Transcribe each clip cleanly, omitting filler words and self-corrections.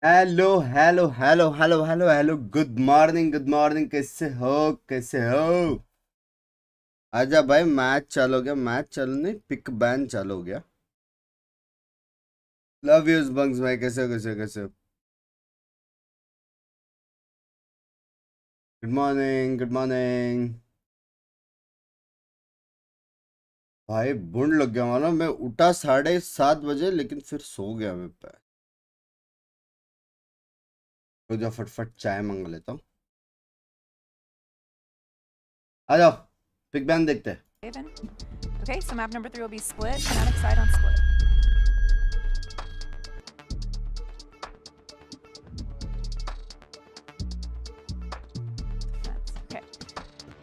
Hello hello hello hello hello hello good morning कैसे हो। आजा भाई, मैच चालू हो गया। मैच चालू नहीं, पिक बैन चालू हो गया। लव यूज बंक्स भाई, कैसे हो। गुड मॉर्निंग भाई। बुंड लग गया मानो। मैं उठा 7:30 बजे, लेकिन फिर सो गया मैं पे। तो जा फटफट चाय मंगा लेता हूँ। आ जाओ, पिक बैन देखते हैं। Haven. Okay, so map number 3 will be split. Fnatic side on split. Okay,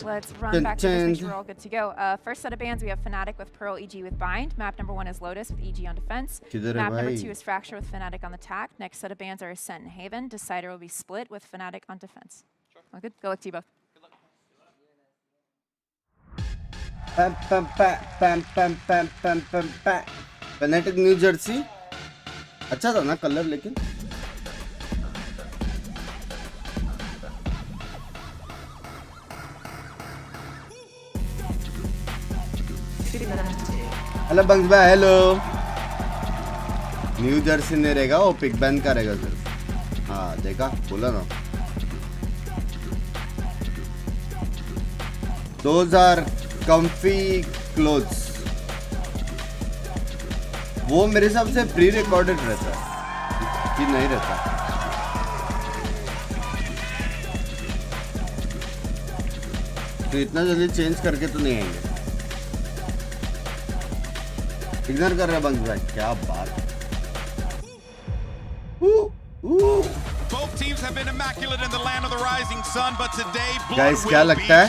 let's run back to this, make sure we're all good to go. First set of bans, we have Fnatic with Pearl, EG with Bind. Map number 1 is Lotus with EG on defense. Map number 2 is Fracture with Fnatic on attack. Next set of bans are Ascent and Haven. Decider will be split with Fnatic on defense. All good? Good luck to you both. Fnatic new Jersey अच्छा था ना colour, लेकिन hello bunks भाई, hello. New Jersey नहीं रहेगा, वो pick ban का रहेगा सिर्फ। हाँ देखा, बोला ना। 2000 कंफी क्लोथ्स, वो मेरे हिसाब से प्री रिकॉर्डेड रहता है कि नहीं रहता। तो इतना जल्दी चेंज करके तो नहीं आएंगे। इग्नोर कर रहे बंक्स भाई, क्या बात। Both teams have been immaculate in the land of the rising sun, but today Guys, क्या लगता है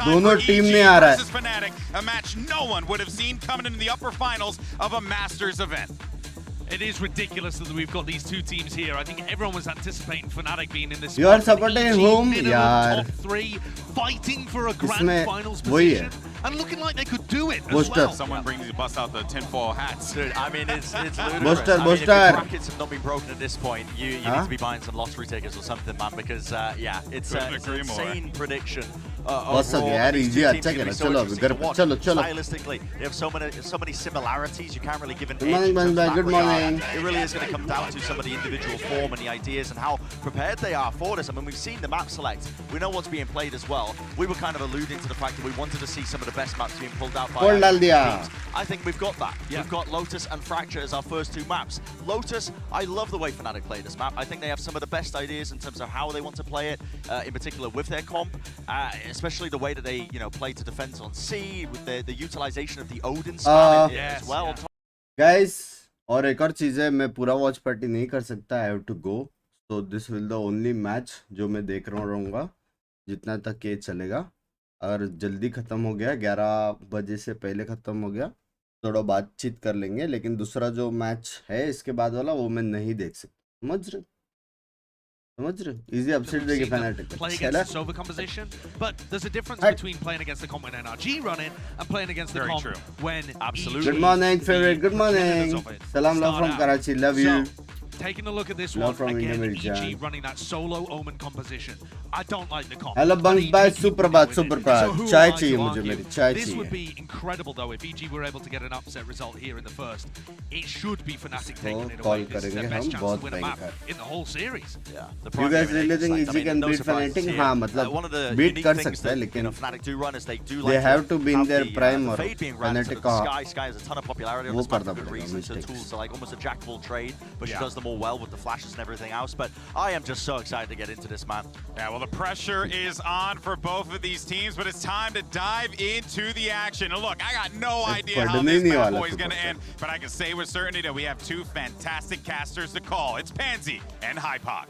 दोनों टीम में आ रहा है? Fnatic, a match no one would have seen coming into the upper finals of a Masters event. It is ridiculous that we've got these two teams here. I think everyone was anticipating Fnatic being in this. You are supporting whom? Yeah. Top 3, fighting for a grand finals position, and looking like they could do it as well. Someone brings you bust out the tinfoil hats. Dude, I mean, it's ludicrous. Booster. If your brackets have not been broken at this point, you need to be buying some lottery tickets or something, man, because it's an insane prediction. यार easy अच्छा खेला। चलो घर पे चलो। Stylistically, they have so many similarities. You can't really give an edge. Good morning. It really is going to come down to some of the individual form and the ideas and how prepared they are for this. I mean, we've seen the map select. We know what's being played as well. We were kind of alluding to the fact that we wanted to see some of the best maps being pulled out by teams. I think we've got that. Yeah. We've got Lotus and Fracture as our first two maps. Lotus, I love the way Fnatic play this map. I think they have some of the best ideas in terms of how they want to play it, in particular with their comp, especially the way that they, play to defense on C, with the utilization of the Odin spam as well. Yeah. Guys, और एक और चीज़ है, मैं पूरा watch party नहीं कर सकता। I have to go, so this will the only match जो मैं देख रहूँगा जितना तक ये चलेगा। अगर जल्दी ख़त्म हो गया, 11 बजे से पहले ख़त्म हो गया, थोड़ा बातचीत कर लेंगे। लेकिन दूसरा जो मैच है इसके बाद वाला, वो मैं नहीं देख सकता। समझ रहे? Easy upset देगी Fnatic। Play against the Sova composition, but there's a difference between playing against the comp when NRG running and playing against the comp when absolutely. Good morning, favorite. Good morning. Salam love from Karachi. Love you. Taking a look at this one again, EG running that solo Omen composition. I don't like the comp. Hello Bunks, bye. Suprabhat. चाय चाहिए मुझे, मेरी चाय चाहिए। This would be incredible though if EG were able to get an upset result here in the first. It should be Fnatic taking it away. This is their best chance to win a map in the whole series. Yeah. You guys really think EG can beat Fnatic? हाँ, मतलब beat कर सकता है, लेकिन Fnatic do run is they have to be in their prime और Fnatic का Sky has a ton of popularity on this map for good reason. So tools are like almost a jack of all trade, but she does them all well with the flashes and everything else. But I am just so excited to get into this, man. Yeah, well, the pressure is on for both of these teams, but it's time to dive into the action. And look, I got no idea how this bad boy is going to end, but I can say with certainty that we have two fantastic casters to call. It's Pansy and Hypod.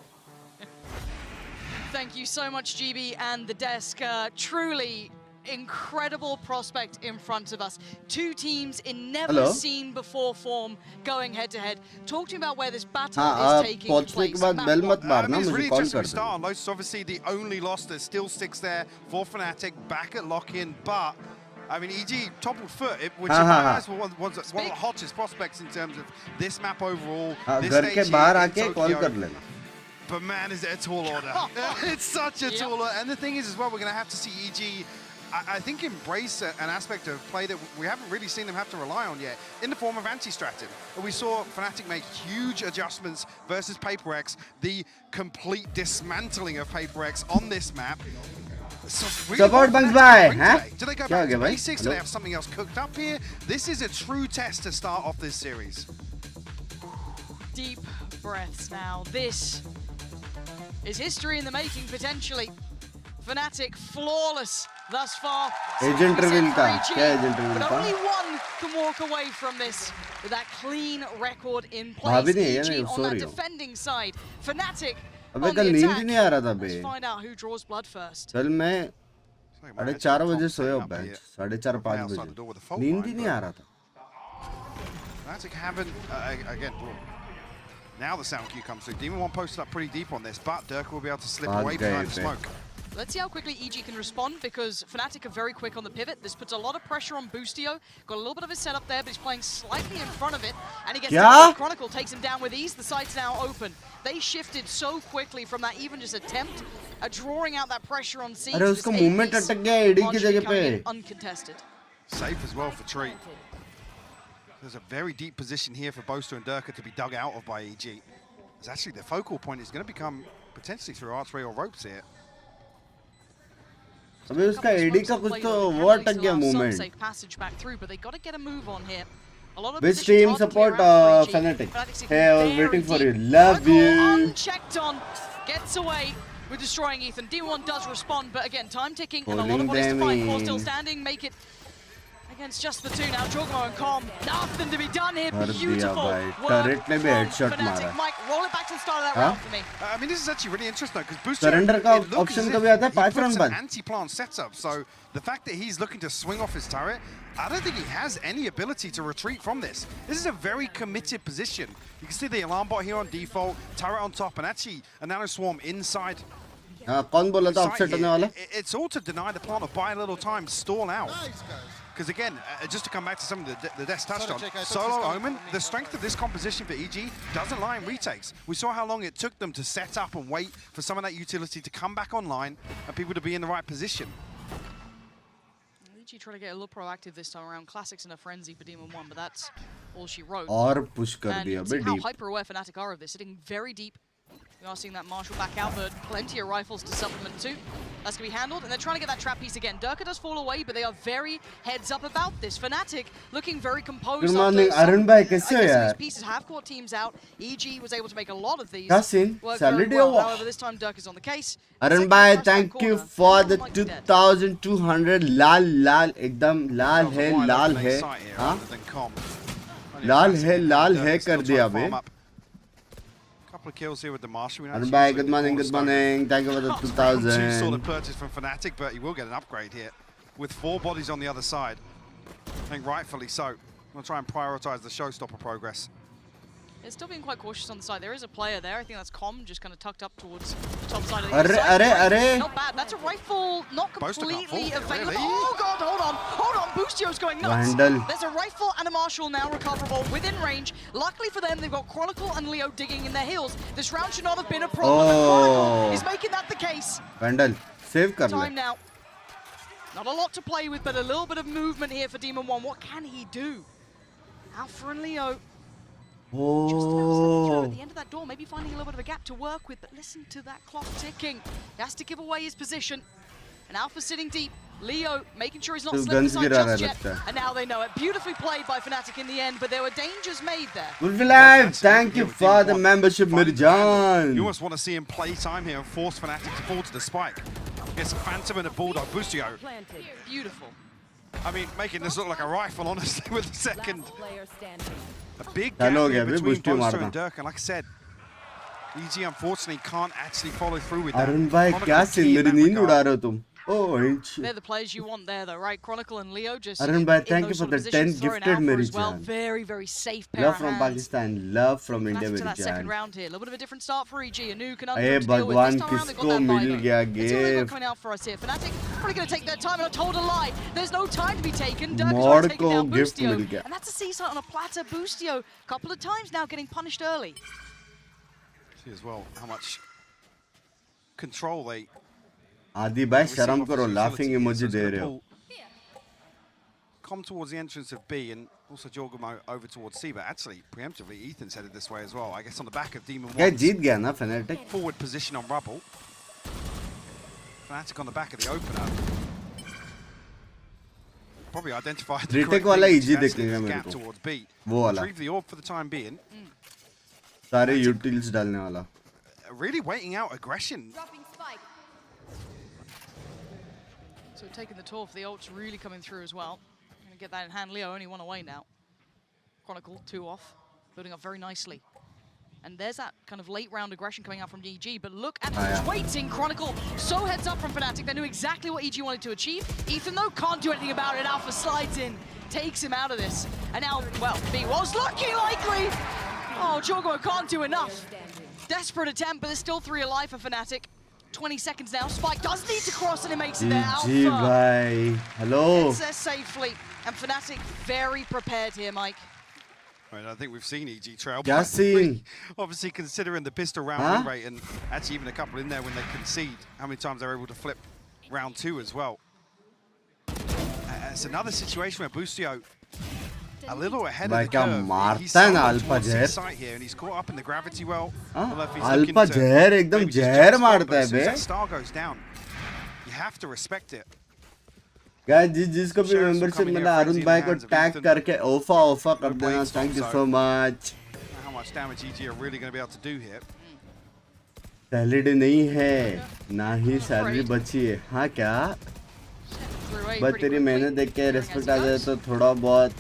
Thank you so much, GB and the desk. Truly incredible prospect in front of us. Two teams in never seen before form going head to head. Talk to me about where this battle is taking place. It's really interesting start. Lotus obviously the only loss that still sticks there for Fnatic back at lock-in, but I mean, EG toppled foot, which is one of the hottest prospects in terms of this map overall. This stage here in Tokyo. But man, is it a tall order. It's such a tall order. And the thing is as well, we're going to have to see EG, I think, embrace an aspect of play that we haven't really seen them have to rely on yet, in the form of anti-stratton. We saw Fnatic make huge adjustments versus Paper X, the complete dismantling of Paper X on this map. So really support Binks by, huh? Do they go back to basics? Do they have something else cooked up here? This is a true test to start off this series. Deep breaths now. This is history in the making, potentially. Fnatic flawless thus far. Agent reveal का क्या agent reveal but था? only one can walk away from this with that clean record in place. EG on that defending side. Fnatic अबे कल नींद ही नहीं आ रहा था बे. Let's find out who draws blood first. कल मैं 4:30 बजे सोया बेंच 4:30 बजे नींद ही नहीं आ रहा था. Fnatic haven't again. Now the sound cue comes through. Demon 1 posted up pretty deep on this, but Dirk will be able to slip away behind the smoke. Let's see how quickly EG can respond, because Fnatic are very quick on the pivot. This puts a lot of pressure on Boostio. Got a little bit of his setup there, but he's playing slightly in front of it. And he gets down. Chronicle takes him down with ease. The site's now open. They shifted so quickly from that even just attempt at drawing out that pressure on C. अरे उसका movement अटक गया AD की जगह पे. Uncontested. Safe as well for Tree. There's a very deep position here for Boaster and Durka to be dug out of by EG. It's actually the focal point is going to become potentially through archery or ropes here. अबे उसका AD का कुछ तो वो अटक गया movement. Which team support Fnatic? Hey, I was waiting for you. Love you. Unchecked on, gets away with destroying Ethan. D1 does respond, but again, time ticking and a lot of bodies to fight. Four still standing, make it against just the two now. Jogmo and Calm, nothing to be done here. Beautiful work from Fnatic. Mike, roll it back to the start of that round for me. I mean, this is actually really interesting because Booster surrender का option कभी आता है 5 round बाद. Anti-plant setup, so the fact that he's looking to swing off his turret, I don't think he has any ability to retreat from this. This is a very committed position. You can see the alarm bot here on default, turret on top, and actually a nano swarm inside. कौन बोला था offset होने वाला? It's all to deny the plant or buy a little time, stall out. Because again, just to come back to something the Death touched on, Solo Omen, the strength of this composition for EG doesn't lie in retakes. We saw how long it took them to set up and wait for some of that utility to come back online and people to be in the right position. EG trying to get a little proactive this time around. Classics in a frenzy for Demon 1, but that's all she wrote. और push कर and दिया you can bay see how deep. hyper-aware Fnatic are of this, sitting very deep. We are seeing that Marshall back out, but plenty of rifles to supplement too. That's going to be handled, and they're trying to get that trap piece again. Durka does fall away, but they are very heads up about this. Fnatic looking very composed. Good morning, Arun bhai, कैसे हो यार? These pieces have caught teams out. EG was able to make a lot of these. क्या scene? Salad well. However, this time Durk is on the case. Arun bhai, thank you for the 2,200 लाल एकदम लाल है हाँ लाल है कर दिया बे. Kills here with the Marshal. Arun bhai, good morning. Thank you for the 2,000. Two solid purchase from Fnatic, but he will get an upgrade here with 4 bodies on the other side. I think rightfully so. I'm going to try and prioritize the showstopper progress. They're still being quite cautious on the side. There is a player there. I think that's Com, just kind of tucked up towards the top side of the side. Not bad. That's a rifle, not completely available. Really? Oh god, hold on. Boostio's going nuts. Vandal. There's a rifle and a Marshal now recoverable within range. Luckily for them, they've got Chronicle and Leo digging in their heels. This round should not have been a problem. Chronicle is making that the case. Vandal, save kar le. Time now. Not a lot to play with, but a little bit of movement here for Demon 1. What can he do? Alpha and Leo. Just about at the end of that door, maybe finding a little bit of a gap to work with, but listen to that clock ticking. He has to give away his position. And Alpha sitting deep. Leo making sure he's not slipping aside just yet. And now they know it. Beautifully played by Fnatic in the end, but there were dangers made there. Live, thank you for the membership, Mirjan. You almost want to see him play time here and force Fnatic to fall to the spike. Gets a Phantom and a Bulldog. Boostio. Beautiful. I mean, making this look like a rifle, honestly, with the second. A big gap here between Boaster and Dirk, and like I said, EG unfortunately can't actually follow through with that. Arun bhai, क्या scene? मेरी नींद उड़ा रहे हो तुम? They're the players you want there, though, right? Chronicle and Leo just Arun bhai, thank you for the 10 gifted Meri Jaan. Very, very safe pair Love of from hands. Pakistan, love from India To Meri that second Jaan. round here, a little bit of a different start for EG. A new conundrum Hey to deal with. Bhagwan, This time around, they've got kisko that mil Vino. gaya Let's see what they've got gift? coming out for us here. Fnatic probably going to take their time, and I told a lie. There's no time to be taken. Dirk Mod is taking ko down gift Boostio, mil gaya. and that's a C-site on a platter. Boostio, a couple of times now getting punished early. See as well how much control they. Adi bhai, sharam karo, laughing emoji de rahe ho. Come towards the entrance of B and also Jorgamo over towards C, but actually, preemptively, Ethan's headed this way as well. I guess on the back of Demon Kya 1's jeet gaya na Fnatic? forward position on Rubble. Fnatic on the back of the opener. Probably identified the Retake correct wala thing, easy which is देखने का actually मेरे gap को. towards B. वो वाला. Retrieve the orb for the time being. सारे utils डालने वाला. Really waiting out aggression. So taking the tour for the ults really coming through as well. Gonna get that in hand. Leo only one away now. Chronicle 2 off, building up very nicely. And there's that kind of late round aggression coming out from EG, but look at who's waiting. Chronicle so heads up from Fnatic. They knew exactly what EG wanted to achieve. Ethan, though, can't do anything about it. Alpha slides in, takes him out of this. And now, well, B was looking likely. Oh, Jorgo can't do enough. Desperate attempt, but there's still 3 alive for Fnatic. 20 seconds now. Spike does need to cross, and it makes it there. GG bhai. Hello. Gets there safely. And Fnatic very prepared here, Mike. Right, I think we've seen EG trail. Kya but scene? Obviously, considering the pistol round win rate, and actually even a couple in there when they concede, how many times they're able to flip round 2 as well. It's another situation where Boostio a little ahead of the curve. He's towards his site here, and he's caught up in the gravity well. Alpha zehar ekdam zehar marta hai be. Star goes down. You have to respect it. Guys, जिसको भी membership मिला अरुण भाई को tag करके ऑफा कर देना. Thank you so much. How much damage EG are really going to be able to do here? Salary नहीं है, ना ही salary बची है. हाँ क्या? बस तेरी मेहनत देख के respect आ जाए तो थोड़ा बहुत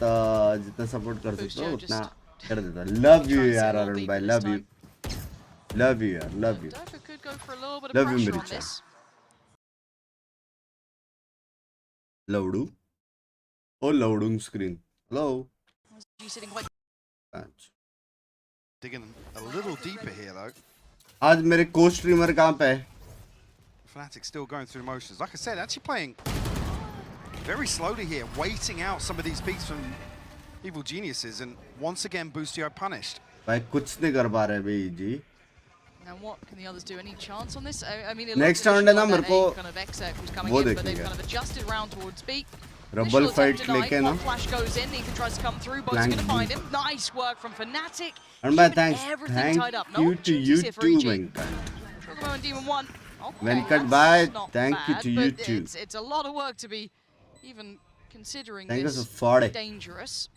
जितना support कर सकते हो उतना कर देता. Love you यार अरुण भाई, love you. Love you यार, love you. Love you मेरी चाह. Laudu. Oh, loading screen. Hello. Digging a little deeper here though. आज मेरे co-streamer कहाँ पे है? Fnatic still going through the motions. Like I said, actually playing very slowly here, waiting out some of these beats from Evil Geniuses, and once again Boostio punished. भाई कुछ नहीं कर पा रहे भाई जी. Now what can the others do? Any chance on this? I mean, next round है ना मेरे को kind of exec was coming वो in, but they've देखेंगे. kind of adjusted round towards B. Rubble fight लेके ना. Flash goes in. Ethan tries to come through. Bo's going to find him. Nice work from Fnatic. And by thank tied up. you to you too, Venkat. Chocobo and Demon 1. Okay, Venkat, bye. not Thank you bad, to you but too. It's a lot of work to be even considering Thank you this for it. dangerous.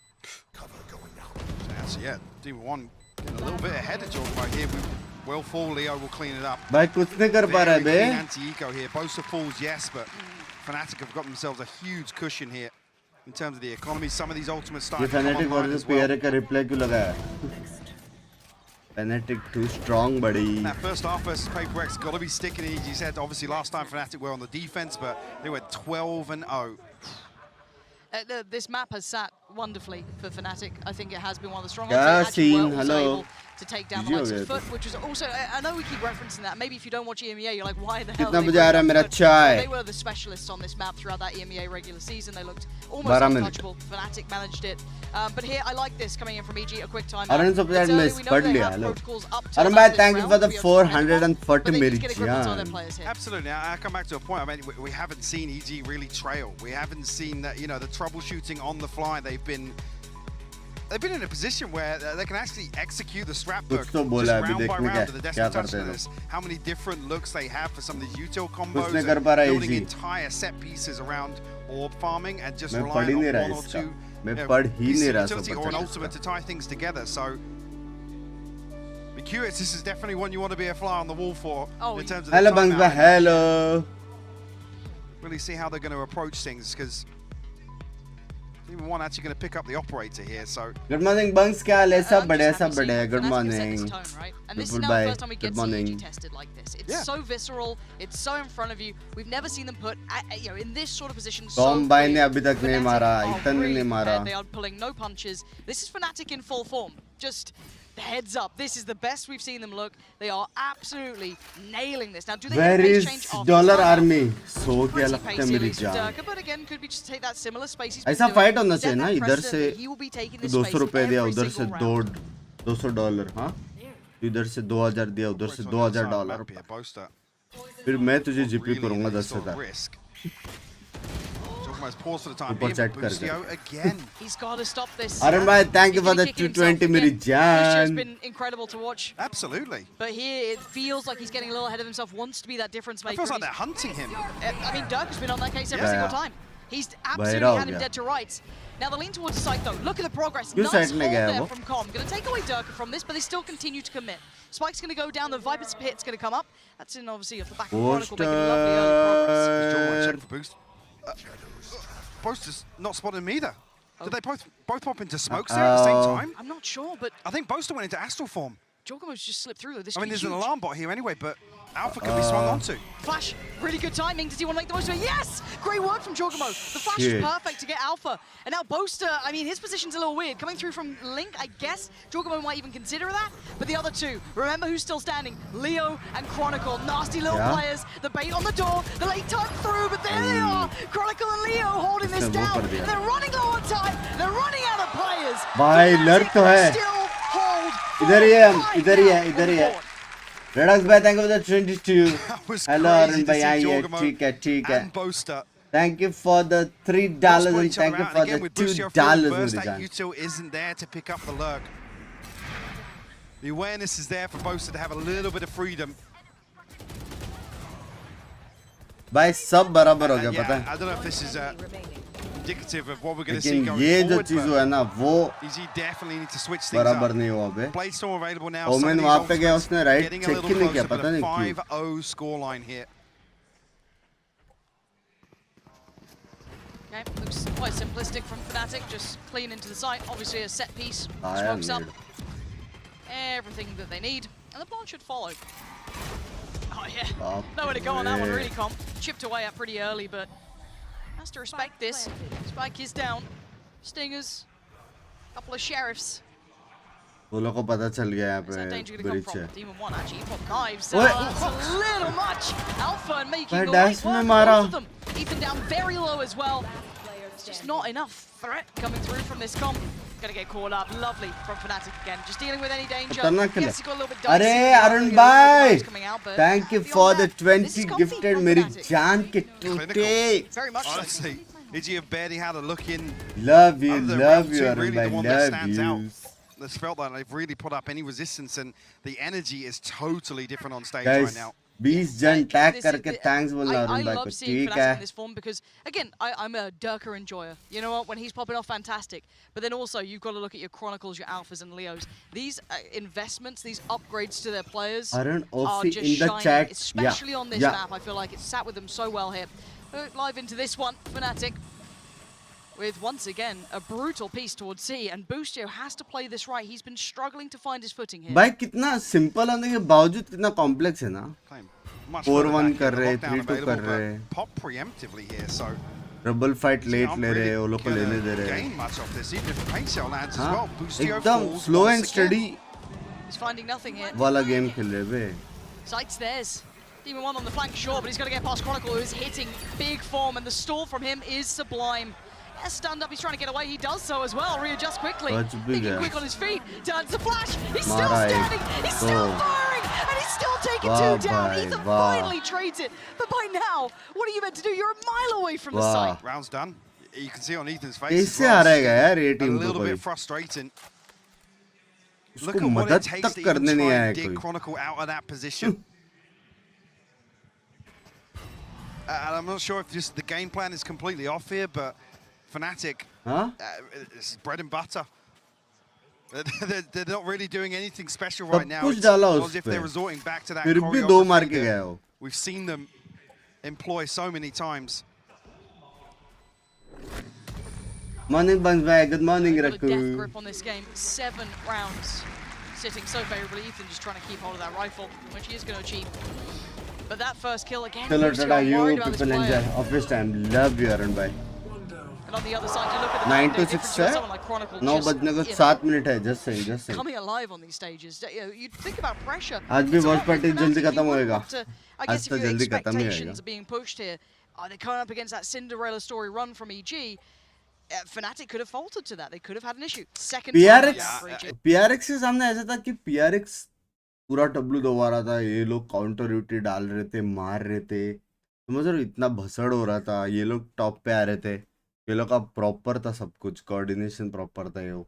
So yeah, Demon 1 getting a little bit ahead of Jordan right here. Will fall, Leo will clean it up. भाई कुछ नहीं कर पा रहे बे. Anti-eco here. Bosa falls, yes, but Fnatic have got themselves a huge cushion here in terms of the economy. Some of these ultimates start ये to come Fnatic online versus as well. PRA का reply क्यों लगाया? Fnatic too strong, buddy. That first half versus Paper X got to be sticking in EG's head. Obviously, last time Fnatic were on the defense, but they went 12-0. This map has sat wonderfully for Fnatic. I think it has been one of the strongest. Yasin, hello. To take down the likes of Foot, which is also, I know we keep referencing that. Maybe if you don't watch EMEA, you're like, why the hell? कितना बजा रहा है मेरा चाय? They were the specialists on this map throughout that EMEA regular season. They looked almost untouchable. Fnatic managed it. But here, I like this coming in from EG, a quick time. Arun Subject miss, पढ़ लिया, hello. Arun भाई, thank you for the 440 मेरी जान. Absolutely. I come back to a point. I mean, we haven't seen EG really trail. We haven't seen that, the troubleshooting on the fly. They've been in a position where they can actually execute the Strapbook just round by round to the desperate touchness. How many different looks they have for some of these util combos, and building entire set pieces around orb farming and just relying on one or two utility or an ultimate to tie things together. So be curious. This is definitely one you want to be a fly on the wall for in terms of hello Bangba, hello. Really see how they're going to approach things, because Even one actually going to pick up the operator here. So good morning Binks, क्या हाल है? सब बढ़िया good morning right? And this is Vipul now bhai, the first time we good get morning. CEG tested like this. It's so visceral, it's so in front of you. We've never seen them put in this sort of position. Tom bhai ने अभी तक नहीं मारा, इतन ने नहीं मारा. They are pulling no punches. This is Fnatic in full form. Just heads up, this is the best we've seen them look. They are absolutely nailing this. Now, do they Where have is change Dollar Army? So क्या लगता है मेरी जान? But again, could we just take that similar space he's ऐसा fight होना चाहिए ना, that इधर से he will be taking this 200 space रुपए दिया, every उधर से single round. $200, हाँ? इधर से 2000 दिया, उधर से $2000. फिर मैं तुझे जीपी करूँगा 10,000. ऊपर चैट करके. He's got to stop this. Arun bhai, thank you for the 220 मेरी जान. It's been incredible to watch. Absolutely. But here it feels like he's getting a little ahead of himself. Wants to be that difference maker. It feels like they're hunting him. I mean, Dirk has been on that case every single time. He's absolutely had him dead to rights. Now the lean towards the site though. Look at the progress. Nice hold there from Com. Going to take away Dirk from this, but they still continue to commit. Spike's going to go down. The Viper's pit's going to come up. That's in obviously off the back of Chronicle making lovely early progress. Check for boost. Boaster's not spotted him either. Did they both pop into smokes there at the same time? I'm not sure, but I think Boaster went into astral form. Jorgamo's just slipped through though. This I mean, there's huge. an alarm bot here anyway, but Alpha can be swung onto. Flash, really good timing. Does he want to make the most of it? Yes! Great work from Jorgamo. The flash is perfect to get Alpha. And now Boaster, I mean, his position's a little weird. Coming through from Link, I guess. Jorgamo might even consider that. But the other two, remember who's still standing? Leo and Chronicle. Nasty little players. The bait on the door. The late time through, but there they are. Chronicle and Leo holding this down. And they're running low on time. They're running out of players. भाई लड़ तो है. इधर ही है, इधर ही है, इधर ही है. Redox bhai, thank you for the 22. Hello Arun bhai, आइए, ठीक है, ठीक है. Thank you for the $3 and thank you for the $2. That util isn't there to pick up the lurk. The awareness is there for Boaster to have a little bit of freedom. भाई सब बराबर हो गया, पता है? I don't know if this is indicative of what we're going to see going ये जो forward. चीज है ना, वो definitely need to switch things बराबर up. नहीं हुआ बे. Bladestorm available now. ओमेन वहाँ पे गया, उसने राइट चेक ही नहीं किया, पता नहीं क्यों. 5-0 scoreline here. Okay, looks quite simplistic from Fnatic, just clean into the site. Obviously a set piece, smokes up everything that they need, and the plan should follow. Oh yeah, nowhere to go on that one really, Com. Chipped away at pretty early, but has to respect this. Spike is down. Stingers, couple of sheriffs. वो लोगों को पता चल गया यहाँ पे bridge है. Demon 1 actually put knives. That's a little much. Alpha and making the light work में मारा. both of them. Ethan down very low as well. It's just not enough threat coming through from this comp. Gonna get caught up. Lovely from Fnatic again. Just dealing with any danger. Yes, he got a little bit dicey. अरे Arun bhai, thank you for the 20 gifted मेरी जान के टूटे. Very much so. Honestly, Iggy have barely had a look in. Love you, Other than love round you, two, Arun really the bhai, one that love stands out. you. It's felt like they've really put up any resistance, and the energy is totally different on stage Guys, right now. 20 जन tag करके thanks बोलना Arun bhai को. I love seeing ठीक Fnatic in है. this form because, again, I'm a Durker enjoyer. You know what? When he's popping off, fantastic. But then also, you've got to look at your Chronicles, your Alphas, and Leos. These investments, these upgrades to their players Arun, are Ophi just in the shining, chat. especially on this Yeah. map. I feel like it's sat with them so well here. Live into this one, Fnatic. With, once again, a brutal piece towards C, and Boostio has to play this right. He's been struggling to find his footing here. भाई कितना simple होने के बावजूद कितना complex है ना. 4-1 कर रहे, 3-2 कर रहे. Pop preemptively here, so Double fight late ले रहे, वो लोग को लेने दे रहे. gain much off this, even if the paint cell lands as well. Boostio एकदम falls slow and once again. steady He's finding nothing here. वाला गेम खेल रहे बे. Sight's theirs. Demon 1 on the flank, sure, but he's going to get past Chronicle, who is hitting big form, and the stall from him is sublime. Yeah, stunned up, he's trying to get away, he does so as well, readjusts quickly, thinking quick on his feet, turns the flash, he's still standing, he's still firing, and he's still taking two down. Ethan finally trades it, but by now, what are you meant to do? You're a mile away from the site. Round's done. You can see on Ethan's face कैसे हारेगा यार ये a team को little कोई. bit frustrating. Look उसको at what it मदद takes तक to even करने नहीं try आया and dig कोई. Chronicle out of that position. And I'm not sure if just the game plan is completely off here, but Fnatic, it's bread and butter. They're not really doing anything special right now. It's as if they're resorting back to that choreography that we've seen them employ so many times. Morning, Buns bhai. Good morning, Got a death Raku. grip on this game. 7 rounds. Sitting so favorably. Ethan just trying to keep hold of that rifle, which he is going to achieve. But that first kill again. Chalo, proves tada, I'm you worried about this people enjoy. player. Office time. Love you, Arun bhai. And on the other side, you look at the 9 to difference 6 with है. someone like Chronicle 9 just, बजने को you know, 7 minute है. Just saying, just saying. coming alive on these stages. You know, you think about pressure. आज भी It's a lot watch party more जल्दी dramatic. खत्म You wouldn't होएगा. want to- I आज guess if तो your जल्दी खत्म ही expectations होएगा. are being pushed here, are they coming up against that Cinderella story run from EG? Fnatic could have faltered to that. They could have had an issue. Second time for EG. PRX के सामने ऐसा था कि PRX पूरा W दबा रहा था. ये लोग काउंटर ड्यूटी डाल रहे थे, मार रहे थे. समझ रहे हो, इतना भसड़ हो रहा था. ये लोग टॉप पे आ रहे थे. ये लोग का प्रॉपर था सब कुछ. कोऑर्डिनेशन प्रॉपर था. ये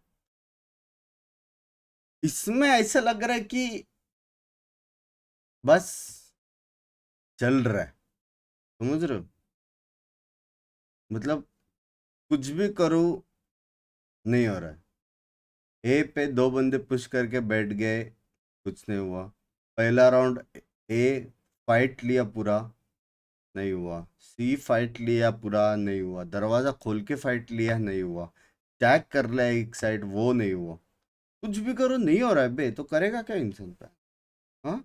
इसमें ऐसा लग रहा है कि बस चल रहा है. समझ रहे हो, मतलब कुछ भी करो नहीं हो रहा है. ए पे 2 बंदे पुश करके बैठ गए, कुछ नहीं हुआ. पहला राउंड ए फाइट लिया पूरा, नहीं हुआ. सी फाइट लिया पूरा, नहीं हुआ. दरवाजा खोल के फाइट लिया, नहीं हुआ. टैग कर लिया एक साइड, वो नहीं हुआ. कुछ भी करो नहीं हो रहा है बे. तो करेगा क्या इंसान पे? हाँ,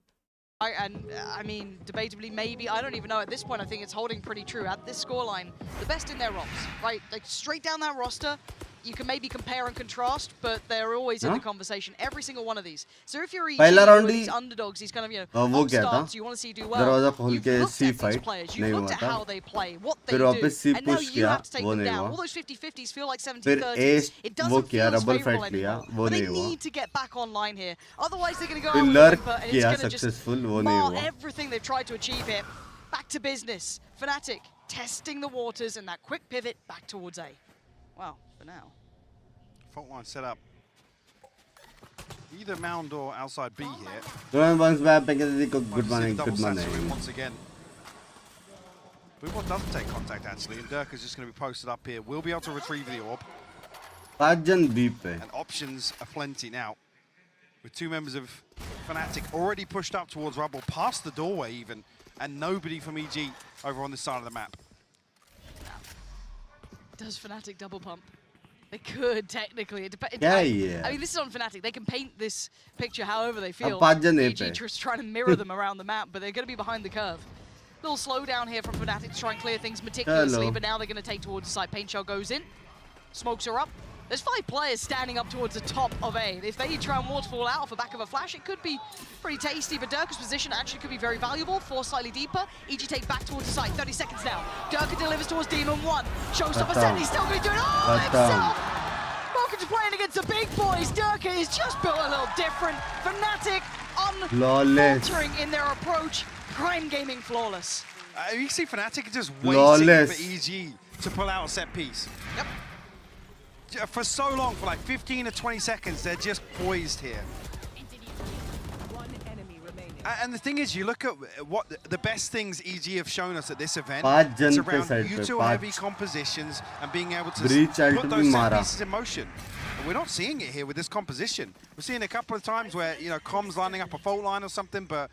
I mean, debatably, maybe, I don't even know at this point. I think it's holding pretty true at this scoreline. The best in their roles, right? Like straight down that roster, you can maybe compare and contrast, but they're always in the conversation. Every single one of these. So if you're these underdogs, these kind of, you know, upstarts, you want to see do well. दरवाजा खोल के You've see looked at these fight players, नहीं you've हुआ looked at था. how they play, what they फिर do, वापस सी and now push you किया, have to take वो them नहीं down. हुआ. All those 50-50s feel like फिर 70-30s. It वो doesn't किया, feel as rubble favorable fight लिया, anymore. वो But they नहीं हुआ. need to get back online here. Otherwise, they're going to go फिर out with lurk Limper, and it's किया going to just successful, वो नहीं mar हुआ. everything they've tried to achieve here. Back to business. Fnatic testing the waters and that quick pivot back towards A. Well, for now. Fault line set up. Either Mound or outside B here. Good morning, good Double morning. saturate once again. Boombot doesn't take contact actually, and Dirk is just going to be posted up here. We'll be able to retrieve the orb. 5 जन B पे. And options are plenty now. With 2 members of Fnatic already pushed up towards Rubble, past the doorway even, and nobody from EG over on this side of the map. Does Fnatic double pump? They could, technically. Yeah. I mean, this is on Fnatic. They can paint this picture however they feel. 5 जन A EG पे. just trying to mirror them around the map, but they're going to be behind the curve. Little slowdown here from Fnatic to try and clear things meticulously, but now they're going to take towards the side. Paint shell goes in. Smokes are up. There's 5 players standing up towards the top of A. If they try and waterfall out off the back of a flash, it could be pretty tasty, but Durka's position actually could be very valuable. 4 slightly deeper. EG take back towards the side. 30 seconds now. Durka delivers towards Demon 1. Showstopper set. He's still going to do it all himself. Welcome to playing against the big boys. Durka is just built a little different. Fnatic unfaltering in their approach. Prime gaming flawless. You see Fnatic just waiting for EG to pull out a set piece. Yep. For so long, for like 15 or 20 seconds, they're just poised here. And the thing is, you look at what the best things EG have shown us at this event. It's around util-heavy compositions and being able to put those set pieces in motion. And we're not seeing it here with this composition. We're seeing a couple of times where, you know, Com's lining up a fault line or something, but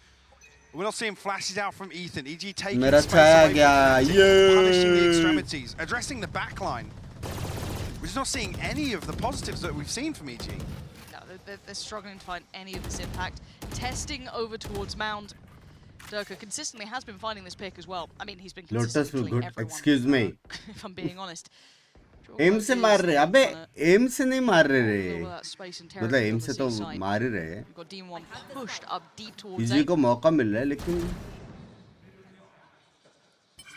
we're not seeing flashes out from Ethan. EG taking space away from punishing the extremities, addressing the back line. We're just not seeing any of the positives that we've seen from EG. No, they're struggling to find any of this impact. Testing over towards Mound. Durka consistently has been finding this pick as well. I mean, he's been consistently killing everyone. Excuse me. If I'm being honest. M से मार रहे. अबे M से नहीं मार रहे. मतलब M से तो मार ही रहे. EG को मौका मिल रहा है, लेकिन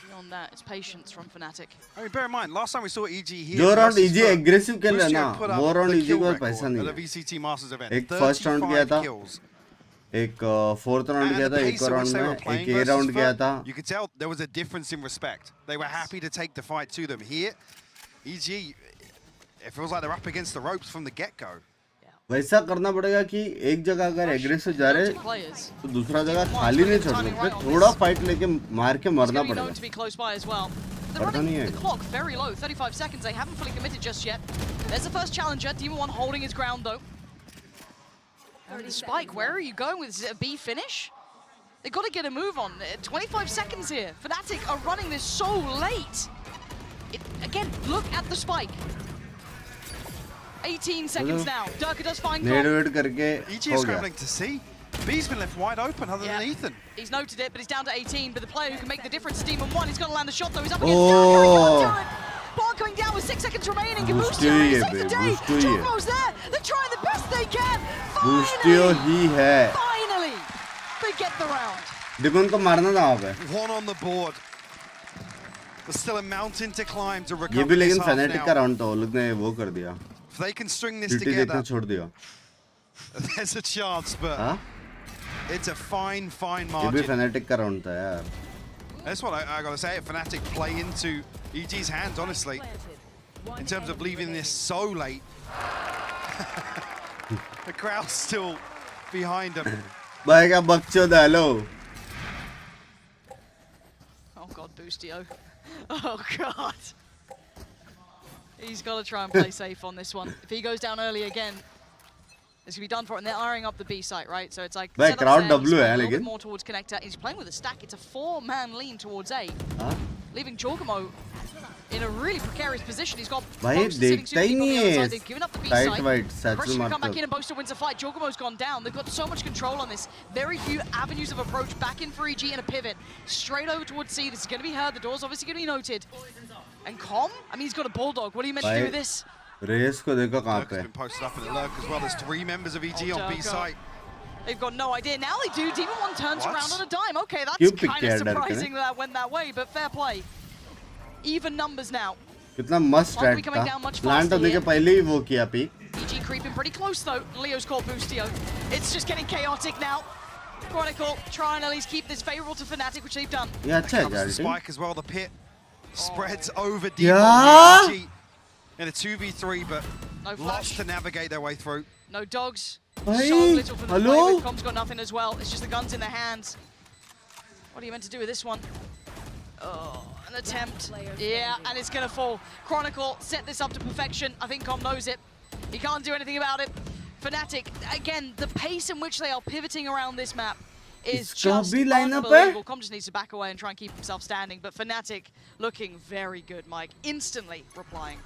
beyond that, it's patience from Fnatic. I mean, bear in mind, last time we saw EG here. जो राउंड EG aggressive खेल रहा ना, वो राउंड EG को पैसा नहीं है. VCT Masters event. एक फर्स्ट राउंड किया था, एक फोर्थ राउंड किया था, एक राउंड में एक ए राउंड किया था. You could tell there was a difference in respect. They were happy to take the fight to them. Here, EG, it feels like they're up against the ropes from the get-go. वैसा करना पड़ेगा कि एक जगह अगर aggressive जा रहे तो दूसरा जगह खाली नहीं छोड़ सकते. थोड़ा फाइट लेके मार के मरना पड़ेगा. पता नहीं है. The clock very low, 35 seconds. They haven't fully committed just yet. There's the first challenger. Demon 1 holding his ground though. And the spike, where are you going with? Is it a B finish? They've got to get a move on. 25 seconds here. Fnatic are running this so late. Again, look at the spike. 18 seconds now. Durka does find Nade करके EG is scrambling to see. B's been left wide open other than Ethan. He's noted it, but he's down to 18. But the player who can make the difference is Demon 1. He's going to land the shot, though. He's up against Durka. Ball coming down with 6 seconds remaining. Can Boostio save the day? Chocomo's there. They're trying the best they can. Finally, they get the round. देखो उनको मारना था वहाँ पे. One on the board. There's still a mountain to climb to recover. ये भी लेकिन Fnatic का round था. वो लोग ने वो कर दिया. If they can string this together, छोड़ दिया. There's a chance, but it's a fine margin. ये भी Fnatic का round था यार. That's what I gotta say. Fnatic play into EG's hands, honestly, in terms of leaving this so late. The crowd's still behind them. भाई का बच्चों डालो. Oh God, Boostio. Oh God. He's got to try and play safe on this one. If he goes down early again, it's going to be done for it. And they're eyeing up the B site, right? So it's like set crowd W a little bit more towards connector. He's playing with a stack. It's a 4-man lean towards A, leaving Jorgamo in a really precarious position. He's got Boaster sitting super deep on the other side. They've given up the B site. Pressure to come back in and Boaster wins the fight. Jorgamo's gone down. They've got so much control on this. Very few avenues of approach. Back in for EG and a pivot. Straight over towards C. This is going to be heard. The door's obviously going to be noted. And Com? I mean, he's got a Bulldog. What are you meant to do with this? Race को देखो कहाँ पे. Been posted up in the lurk as well. There's 3 members of EG on B site. They've got no idea. Now they do. Demon 1 turns around on a dime. Okay, that's kind of surprising that went that way, but fair play. Even numbers now. कितना must strat था. Plant होने के पहले ही वो किया pick. EG creeping pretty close though. Leo's called Boostio. It's just getting chaotic now. Chronicle trying to at least keep this favorable to Fnatic, which they've done. Yeah, अच्छा है the spike as well. The pit spreads over deep EG in a 2v3, but lots to navigate their way through. No dogs. So little for the play with. Com's got nothing as well. It's just the guns in their hands. What are you meant to do with this one? Oh, an attempt. Yeah, and it's going to fall. Chronicle set this up to perfection. I think Com knows it. He can't do anything about it. Fnatic, again, the pace in which they are pivoting around this map is just unbelievable. Com just needs to back away and try and keep himself standing. But Fnatic looking very good, Mike. Instantly replying.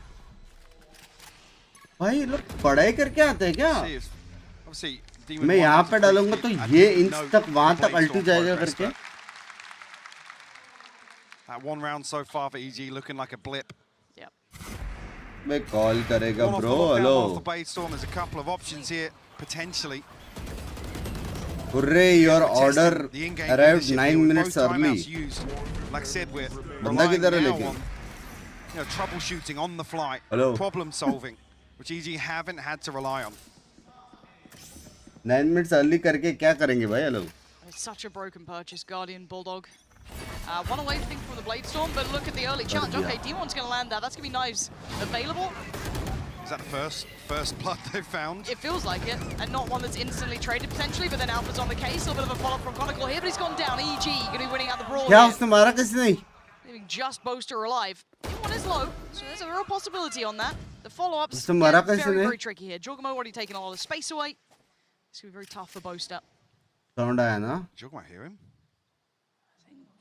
भाई लोग पढ़ाई करके आते हैं क्या? Obviously, मैं यहाँ पे डालूंगा तो ये इंच तक वहाँ तक अल्टी जाएगा करके. That 1 round so far for EG looking like a blip. Yep. मैं कॉल करेगा bro. Hello. There's a couple of options here potentially. Hooray! Your order arrived 9 minutes early. Like I said, we're बंदा किधर है relying लेकिन? now on troubleshooting on the fly, Hello. problem solving, which EG haven't had to rely on. 9 minutes early करके क्या करेंगे भाई hello? It's such a broken purchase, Guardian Bulldog. One away thing from the Blade Storm, but look at the early challenge. Okay, D1's going to land that. That's going to be knives available. Is that the first blood they've found? It feels like it, and not one that's instantly traded potentially, but then Alpha's on the case. A little bit of a follow-up from Chronicle here, but he's gone down. EG going to be winning out the brawl क्या उसने मारा किसने? Leaving just Boaster alive. D1 is low, so there's a real possibility on that. The follow-ups very tricky here. Jorgamo already taken a lot of space away. It's going to be very tough for Boaster. Sound आया ना? Jorgamo hear him?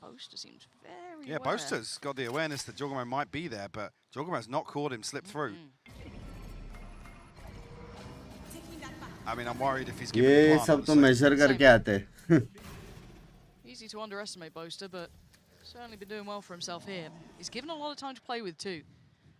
Boaster seems very Yeah, aware. Boaster's got the awareness that Jorgamo might be there, but Jorgamo's not caught him slip through. I mean, I'm worried if he's giving ये the सब तो measure करके आते. Easy to underestimate Boaster, but certainly been doing well for himself here. He's given a lot of time to play with too.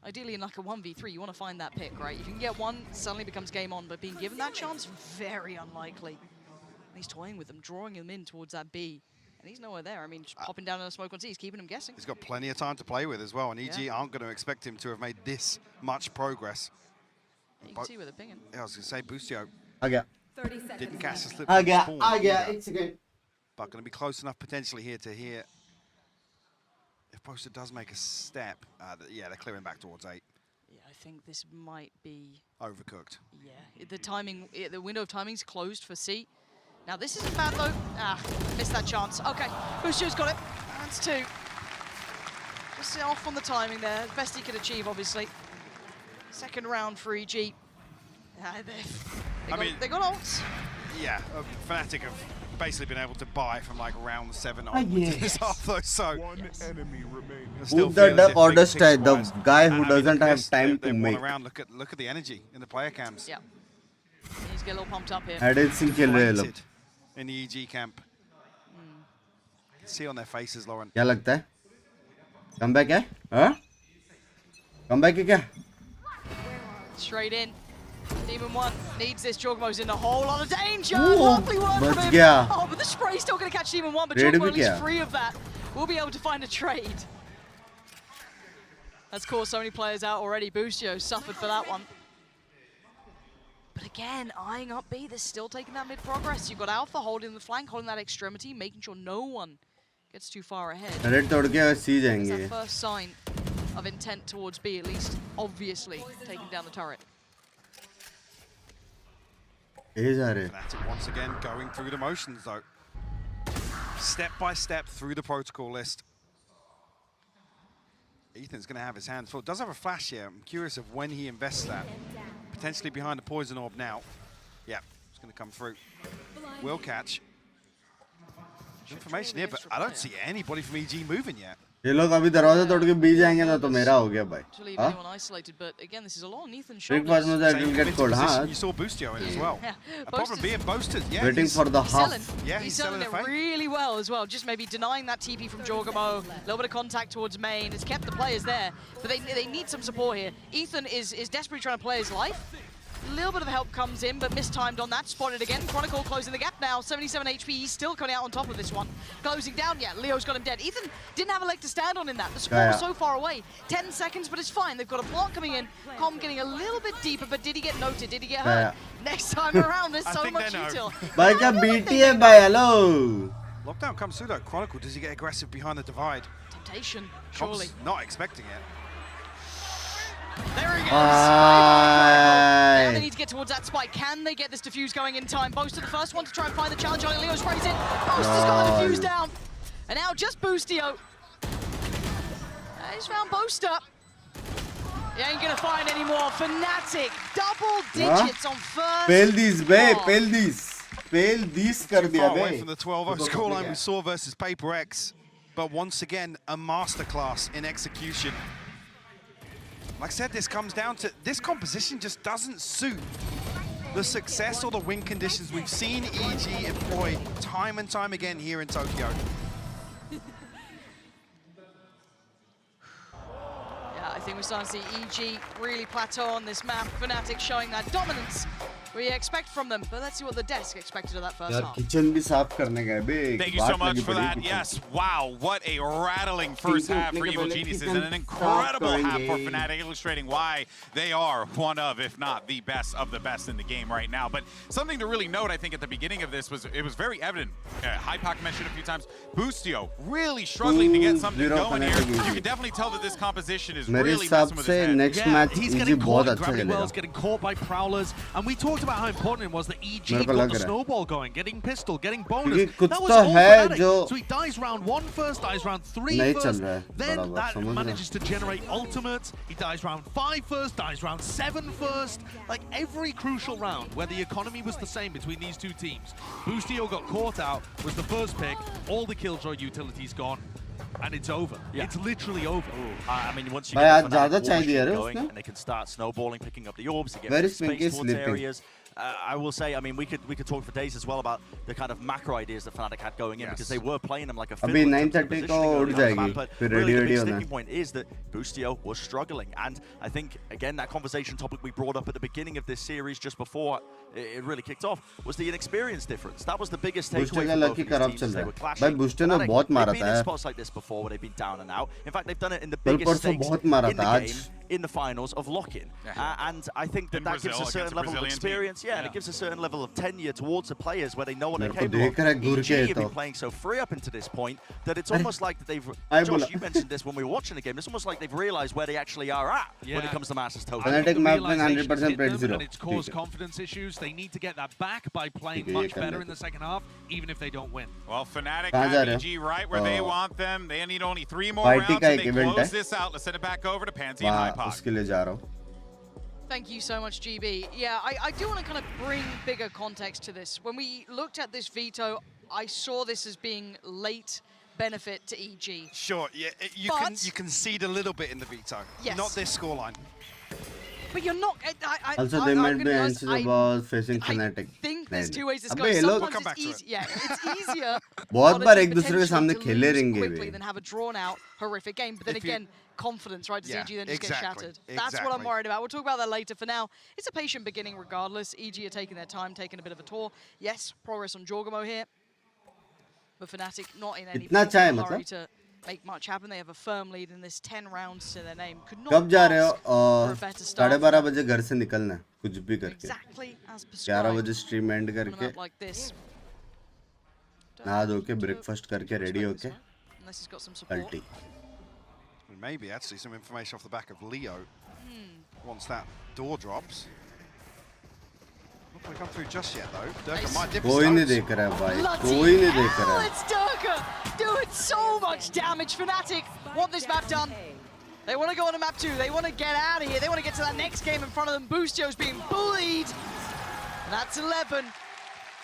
Ideally in like a 1v3, you want to find that pick, right? If you can get one, suddenly becomes game on, but being given that chance, very unlikely. And he's toying with them, drawing him in towards that B. And he's nowhere there. I mean, just popping down in the smoke on C, he's keeping him guessing. He's got plenty of time to play with as well, and EG aren't going to expect him to have made this much progress. You can see where they're pinging. Yeah, I was going to say, Boostio आ गया. didn't catch the slip. आ गया. It's okay. But going to be close enough potentially here to hear if Boaster does make a step. Yeah, they're clearing back towards 8. Yeah, I think this might be overcooked. Yeah, the timing, the window of timing's closed for C. Now this isn't bad though. Missed that chance. Okay, Boostio's got it. That's 2. Just off on the timing there. Best he could achieve, obviously. Second round for EG. They got ults. yeah, Fnatic have basically been able to buy from like round 7 onwards off those, so who the duck orders the guy who doesn't have time to make. Around. Look at the energy in the player camps. Yeah. He's getting a little pumped up here. Planted in the EG camp. You can see on their faces, Lauren. क्या लगता है? Comeback है? हाँ? Comeback है क्या? Straight in. Demon 1 needs this. Jorgmo's in a whole lot of danger. Ooh, Lovely work from him. गया. Oh, but the spray's still going to catch Demon 1, but Trade Jorgmo at भी least किया. free of that. We'll be able to find a trade. That's caused so many players out already. Boostio suffered for that one. But again, eyeing up B, they're still taking that mid-progress. You've got Alpha holding the flank, holding that extremity, making sure no one gets too far ahead. Red तोड़ के C That's जाएंगे. that first sign of intent towards B, at least, obviously, taking down the turret. Fnatic once again going through the motions though. Step by step through the protocol list. Ethan's going to have his hands full. Does have a flash here. I'm curious of when he invests that. Potentially behind the poison orb now. Yeah, it's going to come through. Will catch. Information here, but I don't see anybody from EG moving yet. ये लोग अभी दरवाजा तोड़ के B जाएंगे ना तो मेरा हो गया भाई. To leave anyone isolated, but again, this is a lot on Ethan's Big shoulders. Boss was will get cold, huh? You saw Boostio in as well. Yeah, A problem being boasted. Yeah, Waiting he's for the half. Yeah, he's he's selling it the fake. really well as well. Just maybe denying that TP from Jorgamo. A little bit of contact towards main. It's kept the players there, but they need some support here. Ethan is desperately trying to play his life. A little bit of help comes in, but mistimed on that. Spotted again. Chronicle closing the gap now. 77 HP. He's still coming out on top of this one. Closing down. Yeah, Leo's got him dead. Ethan didn't have a leg to stand on in that. The score was so far away. 10 seconds, but it's fine. They've got a block coming in. Com getting a little bit deeper, but did he get noted? Did he get hurt? Next time around, there's so much util. भाई क्या BT है भाई, hello. Lockdown comes through though. Chronicle, does he get aggressive behind the divide? Temptation, surely. Com's not expecting it. There he goes. Now they need to get towards that spike. Can they get this defuse going in time? Boaster the first one to try and find the challenge. Only Leo sprays in. Boaster's got the defuse down. And now just Boostio. He's found Boaster. He ain't gonna find any more. Fnatic, double digits on first. Pale these, babe. Pale these. Pale these कर दिया Far away bay. from the 12-0 scoreline we saw versus Paper X, but once again a masterclass in execution. Like I said, this comes down to this composition just doesn't suit the success or the win conditions we've seen EG employ time and time again here in Tokyo. Yeah, I think we're starting to see EG really plateau on this map. Fnatic showing that dominance we expect from them, but let's see what the desk expected of that first half. Kitchen भी साफ करने गए बे. Thank you so much for that. Yes, wow, what a rattling first half for Evil Geniuses and an incredible half for Fnatic, illustrating why they are one of, if not the best in the game right now. But something to really note, I think, at the beginning of this was it was very evident. Hypoc mentioned a few times, Boostio really struggling to get something going here. You can definitely tell that this composition is really messing with his head. Next match he's getting caught in grabbing wells, getting caught by prowlers, and we talked about how important it was that EG got the snowball going, getting pistol, getting bonus. That was all Fnatic. So he dies round 1 first, dies round 3 first, then that manages to generate ultimates. He dies round 5 first, dies round 7 first. Like every crucial round where the economy was the same between these two teams, Boostio got caught out, was the first pick, all the Killjoy utilities gone. And it's over. Yeah. It's literally over. I mean, once you get the going and they can start snowballing, picking up the orbs, to get space towards areas. I will say, I mean, we could talk for days as well about the kind of macro ideas that Fnatic had going in, because they were playing them like a fiddle. 9:30 को उठ जाएगी. But really the big sticking point is that Boostio was struggling, and I think again that conversation topic we brought up at the beginning of this series just before it really kicked off was the inexperience difference. That was the biggest takeaway from both these teams. They were clashing. They've been in spots like this before where they've been down and out. In fact, they've done it in the biggest stakes in the game, in the finals of lock-in. And I think that gives a certain level of experience. Yeah, and it gives a certain level of tenure towards the players where they know what they're capable of. EG have been playing so free up into this point that it's almost like that they've... Josh, you mentioned this when we were watching the game. It's almost like they've realised where they actually are at when it comes to Masters Total. Fnatic map में 100% played 0. And it's caused confidence issues. They need to get that back by playing much better in the second half, even if they don't win. Well, Fnatic have EG right where they want them. They need only 3 more rounds and they close this out. Let's send it back over to Pansy and Hypoc. उसके लिए जा रहा हूँ. Thank you so much, GB. Yeah, I do want to kind of bring bigger context to this. When we looked at this veto, I saw this as being late benefit to EG. Sure, yeah, you concede a little bit in the veto. Yes. Not this scoreline. But you're not. Also, they might be answer the ball facing Fnatic. I think there's two ways this अबे goes. ये लोग Sometimes it's easy. Yeah, it's easier. बहुत बार एक दूसरे के potentially सामने to खेले lose रहेंगे quickly way. than have a drawn out horrific game. But then If you- again, confidence, right? Does Yeah, EG then just get exactly, shattered? That's what I'm exactly. worried about. We'll talk about that later. For now, it's a patient beginning regardless. EG are taking their time, taking a bit of a tour. Yes, progress on Jorgamo here. But Fnatic not in any hurry to make much happen. They have a firm lead in this 10 rounds to their name. Could not कब जा रहे हो? ask for a better start. 12:30 बजे घर से निकलना है, कुछ भी करके. Exactly as 11 prescribed. बजे स्ट्रीम एंड On a करके, map like this. नहा धो के ब्रेकफास्ट करके रेडी होके, Unless he's got some support. अल्टी. Maybe actually some information off the back of Leo. Once that door drops. Not going to come through just yet though. Durka might dip his कोई नहीं toes. देख रहा है भाई, Bloody कोई नहीं देख hell, रहा है. it's Durka doing so much damage. Fnatic want this map done. They want to go on to map 2. They want to get out of here. They want to get to that next game in front of them. Boostio's being bullied. And that's 11.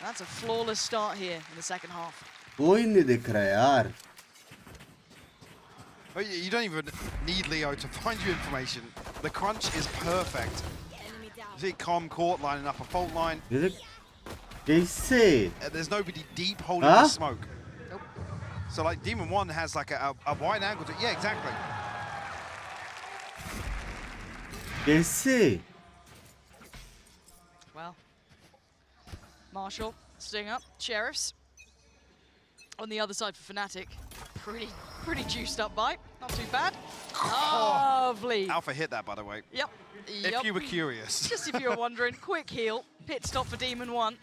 That's a flawless start here in the second half. कोई नहीं देख रहा है यार. Oh, you don't even need Leo to find you information. The crunch is perfect. You see Com court lining up a fault line. कैसे? There's nobody deep holding the smoke. Nope. So like Demon 1 has like a wide angle to, yeah, exactly. कैसे? Well, Marshall staying up. Sheriffs on the other side for Fnatic. Pretty juiced up by. Not too bad. Lovely. Alpha hit that, by the way. Yep. If you were curious. Just if you were wondering, quick heal. Pit stop for Demon 1.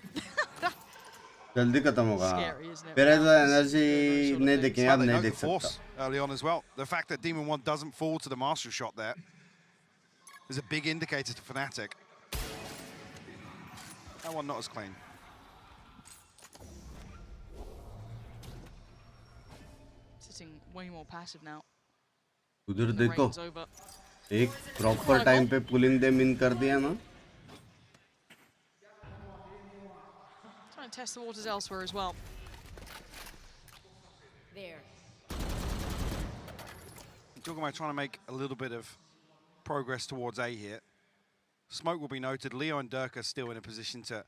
जल्दी खत्म होगा. Scary, isn't it? फिर ऐसा energy नहीं देखेंगे, अब They नहीं know the देख सकता. force early on as well. The fact that Demon 1 doesn't fall to the Marshall shot there is a big indicator to Fnatic. That one not as clean. Sitting way more passive now. उधर The देखो, rain's over. एक proper time पे pulling दे मिन कर दिया ना. Trying to test the waters elsewhere as well. Jorgamo trying to make a little bit of progress towards A here. Smoke will be noted. Leo and Durka are still in a position to.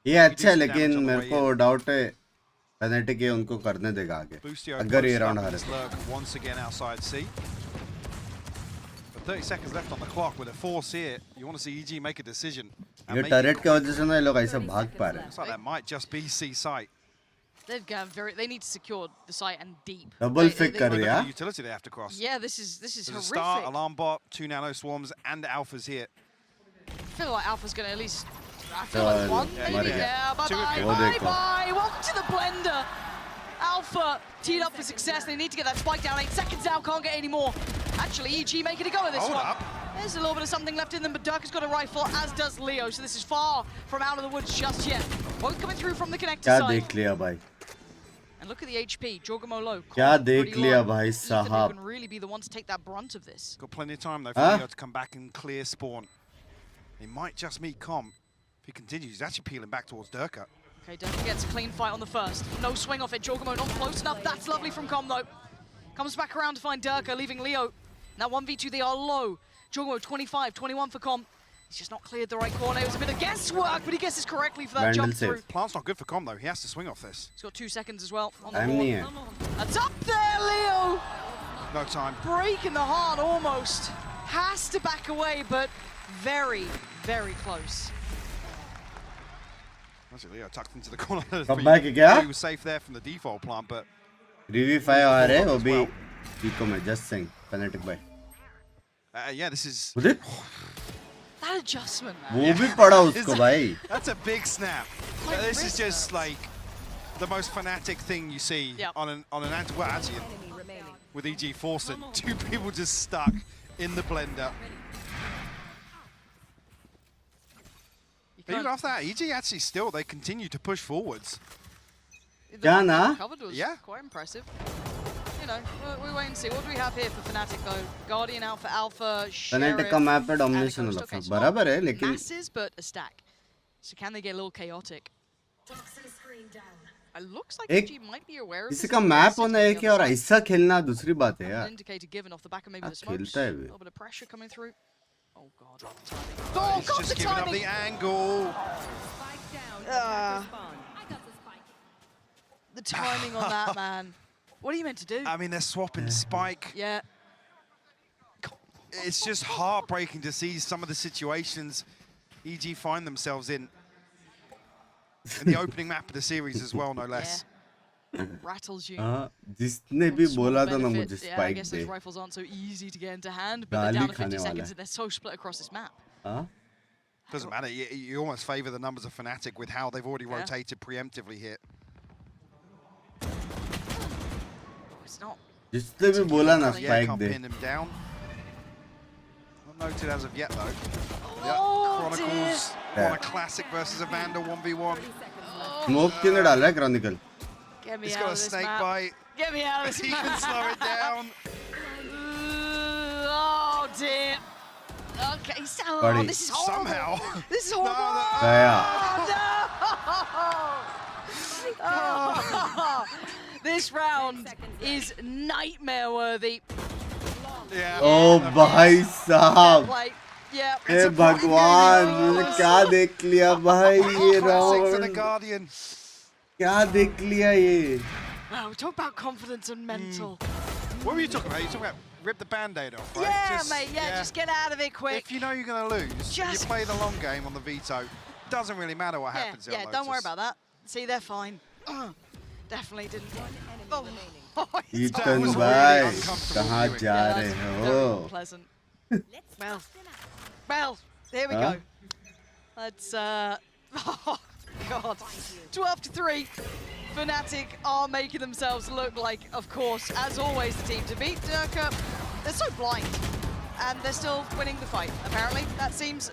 ये अच्छा है, लेकिन मेरे को doubt है Fnatic ये उनको करने देगा आगे. Boostio अगर ये posted राउंड up in हारे. this lurk once again outside C. But 30 seconds left on the clock with a force here. You want to see EG make a decision. ये टरेट की वजह से ना ये लोग ऐसे भाग पा रहे हैं. Looks like that might just be C site. They've got they need to secure the site and deep. Double pick कर Look दिया. at the utility they have to cross. Yeah, this is There's a horrific. star, alarm bot, 2 nano swarms, and alphas here. I feel like Alpha's gonna at least. I feel like one, yeah, maybe. yeah. Yeah, bye Two bye, of you. bye bye. Welcome to the blender. Alpha teed up for success. They need to get that spike down. 8 seconds out, can't get any more. Actually, EG making a go at this Hold one. up. There's a little bit of something left in them, but Durka's got a rifle, as does Leo. So this is far from out of the woods just yet. Both coming through from the connector क्या side. देख लिया भाई? And look at the HP. Jorgamo low. क्या pretty देख लिया low. भाई Ethan, who साहब? can really be the one to take that brunt of this. Got plenty of time though for Leo to come back and clear spawn. He might just meet Com. If he continues, he's actually peeling back towards Durka. Okay, Durka gets a clean fight on the first. No swing off it. Jorgamo not close enough. That's lovely from Com though. Comes back around to find Durka, leaving Leo. Now 1v2, they are low. Jorgamo 25, 21 for Com. He's just not cleared the right corner. It was a bit of guesswork, but he guesses correctly for that Vandal jump save. through. Plant's not good for Com though. He has to swing off this. He's got 2 seconds as well on the time board. नहीं है. That's up there, Leo! No time. Break in the heart almost. Has to back away, but very, very close. Actually, Leo tucked into the corner. Come back again? He was safe there from the default plant, but 3v5 आ रहे हैं, वो भी Pico में just saying Fnatic by. yeah, this is. उधर That adjustment, man. वो भी पड़ा उसको भाई. That's a big snap. Like This is wrist just hurts. like the most Fnatic thing you see Yep. on an well, actually, with EG Forsen, 2 people just stuck in the blender. But even after that, EG actually still, they continue to push forwards. The क्या one ना? covered was Yeah. quite impressive. know, we wait and see. What do we have here for Fnatic though? Guardian out for Alpha, Fnatic का map पे domination हो रखा है, बराबर है, लेकिन masses but a stack. So can they get a little chaotic? It looks like EG might be aware of किसी का map होना एक है और ऐसा खेलना दूसरी बात है यार. Indicator given off the back of maybe the smokes. खेलता है A भी. little bit of pressure coming through. Oh god. Oh, he's just giving up the angle. The timing on that, man. What are you meant to do? I mean, they're swapping Spike. Yeah. It's just heartbreaking to see some of the situations EG find themselves in the opening map of the series as well, no less. Yeah. Rattles you. जिसने भी बोला था ना मुझे I Spike guess they. those rifles aren't so easy to get into hand, but they're down to 50 seconds and they're so split across this map. Doesn't matter. You almost favour the numbers of Fnatic with how they've already rotated preemptively here. It's not. जिसने भी बोला ना Yeah, Spike can't they. pin him down. Not noted as of yet, though. Oh, Chronicles won a classic versus a Vandal 1v1. Smoke किने डाला है Chronicle? Get me He's out got of a this snake map. bite. Get me out of this He map. can slow it down. Oh dear. Okay, so Buddy. this is horrible. Somehow. This is horrible. गया. Oh, no. This round is nightmare worthy. Yeah. ओ भाई साहब. Play. Yeah. हे भगवान, मैंने क्या देख लिया भाई ये Classic for the round. Guardian. क्या देख लिया ये? Wow, we talk about confidence and mental. What were you talking about? You talking about rip the band-aid off, right? Yeah, mate. Yeah, just get out of it quick. If you know you're going to lose, you Just- play the long game on the veto. Doesn't really matter what happens. Yeah, at don't worry Lotus. about that. See, they're fine. Definitely didn't. Oh, ईटन was भाई, really uncomfortable कहाँ viewing. जा yeah, रहे that's हो? very unpleasant. Well, there we Huh? go. Let's, oh, God. 12-3. Fnatic are making themselves look like, of course, as always, the team to beat. Durka, they're so blind. And they're still winning the fight, apparently. That seems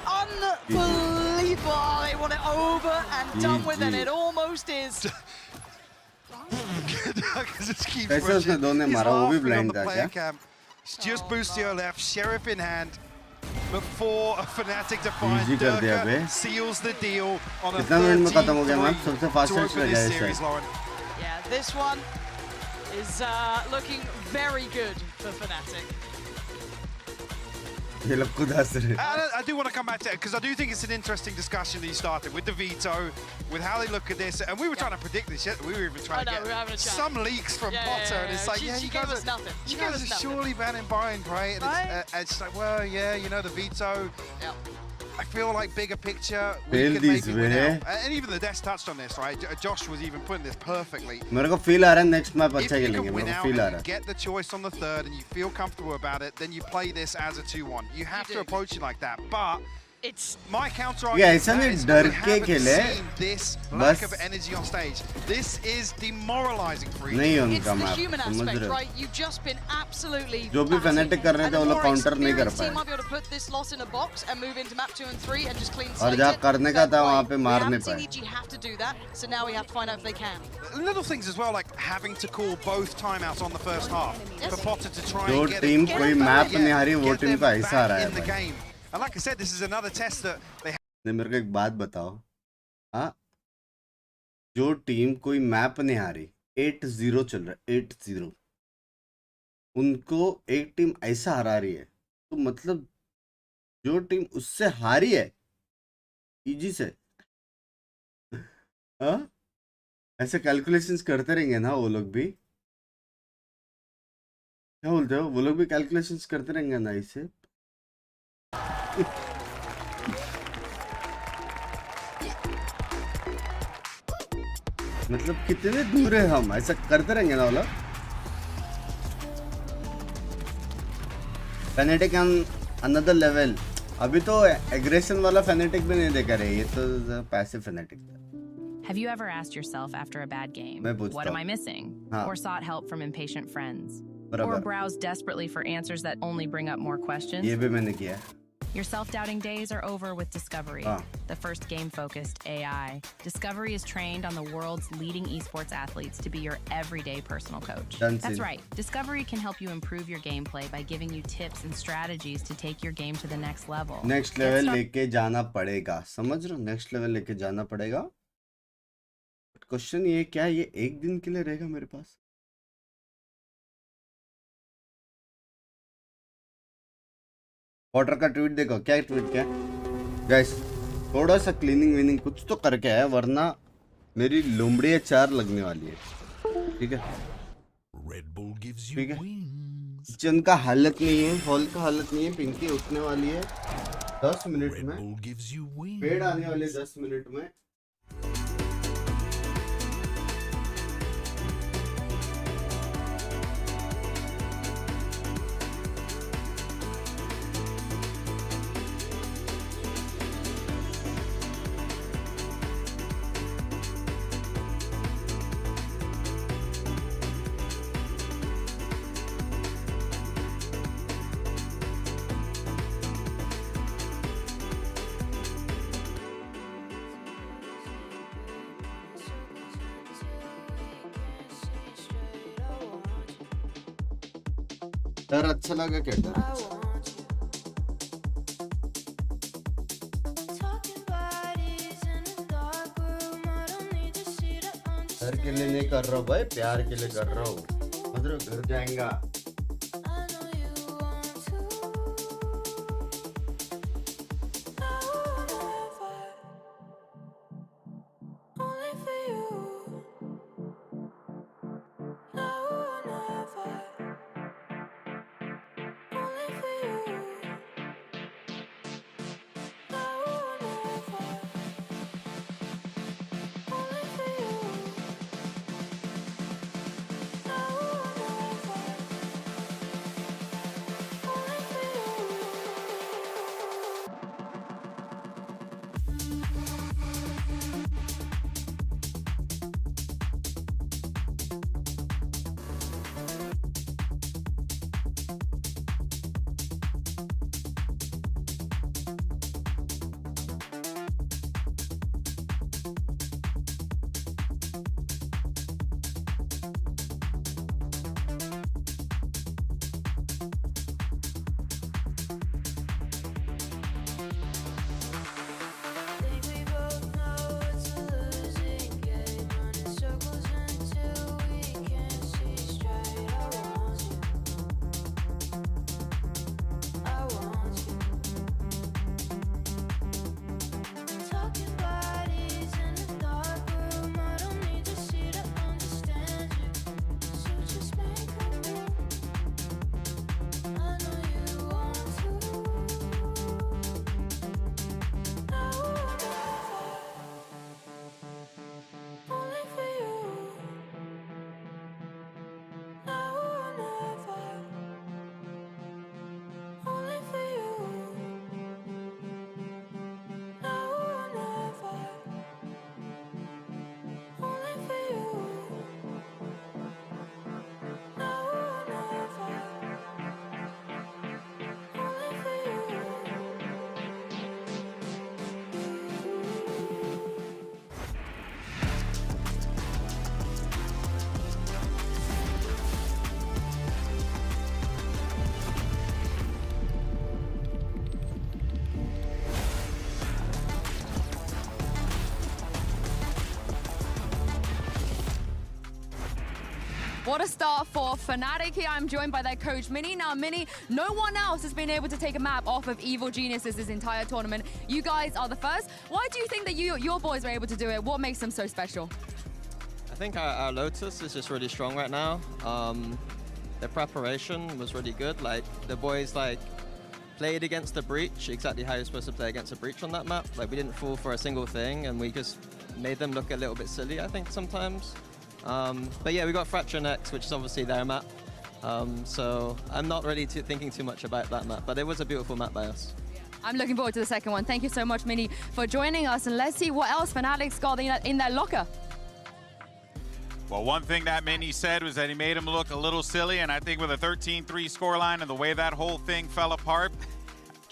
unbelievable. Oh, they want it over and done with, and it almost is. Just keeps कैसे उसने rushing. दो ने He's मारा, वो भी laughing on blind the था player क्या? cam. It's just Boostio left, Sheriff in hand. Before a Fnatic to find Easy कर दिया बे. Durka seals the deal on a कितना मिनट में खत्म हो गया मैप? 13-3 सबसे to fastest open लगा this है series, शायद. Lauren. Yeah, this one is looking very good for Fnatic. ये लोग खुद हंस रहे. I do want to come back to it because I do think it's an interesting discussion that you started with the veto, with how they look at this, and we were trying to predict this yet. We were even trying I know, to we were having a get chat. some leaks from Potter, and it's like, She you gave guys us nothing. She you gave guys us are nothing. surely banning Bind, right? And Right. it's like, well, yeah, you know, the veto. Yeah. I feel like bigger picture, we Fail can these maybe win way. out. And even the desk touched on this, right? Josh was even putting this perfectly. मेरे को feel आ रहा है next map If अच्छा you खेलेंगे. can win मेरे out को feel uh and रहा you है. get the choice on the third and you feel comfortable about it, then you play this as a 2-1. You have You to do. approach it like that. But It's my counter ये argument ऐसा नहीं is डर we के haven't खेले. seen this बस lack of energy on stage. This is demoralizing for you. नहीं it's उनका the map. human समझ aspect, रहे हो? right? You've just been absolutely जो भी battered. Fnatic कर रहे And थे a वो लोग more counter नहीं कर experienced team पाए. might be able to put this loss in a box and move into map 2 and 3 and just clean और slate जहाँ it. करने का Fair था play. वहाँ पे We मार haven't नहीं seen पाए. EG have to do that, so now we have to find out if they can. Little things as well, like having to call both timeouts on the first half for Potter to try जो and get team it, कोई map नहीं हारी, वो get team them का ऐसा आ रहा back है in the भाई. game. And like I said, this is another test that they नहीं मेरे को एक बात बताओ. हाँ, जो टीम कोई मैप नहीं हारी, 8-0 चल रहा है, 8-0. उनको एक टीम ऐसा हरा रही है, तो मतलब जो टीम उससे हारी है, इजी से, हाँ, ऐसे कैलकुलेशंस करते रहेंगे ना वो लोग भी. क्या बोलते हो? वो लोग भी कैलकुलेशंस करते रहेंगे ना इसे. मतलब कितने दूर है हम, ऐसा करते रहेंगे ना वो लोग. Fnatic on another level. अभी तो एग्रेशन वाला Fnatic भी नहीं देखा रहे, ये तो पैसिव Fnatic था. Have you ever asked yourself after a bad game, मैं पूछता what am हूँ. I missing? हाँ. Or sought help from impatient friends? Or बराबर. browsed desperately for answers that only bring up more questions? ये भी मैंने किया. Your self-doubting days are over with Discovery, the first game-focused AI. Discovery is trained on the world's leading esports athletes to be your everyday personal coach. That's right. Discovery can help you improve your gameplay by giving you tips and strategies to take your game to the next level. Next level लेके जाना पड़ेगा, समझ रहे हो? Next level लेके जाना पड़ेगा. Question ये क्या है? ये एक दिन के लिए रहेगा मेरे पास? वॉटर का ट्वीट देखो, क्या ट्वीट क्या गाइस, थोड़ा सा क्लीनिंग वीनिंग कुछ तो करके है, वरना मेरी लोमड़ी 4 लगने वाली है. ठीक है, ठीक है. किचन का हालत नहीं है, हॉल का हालत नहीं है. पिंकी उठने वाली है 10 मिनट में, पेड़ आने वाले 10 मिनट में. डर अच्छा लगा क्या? डर डर के लिए नहीं कर रहा हूँ भाई, प्यार के लिए कर रहा हूँ. मतलब घर जाएगा. What a start for Fnatic here. I'm joined by their coach, Mini. Now, Mini, no one else has been able to take a map off of Evil Geniuses this entire tournament. You guys are the first. Why do you think that your boys were able to do it? What makes them so special? I think our Lotus is just really strong right now. Their preparation was really good. Like, the boys, like, played against the breach exactly how you're supposed to play against a breach on that map. Like, we didn't fall for a single thing, and we just made them look a little bit silly, I think, sometimes. But yeah, we got Fracture next, which is obviously their map. So I'm not really thinking too much about that map, but it was a beautiful map by us. I'm looking forward to the second one. Thank you so much, Mini, for joining us. And let's see what else Fnatic's got in their locker. Well, one thing that Mini said was that he made him look a little silly, and I think with a 13-3 scoreline and the way that whole thing fell apart,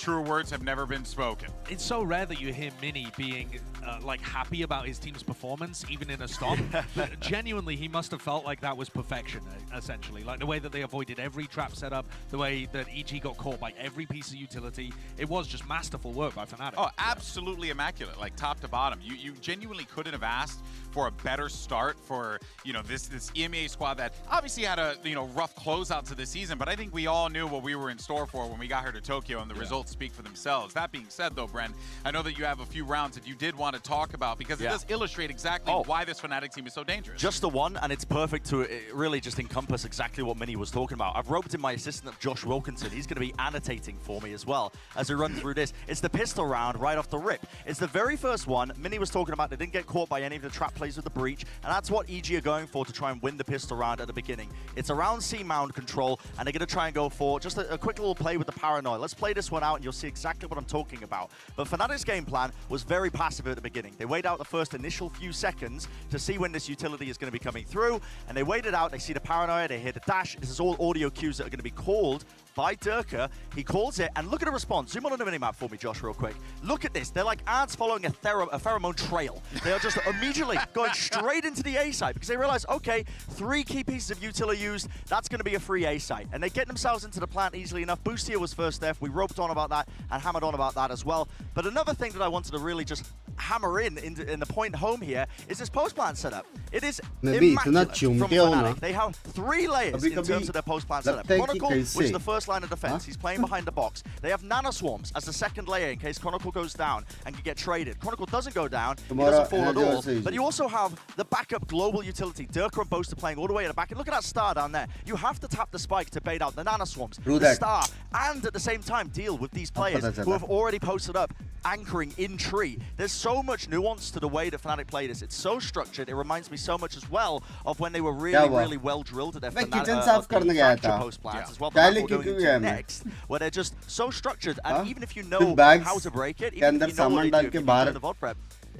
truer words have never been spoken. It's so rare that you hear Mini being like happy about his team's performance, even in a stop. But genuinely, he must have felt like that was perfection, essentially. Like the way that they avoided every trap setup, the way that EG got caught by every piece of utility. It was just masterful work by Fnatic. Oh, absolutely immaculate, like top to bottom. You genuinely couldn't have asked for a better start for, you know, this EMEA squad that obviously had a, you know, rough closeout to the season, but I think we all knew what we were in store for when we got here to Tokyo, and the results speak for themselves. That being said, though, Bren, I know that you have a few rounds that you did want to talk about, because it does illustrate exactly why this Fnatic team is so dangerous. Just the one, and it's perfect to really just encompass exactly what Mini was talking about. I've roped in my assistant, Josh Wilkinson. He's going to be annotating for me as well as we run through this. It's the pistol round right off the rip. It's the very first one. Mini was talking about they didn't get caught by any of the trap plays with the breach, and that's what EG are going for to try and win the pistol round at the beginning. It's around C mound control, and they're going to try and go for just a quick little play with the paranoid. Let's play this one out, and you'll see exactly what I'm talking about. But Fnatic's game plan was very passive at the beginning. They wait out the first initial few seconds to see when this utility is going to be coming through, and they wait it out. They see the paranoia, they hear the dash. This is all audio cues that are going to be called by Durka. He calls it, and look at the response. Zoom on the minimap for me, Josh, real quick. Look at this. They're like ants following a pheromone trail. They are just immediately going straight into the A site because they realize, okay, 3 key pieces of util are used. That's going to be a free A site. And they get themselves into the plant easily enough. Boostia was first there. We roped on about that and hammered on about that as well. But another thing that I wanted to really just hammer in the point home here is this post-plant setup. It is immaculate from Fnatic. They have 3 layers in terms of their post-plant setup. Chronicle, which is the first line of defense. He's playing behind the box. They have nanoswarms as the second layer in case Chronicle goes down and can get traded. Chronicle doesn't go down. He doesn't fall at all. But you also have the backup global utility. Durka and Boast are playing all the way at the back. And look at that star down there. You have to tap the spike to bait out the nanoswarms, the star, and at the same time deal with these players who have already posted up anchoring in tree. There's so much nuance to the way that Fnatic play this. It's so structured. It reminds me so much as well of when they were really well drilled at their Fracture post plans as well. But we're going into next, where they're just so structured, and even if you know how to break it, even if you know what they do, the VOD prep,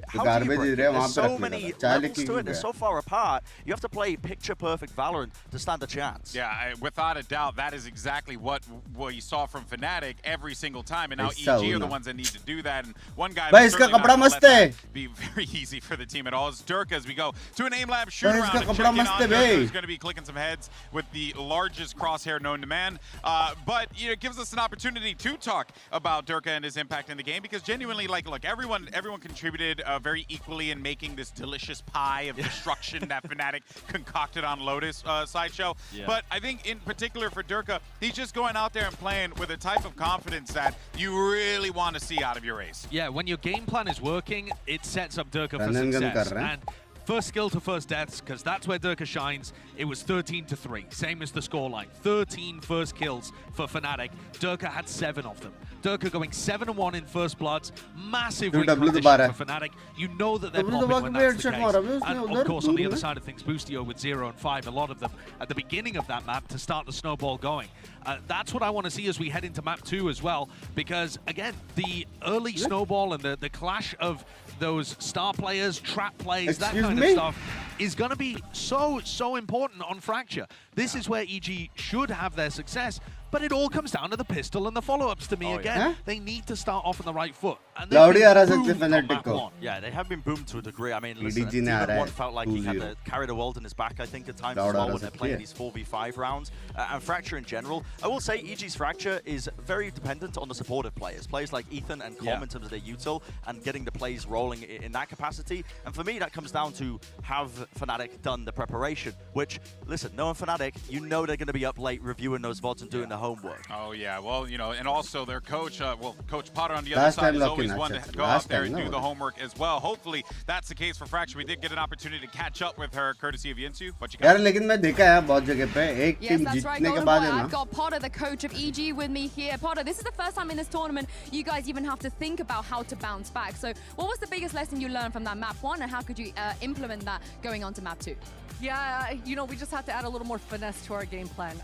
how do you break it? There's so many levels to it. They're so far apart. You have to play picture-perfect Valorant to stand a chance. Yeah, without a doubt, that is exactly what you saw from Fnatic every single time. And now EG are the ones that need to do that. And one guy that's certainly not going to let that be very easy for the team at all is Durka, as we go to an aim-lab shoot-around and check in on Durka, who's going to be clicking some heads with the largest crosshair known to man. But you know, it gives us an opportunity to talk about Durka and his impact in the game, because genuinely, like, look, everyone contributed very equally in making this delicious pie of destruction that Fnatic concocted on Lotus sideshow. But I think in particular for Durka, he's just going out there and playing with a type of confidence that you really want to see out of your ace. Yeah, when your game plan is working, it sets up Durka for success. And first skill to first deaths, because that's where Durka shines. It was 13-3, same as the scoreline. 13 first kills for Fnatic. Durka had 7 of them. Durka going 7-1 in first bloods. Massive win condition for Fnatic. You know that they're popping when that's the case. And of course, on the other side of things, Boostio with 0 and 5, a lot of them at the beginning of that map to start the snowball going. That's what I want to see as we head into map 2 as well, because again, the early snowball and the clash of those star players, trap plays, that kind of stuff is going to be so important on Fracture. This is where EG should have their success. But it all comes down to the pistol and the follow-ups to me again. Huh? They need to start off on the right foot. And yeah, they have been boomed to a degree. I mean, listen, Demon1 felt like he had carried a world in his back, I think, at times as well when they're playing these 4v5 rounds. And Fracture in general, I will say EG's Fracture is very dependent on the supportive players. Players like Ethan and Com in terms of their util and getting the plays rolling in that capacity. And for me, that comes down to have Fnatic done the preparation, which, listen, knowing Fnatic, you know they're going to be up late reviewing those VODs and doing the homework. Oh yeah, well, you know, and also their coach, Coach Potter on the other side is always one to go out there and do the homework as well. Hopefully that's the case for Fracture. We did get an opportunity to catch up with her courtesy of Yinsu. What you got? Yes, that's right, Golden Boy. I've got Potter, the coach of EG, with me here. Potter, this is the first time in this tournament you guys even have to think about how to bounce back. So what was the biggest lesson you learned from that map 1, and how could you implement that going on to map 2? Yeah, you know, we just have to add a little more finesse to our game plan.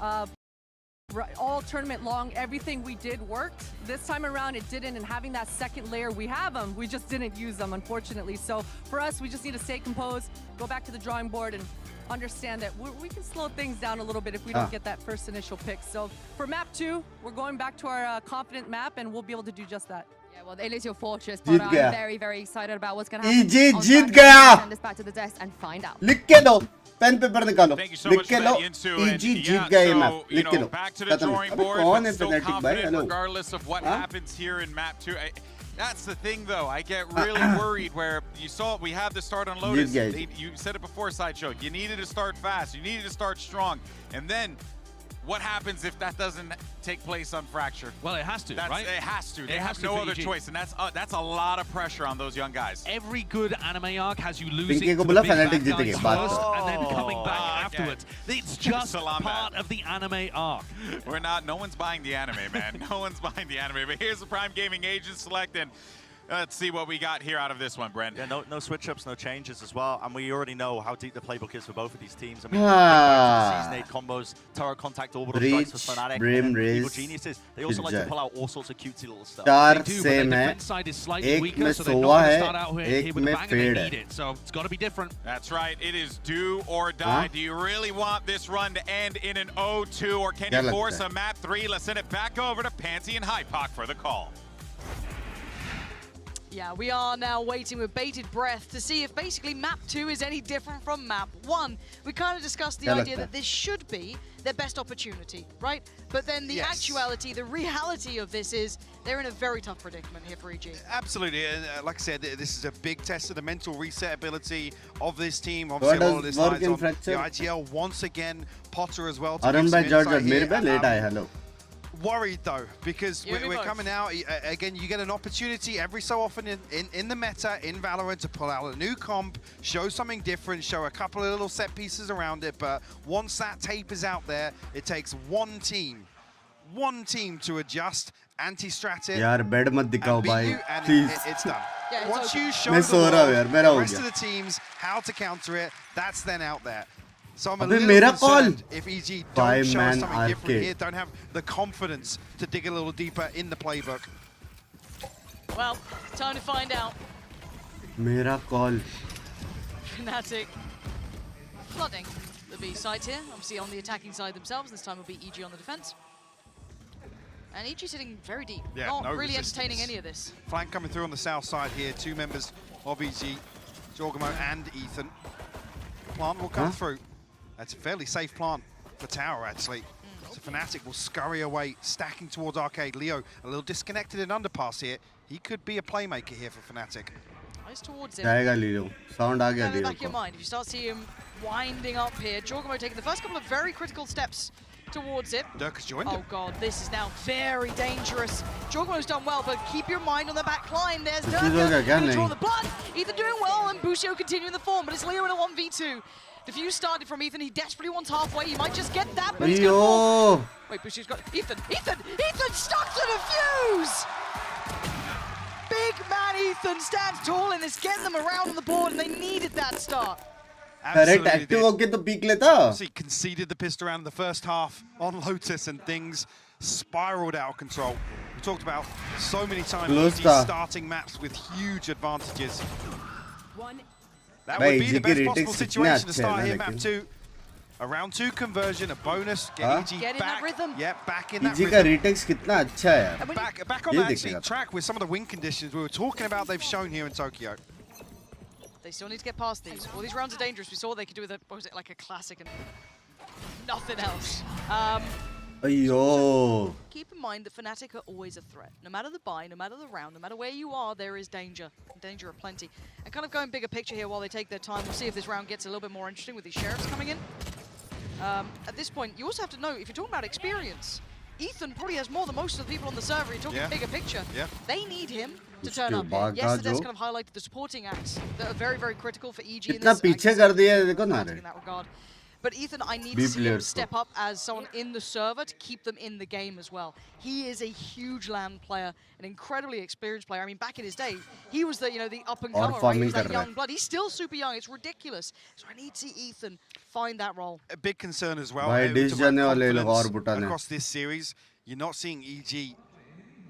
All tournament long, everything we did worked. This time around, it didn't, and having that second layer, we have them. We just didn't use them, unfortunately. So for us, we just need to stay composed, go back to the drawing board, and understand that we can slow things down a little bit if we don't get that first initial pick. So for map 2, we're going back to our confident map, and we'll be able to do just that. Yeah, well, it is your fortress, but I'm very, very excited about what's going to happen. जीत गया. Send this back to the desk and find out. लिख के दो. Pen paper निकालो. Thank you so much for that, Insu. जीत गया ये map. लिख के दो. Back to the drawing board, कौन but है still फैनेटिक भाई? confident hello. regardless of what happens here in map 2. That's the thing, though. I get really worried where you saw we have the start on Lotus. You said it before, Sideshow. You needed to start fast. You needed to start strong. And then what happens if that doesn't take place on Fracture? Well, it has to, right? It has to. They have no other choice, and that's a lot of pressure on those young guys. Every good anime arc has you losing to the big bad guys first and then coming back afterwards. It's just part of the anime arc. No one's buying the anime, man. No one's buying the anime. But here's the Prime Gaming Agent select, and let's see what we got here out of this one, Brent. Yeah, no switch-ups, no changes as well. And we already know how deep the playbook is for both of these teams. I mean, Season 8 combos, Turret Contact, Orbital Strikes for Fnatic, and Evil Geniuses. They also like to pull out all sorts of cutesy little stuff. चार same है. एक में सोवा है, एक में fade है. So it's got to be different. That's right. It is do or die. Do you really want this run to end in an 0-2, or can you force a map 3? Let's send it back over to Pansy and Hypoc for the call. Yeah, we are now waiting with bated breath to see if basically map 2 is any different from map 1. We kind of discussed the idea that this should be their best opportunity, right? But then the actuality, the reality of this is they're in a very tough predicament here for EG. Absolutely, and like I said, this is a big test of the mental reset ability of this team. Obviously, a lot of this lies on the ITL once again, Potter as well. Arun bhai George mere pe late aaye. Hello. Worried though, because we're coming out again. You get an opportunity every so often in the meta in Valorant to pull out a new comp, show something different, show a couple of little set pieces around it. But once that tape is out there, it takes one team to adjust. Anti-strat it. यार bed मत दिखाओ भाई, please. It's done. Once you show the rest of the teams how to counter it, that's then out there. So I'm a little concerned if EG don't show us something different here, don't have the confidence to dig a little deeper in the playbook. Well, time to find out. Mera call. Fnatic flooding the B site here. Obviously on the attacking side themselves. This time will be EG on the defense. And EG sitting very deep. Yeah, not no really resistance. entertaining any of this. Flank coming through on the south side here. Two members of EG, Jorgamo and Ethan. Plant will come through. That's a fairly safe plant for Tower, actually. So Fnatic will scurry away, stacking towards Arcade. Leo, a little disconnected in underpass here. He could be a playmaker here for Fnatic. Nice towards him. जाएगा Leo. Sound आ गया Leo Back your mind, if you start seeing him winding up here, Jorgamo taking the first couple of very critical steps towards it. Dirk has joined him. Oh god, this is now very dangerous. Jorgamo's done well, but keep your mind on the back line. There's Dirk gonna draw the blood. Ethan doing well, and Busio continuing the form, but it's Leo in a 1v2. Defuse started from Ethan. He desperately wants halfway. He might just get that, but he's gonna fall. Wait, Busio's got Ethan stuck to the fuse. Big man Ethan stands tall in this, getting them around on the board, and they needed that start. Correct, active होके तो peak लेता. He conceded the pistol round in the first half on Lotus, and things spiraled out of control. We talked about so many times starting maps with huge advantages. That would be the best possible situation to start here, map 2. A round 2 conversion, a bonus, get EG back. Rhythm. Yeah, back in that EG का retakes कितना अच्छा है यार. Back on that actually track with some of the win conditions we were talking about they've shown here in Tokyo. They still need to get past these. All these rounds are dangerous. We saw what they could do with what was it, like a classic and nothing else. Ayyo. Keep in mind that Fnatic are always a threat. No matter the buy, no matter the round, no matter where you are, there is danger. Danger aplenty. And kind of going bigger picture here while they take their time. We'll see if this round gets a little bit more interesting with these Sheriffs coming in. At this point, you also have to know, if you're talking about experience, Ethan probably has more than most of the people on the server. You're talking bigger picture. They need him to turn up here. Yes, the desk kind of highlighted the supporting acts that are very, very critical for EG in this that regard. But Ethan, I need to see him step up as someone in the server to keep them in the game as well. He is a huge LAN player, an incredibly experienced player. I mean, back in his day, he was the the up and comer, right? He was that young blood. He's still super young. It's ridiculous. So I need to see Ethan find that role. A big concern as well. Across this series, you're not seeing EG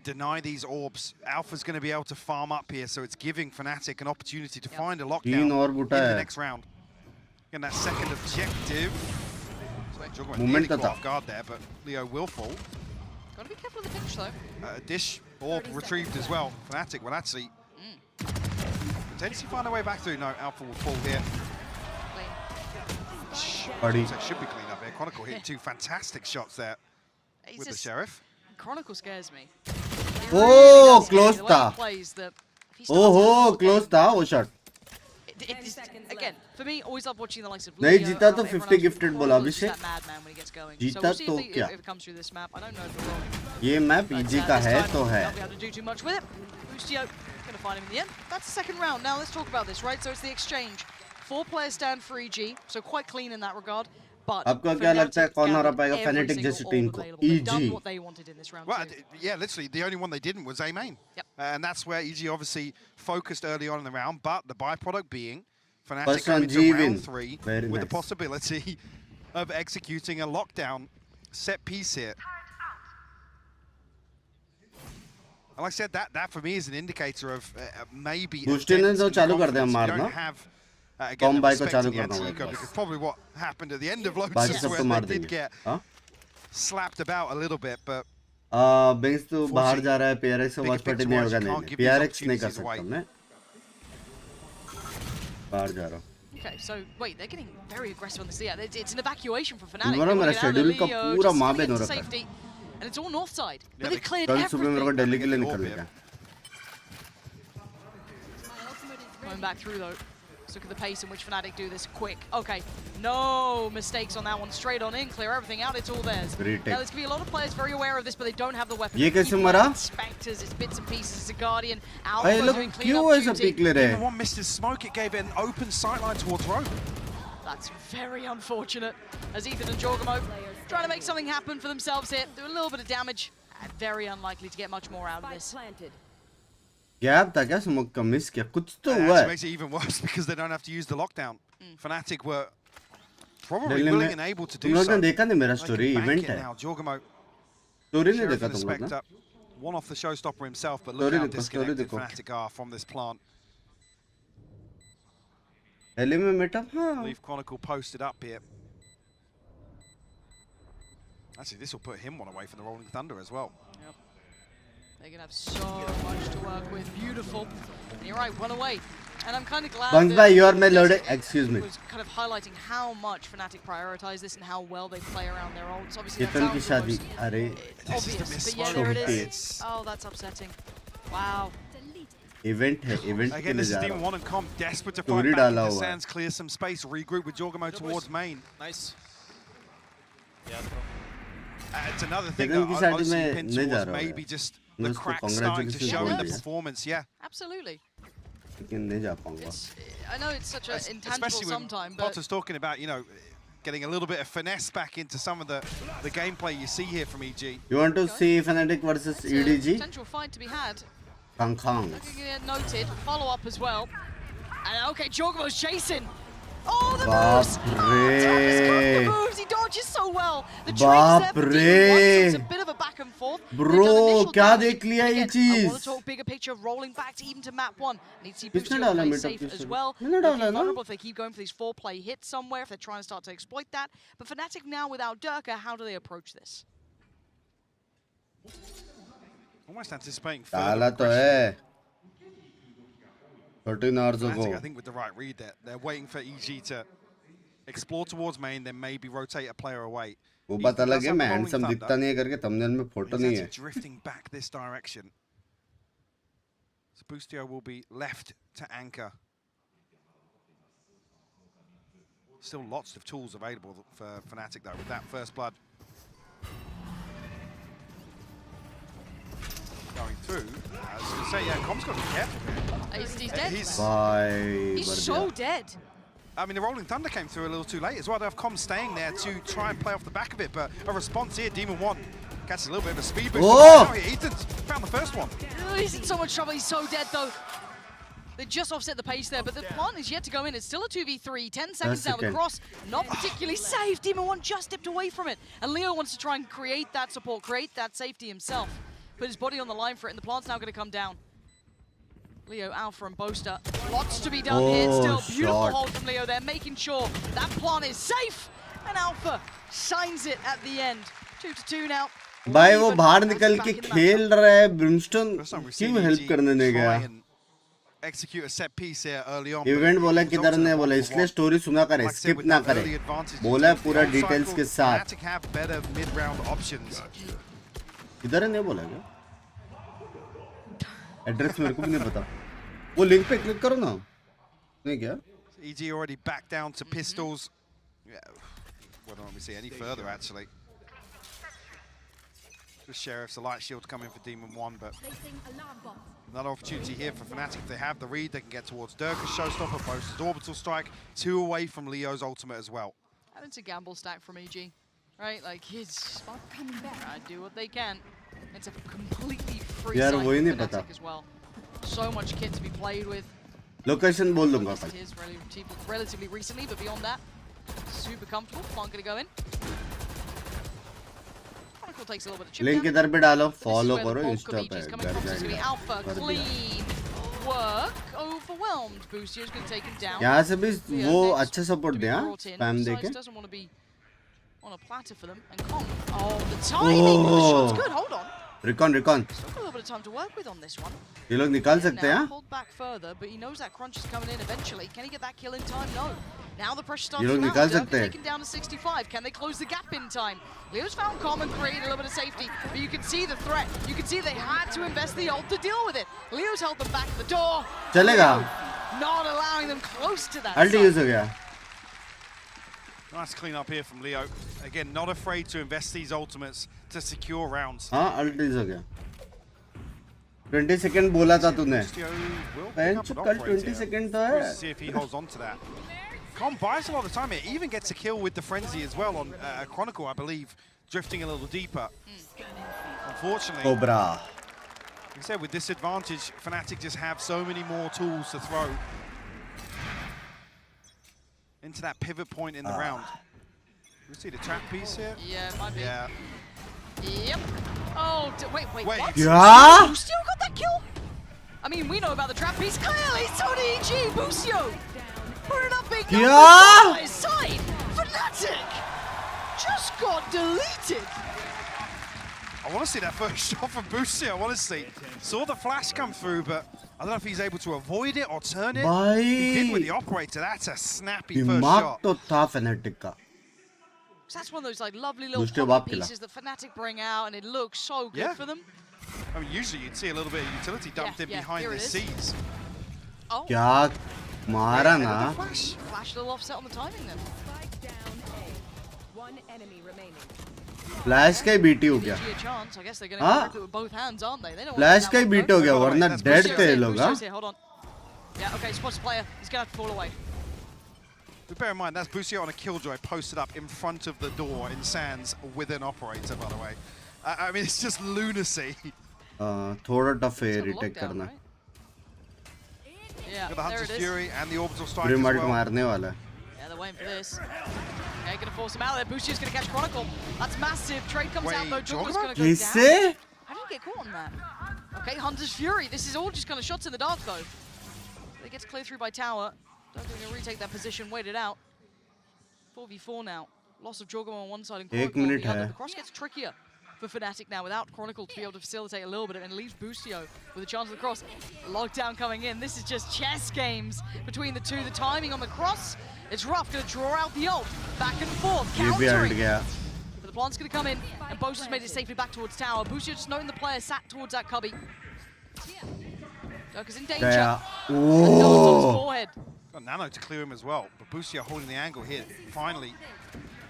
deny these orbs. Alpha's going to be able to farm up here, so it's giving Fnatic an opportunity to find a lockdown in the next round. Getting that second objective. Movement off guard there, but Leo will fall. Gotta be careful with the pinch though. Dish orb retrieved as well. Fnatic will actually potentially find a way back through. No, Alpha will fall here. It should be clean up here. Chronicle hitting two fantastic shots there with the Sheriff. Chronicle scares me. Oh, close tha. Oh, close tha wo shot. Again, for me, always love watching the likes of नहीं जीता तो 50 gifted बोला अभिषेक. जीता तो क्या? ये map EG का है तो है. Gonna find him in the end. That's the second round. Now let's talk about this, right? So it's the exchange. 4 players stand for EG, so quite clean in that regard. But आपको क्या लगता है कौन हरा पाएगा Fnatic जैसी team को? EG. Well, yeah, literally the only one they didn't was A main. Yep. And that's where EG obviously focused early on in the round, but the byproduct being Fnatic going to round 3 with the possibility of executing a lockdown set piece here. And like I said, that for me is an indicator of maybe Boosting तो चालू कर दे हम मारना. Again, because probably what happened at the end of Lotus where they did get slapped about a little bit, but Binks तो बाहर जा रहा है. PRX से Watchparty नहीं होगा नहीं. PRX नहीं कर सकता मैं. बाहर जा रहा हूँ. Okay, so wait, they're getting very aggressive on this. Yeah, it's an evacuation for Fnatic. मेरा schedule का पूरा माँ पे हो रखा है. And it's all north side. But they've cleared everything. सुबह मेरे को दिल्ली के लिए निकलने का. Going back through though. Let's look at the pace in which Fnatic do this quick. Okay, no mistakes on that one. Straight on in, clear everything out. It's all theirs. Now there's going to be a lot of players very aware of this, but they don't have the weapons. ये कैसे मरा? Spectres, it's bits and pieces. It's a Guardian. Alpha doing clean up duty. Even one missed his smoke. It gave it an open sightline towards Rogue. That's very unfortunate. As Ethan and Jorgamo trying to make something happen for themselves here. Do a little bit of damage. Very unlikely to get much more out of this. Gap था क्या smoke का miss किया कुछ तो हुआ है. Makes it even worse because they don't have to use the lockdown. Fnatic were probably willing and able to do so. तुम लोगों ने देखा नहीं मेरा story event है. Jorgamo. Story नहीं देखा तुम लोग ना. One off the showstopper himself, but look how disconnected Fnatic are from this plant. Element up, हाँ. Leaf Chronicle posted up here. Actually, this will put him one away from the Rolling Thunder as well. Yep. They're going to have so much to work with. Beautiful. And you're right, one away. And I'm kind of glad that you are my loaded. Excuse me. Was kind of highlighting how much Fnatic prioritize this and how well they play around their ults. Obviously, that sounds obvious, but yeah, there it is. Oh, that's upsetting. Wow. Event है, event again, this is Demon 1 and Com desperate to find back into Sands, clear some space, regroup with Jorgamo towards main. Nice. Yeah. It's another thing that Odyssey pinned towards maybe just the cracks starting to show in the performance, yeah. Absolutely. I know it's such an intangible sometimes, but Potter's talking about, you know, getting a little bit of finesse back into some of the gameplay you see here from EG. You want to see Fnatic versus EDG? Potential fight to be had. Kang. Noted. Follow up as well. And okay, Jorgamo's chasing. Oh, the moves! The moves! He dodges so well. The trade's there for D1, so it's a bit of a back and forth. Bro, क्या देख लिया ये चीज? I want to talk bigger picture, rolling back to even to map 1. Needs to be play safe as well. Vulnerable if they keep going for these 4-play hits somewhere, if they're trying to start to exploit that. But Fnatic now without Durka, how do they approach this? Almost anticipating further aggression. 13 hours ago. I think with the right read there, they're waiting for EG to explore towards main, then maybe rotate a player away. वो पता लगे मैं handsome दिखता नहीं है करके thumbnail में photo नहीं है. Drifting back this direction. So Boostio will be left to anchor. Still lots of tools available for Fnatic though with that first blood. Going through. I was going to say, yeah, Com's got to be careful here. He's dead. He's so dead. I mean, the Rolling Thunder came through a little too late as well. They have Com staying there to try and play off the back of it, but a response here, Demon 1 catches a little bit of a speed boost. Oh! Ethan's found the first one. He's in so much trouble. He's so dead, though. They just offset the pace there, but the plant is yet to go in. It's still a 2v3. 10 seconds down the cross. Not particularly safe. Demon 1 just dipped away from it. And Leo wants to try and create that support, create that safety himself. Put his body on the line for it, and the plant's now going to come down. Leo, Alpha, and Boaster. Lots to be done here. Still beautiful hold from Leo there, making sure that plant is safe. And Alpha signs it at the end. 2-2 now. भाई वो बाहर निकल के खेल रहा है Brimstone क्यों help करने नहीं गया इवेंट बोला किधर ने बोला इसलिए स्टोरी सुना करे स्किप ना करे बोला पूरा डिटेल्स के साथ किधर है नहीं बोला क्या एड्रेस मेरे को भी नहीं पता वो लिंक पे क्लिक करो ना नहीं क्या EG already back down to pistols. Yeah, well, don't we see any further actually. The Sheriff's a light shield coming for Demon 1, but another opportunity here for Fnatic. If they have the read, they can get towards Durka's showstopper, Boaster's orbital strike, 2 away from Leo's ultimate as well. And it's a gamble stack from EG, right? like he's trying to do what they can. It's a completely free side for Fnatic as well. So much kit to be played with. Location बोल दूंगा It is relatively recently, but beyond that, super comfortable. Plant gonna go in. Chronicle takes a little bit of chip link down. इधर पे डालो follow This is where करो the bulk Insta of EG पे is coming घर from. So it's gonna be जाएगा Alpha, clean work, overwhelmed. Boostier's gonna take him down. यहाँ से भी Leo वो next अच्छा सपोर्ट to be दिया brought in. स्पैम Sides देके doesn't want to be on a platter for them. And Kong, the timing of the shot's good. Hold on. Recon Still got a little bit of time to work with on this one. ये लोग निकाल सकते हैं Now, pulled back further, but he knows that crunch is coming in eventually. Can he get that kill in time? No. Now the pressure starts ये लोग to mount. निकाल Durka सकते हैं taken down to 65. Can they close the gap in time? Leo's found calm and created a little bit of safety, but you can see the threat. You can see they had to invest the ult to deal with it. Leo's held them back at the door. चलेगा Not allowing them close to that. अल्टी use हो गया Nice clean up here from Leo. Again, not afraid to invest these ultimates to secure rounds. हाँ अल्टी use हो गया 20 second बोला था तूने कल 20 सेकंड तो है See if he holds on to that. Con buys a lot of time here. Even gets a kill with the frenzy as well on Chronicle, I believe, drifting a little deeper. Unfortunately, Cobra. Like I said, with this advantage, Fnatic just have so many more tools to throw into that pivot point in the round. You see the trap piece here? Yeah, it might be. Yeah. Yep. Oh, wait, what? Yeah? Boostio got that kill? I mean, we know about the trap piece. Clearly, Tony EG, Boostio. Put it up big numbers on his side. Fnatic just got deleted. I want to see that first shot from Boostio, I want to see. Saw the flash come through, but I don't know if he's able to avoid it or turn it. He did with the operator. That's a snappy first shot. तो था Fnatic का That's one of those like lovely little pop pieces that Fnatic bring out, and it looks so good for them. I mean, usually you'd see a little bit of utility dumped in behind the scenes. Oh. क्या मारा ना Flash a little offset on the timing then. Flash का ही BT हो गया हाँ flash का ही beat हो गया वरना डेड थे ये लोग हाँ Yeah, okay, spots player. He's gonna have to fall away. But bear in mind, that's Boostio on a killjoy posted up in front of the door in Sands with an operator, by the way. I mean, it's just lunacy. थोड़ा tough है retake करना Yeah, got the Hunter's there it is. Fury and the orbital strike Grim as Ult well. मारने वाला है Yeah, they're waiting for this. Okay, gonna force him out there. Boostio's gonna catch Chronicle. That's massive. Trade comes out though. Jogger's gonna go कैसे down. How did he get caught on that? Okay, Hunter's Fury. This is all just kind of shots in the dark though. It gets cleared through by Tower. They're gonna retake that position, wait it out. 4v4 now. Loss of Jorgo on one side and Chronicle on the other. The cross gets trickier for Fnatic now without Chronicle to be able to facilitate a little bit, and leaves Boostio with a chance of the cross. Lockdown coming in. This is just chess games between the two. The timing on the cross, it's rough. Gonna draw out the ult. Back and forth, countering. But the plant's gonna come in, and Boaster's made it safely back towards Tower. Boostio just knowing the player sat towards that cubby. Durka's in danger. Oh. Got Nano to clear him as well, but Boostio holding the angle here. Finally,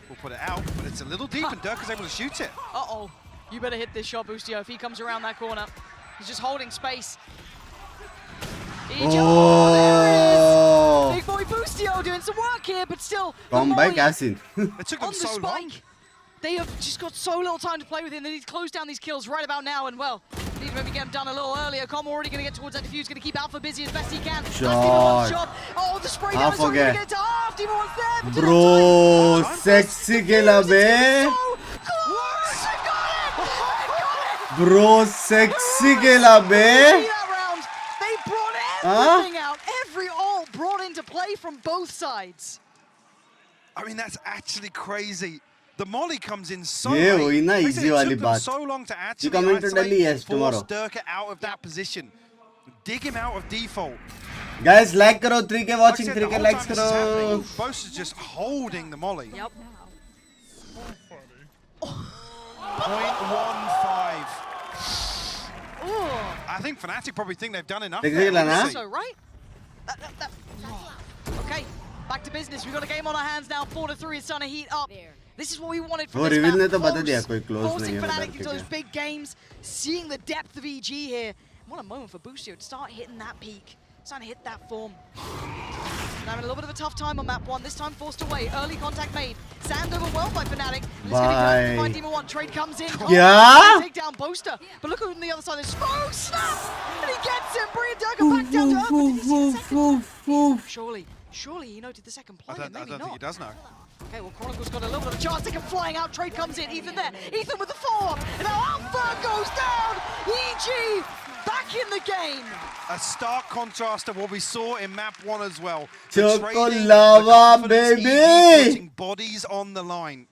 will put it out, but it's a little deep, and Durka's able to shoot it. Uh-oh. You better hit this shot, Boostio, if he comes around that corner. He's just holding space. Oh, there it is! Big boy Boostio doing some work here, but still. Come back, Asin. It took them so long. They have just got so little time to play with him. They need to close down these kills right about now, and well, need to maybe get them done a little earlier. Com already going to get towards that defuse, going to keep Alpha busy as best he can. Shot. Oh, the spray down is already going to get to half. Demon one's there. Bro, sexy killa be. Got it! Bro, sexy killa be. That round, they brought everything out, every ult brought into play from both sides. I mean, that's actually crazy. The molly comes in so ये late. हुई ना easy वाली It took them बात. so long to actually You commented only yes force tomorrow. Durka out of that position. Dig him out of default. Guys, like करो 3K watching, Like I said, 3K the whole likes time this is करो. happening, Boast is just holding the molly. Yep. 0.15. I think Fnatic probably think they've done enough. Take there, it, Lana. honestly. So, right? Okay, back to business. We've got a game on our hands now. 4-3 is starting to heat up. This is what we wanted from वो this reveal ने map. तो बता दिया कोई close Forcing नहीं है Fnatic उधर into those के. big games, seeing the depth of EG here. What a moment for Boostio to start hitting that peak, starting to hit that form. Having a little bit of a tough time on map 1, this time forced away. Early contact made. Sand overwhelmed by Fnatic. This could be good to find Demon 1. Trade comes in. Yeah? Take down Boaster. But look on the other side. There's Smoke Snap! And he gets him. Bring Durka back down to earth. But did he see the second? Surely he noted the second player. I Maybe don't not. think he does know. Okay, well, Chronicle's got a little bit of a chance. They can flying out. Trade comes in. Ethan there. Ethan with the follow-up. And now Alpha goes down. EG back in the game. A stark contrast of what we saw in map 1 as well. Choco lava, baby! baby! Putting bodies on the line.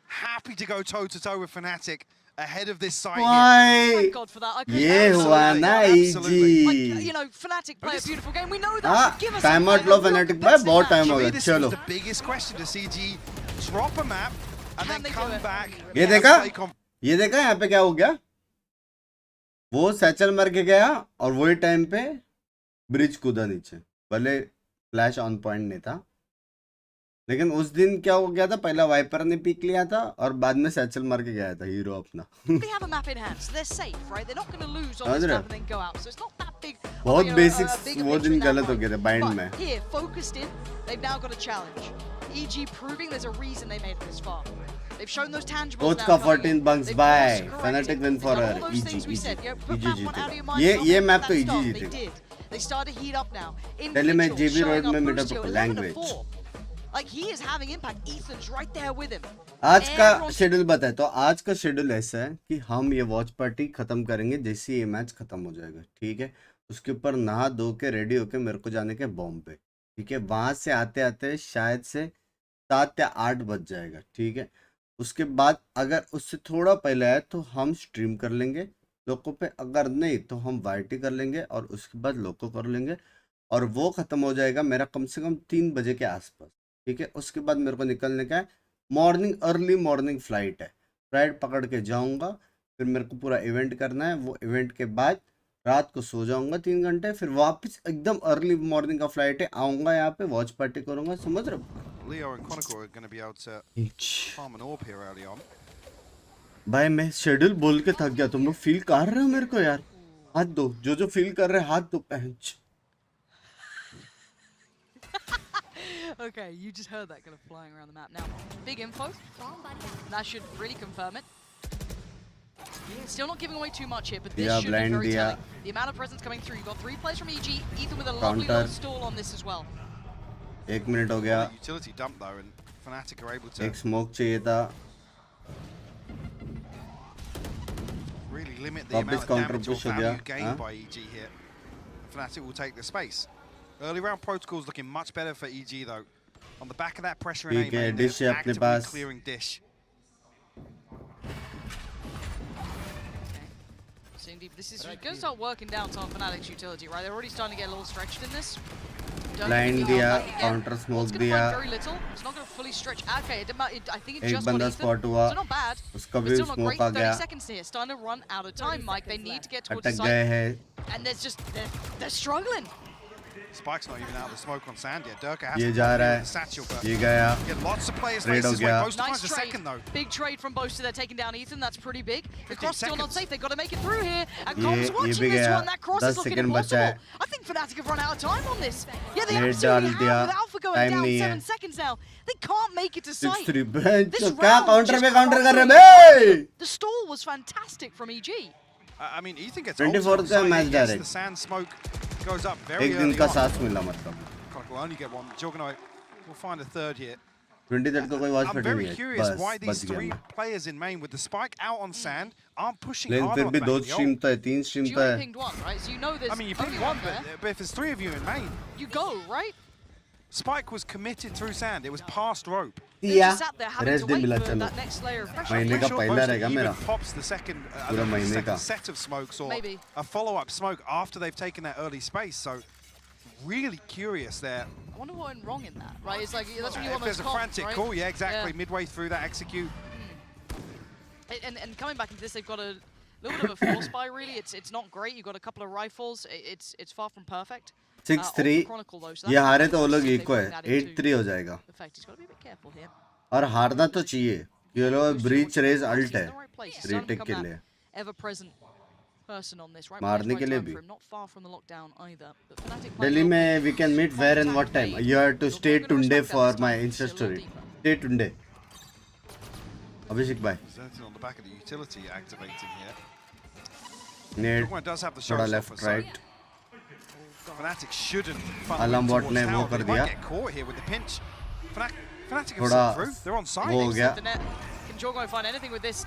Happy to go toe-to-toe with Fnatic ahead of this site here. Why? Thank God for that. I couldn't ये हुआ ना Absolutely. Like, easy. you know, Fnatic play a beautiful game. We know that. हाँ, but give us time out low Fnatic भाई, बहुत time हो For me, गया. this चलो. was the biggest question to CG drop a map and Can then they do come it? back. ये and देखा? play conf- ये देखा यहाँ पे क्या हो गया? वो सैचल मर के गया और वही टाइम पे ब्रिज कूदा नीचे. भले फ्लैश ऑन पॉइंट नहीं था, लेकिन उस दिन क्या हो गया था? पहला वाइपर ने पीक लिया था और बाद में सैचल मर के गया था हीरो अपना. They have a map in hand, so they're safe, right? They're not going to lose on this map and then go out. So it's not that big. बहुत of a, बेसिक्स big वो picture दिन in that गलत हो fight. गए थे bind में. But here, focused in, they've now got a challenge. EG proving there's a reason they made it this far. They've shown those tangibles coach now का coming 14 in. bunks They've by course Fnatic corrected. win They've for done her. all those EG things we said. EG You know, put EG map one out of your जीतेगा. mind, ये don't map let तो that EG start. They जीतेगा. did. They started to heat up now. पहले मैं Individual, JB showing road में up meetup Boostio, को 11 to language. 4. Like, he is having impact. Ethan's right there with him. आज का Everyone- schedule बताए तो आज का शेड्यूल ऐसा है कि हम ये वॉच पार्टी खत्म करेंगे जैसे ये मैच खत्म हो जाएगा. ठीक है, उसके ऊपर नहा धो के रेडी होके मेरे को जाने के बॉम्ब पे. ठीक है, वहां से आते आते शायद से 7 या 8 बज जाएगा. ठीक है, उसके बाद अगर उससे थोड़ा पहले आए तो हम स्ट्रीम कर लेंगे लोगों पे, अगर नहीं तो हम वाईटी कर लेंगे और उसके बाद लोको कर लेंगे और वो ख़त्म हो जाएगा मेरा कम से कम 3 बजे के आसपास. ठीक है, उसके बाद मेरे को निकलने का है. मॉर्निंग अर्ली मॉर्निंग फ्लाइट है. फ्लाइट पकड़ के जाऊंगा, फिर मेरे को पूरा इवेंट करना है. वो इवेंट के बाद रात को सो जाऊंगा 3 घंटे, फिर वापस एकदम अर्ली मॉर्निंग का फ्लाइट है. आऊँगा यहाँ पे वॉच पार्टी करूँगा. समझ रहे हो? Leo and Chronicle are going to be able to farm an orb here early on. भाई मैं शेड्यूल बोल के थक गया. तुम लोग फील कर रहे हो मेरे को यार? हाथ दो, जो फील कर रहे हैं हाथ दो. पहच Okay, you just heard that kind of flying around the map. Now, big info. That should really confirm it. Still not giving away too much here, but this Yeah, should be blind very diya. telling. The amount of presence coming through. You've got 3 players from EG. Ethan with a lovely Counter. little stall on this as well. 1 minute हो गया. Utility dump though, and Fnatic are able to एक smoke चाहिए था. really limit the वापस amount of counter damage or push हो value गया. gained हाँ? by EG here. Fnatic will take the space. Early round protocols looking much better for EG though. On the back of that pressure and ठीक है, aim, dish है they're अपने actively pass. clearing dish. So indeed, this is going to start working down some Fnatic's utility, right? They're already starting to get a little stretched in this. Don't Blind think they'll दिया, come back again. counter smoke It's gonna दिया. find very little. It's not going to fully stretch. Okay, I think it एक just got बंदा Ethan. spot हुआ. So not bad. उसका But भी still not smoke great. आ 30 गया. seconds here. Starting to run out of time, Mike. They need to get towards the अटक गए site. हैं. And there's just, they're struggling. Spike's not even out of the smoke on sand yet. Durka has ये to जा deal रहा with the satchel, है. but ये गया. get lots of players Trade face हो this way. गया. Boast Nice finds a trade. second though. Big trade from Boaster. They're taking down Ethan. That's pretty big. The 15 cross still not seconds. safe. They've got to make it through here. And ये Com's watching भी this गया. one. That cross 10 is looking second बचा है. impossible. I think Fnatic have run out of time on this. Yeah, they Net absolutely डाल दिया. have. With Alpha going Time down नहीं 7 है. seconds now. They can't make it to sight. 6-3 bench. This तो क्या round counter just पे counter कर रहे crumbled. हैं बे? The stall was fantastic from EG. I mean, Ethan gets 24th ulted का on match side. Yes, direct. the sand smoke goes up very एक दिन early का on. सांस मिला मतलब. Chronicle will only get one. Juggernaut will find a third here. 23rd को कोई watch I'm party very नहीं है. curious बस why these बच गया three मैं. players in main with the spike out on sand aren't pushing लेकिन hard फिर on भी the दो back. stream तो है, 3 stream You तो only है. pinged one, right? So you know there's I mean, you only pick one one, there. but if there's 3 of you in main, You go, right? Spike was committed through sand. It was past rope. They Yeah. just sat there having Rest to दिन wait मिला for चलो. that next layer of pressure. महीने I'm का sure पहला Boasted रहेगा even मेरा. pops the second, पूरा महीने second का. set of smokes or Maybe. a follow-up smoke after they've taken that early space. So really curious there. I wonder what went wrong in that, right? It's like, that's when you If want there's those a comps, frantic right? call, yeah, exactly. Yeah. Midway through that execute. And coming back into this, they've got a little bit of a force buy, really. It's not great. You've got a couple of rifles. It's far from perfect. 6-3. Chronicle, though, so ये that's हारे तो वो लोग if they eco है. bring that into 8-3 हो जाएगा. effect. He's got to be a bit careful here. और हारना तो चाहिए. ये लोग breach race He's alt in है. the right place. He's starting to retake के become लिए. that ever-present person on this, right? मारने के लिए Time भी. for him, not far from the lockdown either. But Fnatic Delhi में we can meet where and what time? You have to stay tuned for my Insta story. Stay tuned. Abhishek bhai. There's anything on the back of the utility activating here. Nade. Jogma does have the थोड़ा showstopper, left so right. Fnatic shouldn't funnel Alarm in bot towards ने tower. वो कर They might दिया. get caught here with the pinch. Fnatic have थोड़ा slipped through. They're on side. वो हो गया. The net. Can Jorgo find anything with this?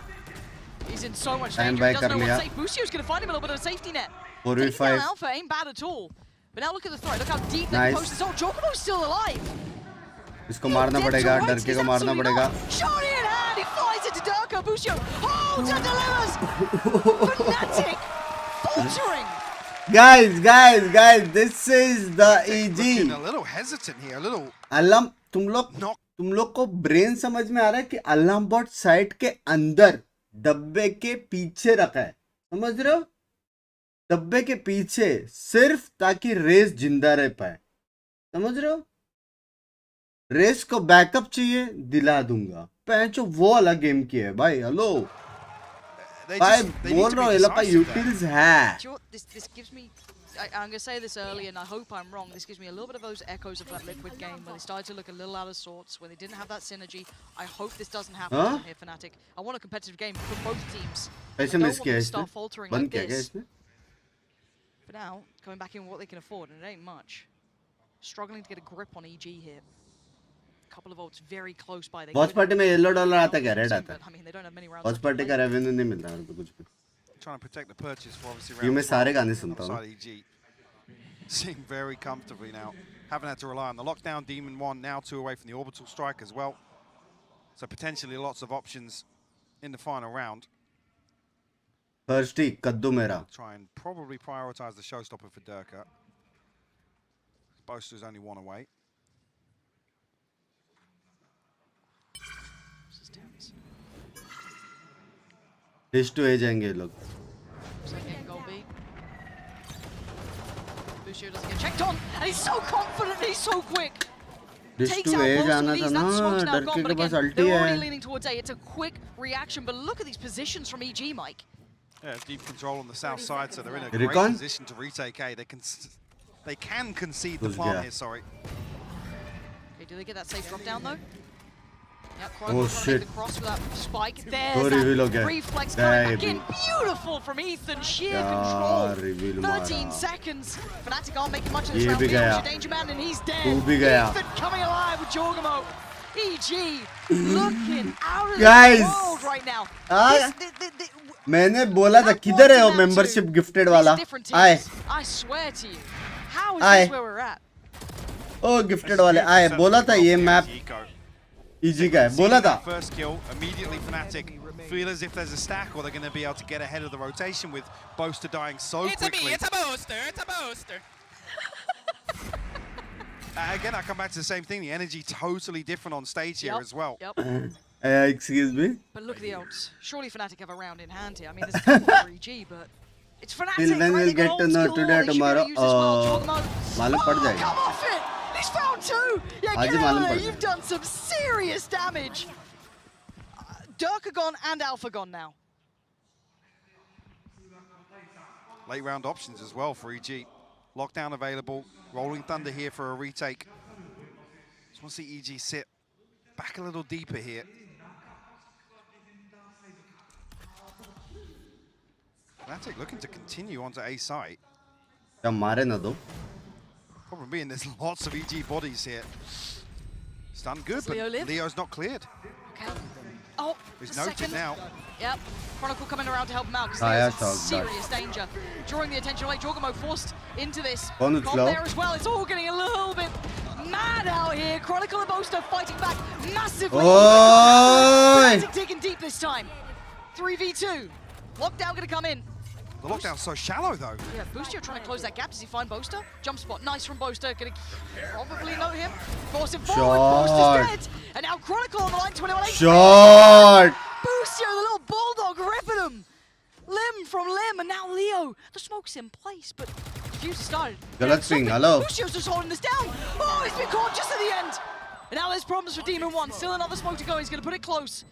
He's in so much Stand danger. by He doesn't कर know लिया. what's safe. Busio's going to find him a little bit of a safety net. 4v5. Taking down Alpha ain't bad at all. But now look at the throw. Look how deep they Nice. post this. Oh, Jorgo's still alive. इसको मारना पड़ेगा. डर के को मारना पड़ेगा. Shot in hand. He flies into Durko. Busio holds and delivers. Fnatic faltering. Guys, this is the EG. Looking a little hesitant here. A little. Alarm तुम लोग को ब्रेन समझ में आ रहा है कि अलार्म बॉट साइट के अंदर डब्बे के पीछे रखा है. समझ रहे हो? डब्बे के पीछे सिर्फ ताकि रेस जिंदा रह पाए. समझ रहे हो? रेस को बैकअप चाहिए दिला दूंगा. पैंचो वो वाला गेम की है भाई. हेलो भाई बोल रहा हूँ ये लोग का यूटिल्स है. This gives me. I'm going to say this early, and I hope I'm wrong. This gives me a little bit of those echoes of that Liquid game when they started to look a little out of sorts, when they didn't have that synergy. I hope this doesn't happen from here, Fnatic. I want a competitive game for both teams. I don't want them to start faltering like this. For now, coming back in what they can afford, and it ain't much. Struggling to get a grip on EG here. A couple of ults very close by. Watchparty में yellow dollar आता क्या red आता? I mean, they don't have many rounds. Watchparty का revenue नहीं मिलता मेरे को कुछ भी. Trying to protect the purchase for obviously ये मैं round सारे 12 गाने सुनता हूँ. alongside EG. Seeing very comfortably now. Haven't had to rely on the lockdown. Demon 1 now 2 away from the orbital strike as well. So potentially lots of options in the final round. Thirsty कद्दू मेरा. Try and probably prioritize the showstopper for Durka. Boaster's only 1 away. Dish to A जाएंगे ये लोग. Busio doesn't get checked on, and he's so confident, he's so quick. Dish Takes to out A most जाना of था these. ना. That smoke's now डर gone, के but pass again, अल्टी they're already है. leaning towards A. It's a quick reaction, but look at these positions from EG, Mike. Yeah, deep control on the south side, so they're in a Recon? great position to retake A. They can concede the Who's plant there? here, sorry. Okay, do they get that safe drop down though? Yep, Oh, shit. the cross with that spike. तो There's reveal हो that गया. reflex coming back Damn. in. Beautiful from Ethan, sheer क्या control. reveal 13 मारा. seconds. Fnatic aren't making much of this ये round. भी Leon's गया. a danger man and he's dead. वो भी गया. Ethan coming alive with Jorgamo. EG looking out of Guys. this world right now. Ah. This- मैंने बोला था किधर है वो मेंबरशिप गिफ्टेड वाला. आए. I swear to you. How is Aye. this where we're at? ओ गिफ्टेड वाले आए. बोला था ये मैप इजी का है. बोला था. First kill, immediately Fnatic feel as if there's a stack or they're going to be able to get ahead of the rotation with Boaster dying so quickly. It's a Boaster. Again, I come back to the same thing. The energy totally different on stage here Yep, as well. Yep. Excuse me. But look at the odds. Surely Fnatic have a round in hand here. I mean, there's a couple for EG, but it's Fnatic. Till then right? we'll They get got to old know skill today or lore. They should be able tomorrow. to use this well. मालूम पड़ जाएगा. Come off it! He's found 2! Yeah, आज get ही out मालूम of there. पड़ You've done some serious damage. Durka gone and Alpha gone now. Late round options as well for EG. Lockdown available. Rolling Thunder here for a retake. Just want to see EG sit back a little deeper here. Fnatic looking to continue onto A site. क्या मारे ना दो. Problem being there's lots of EG bodies here. Stun good, but Leo's not cleared. Okay. Oh, he's noted now. Yep. Chronicle coming around to help him out because there's serious danger. Drawing the attention away. Jorgamo forced into this. Comp there as well. It's all getting a little bit mad out here. Chronicle and Boaster fighting back massively. Fnatic digging deep this time. 3v2. Lockdown going to come in. The lockdown's so shallow, though. Yeah, Boostio trying to close that gap. Does he find Boaster? Jump spot, nice from Boaster. Gonna probably note him. Force him forward. Boaster's dead. And now Chronicle on the line, 21 HP. Shot! Boostio, the little bulldog, ripping him. Limb from limb, and now Leo. The smoke's in place, but Fuse started. Galat ping, hello. Boostio's just holding this down. Oh, he's been caught just at the end. And now there's problems for Demon 1. Still another smoke to go. He's gonna put it close.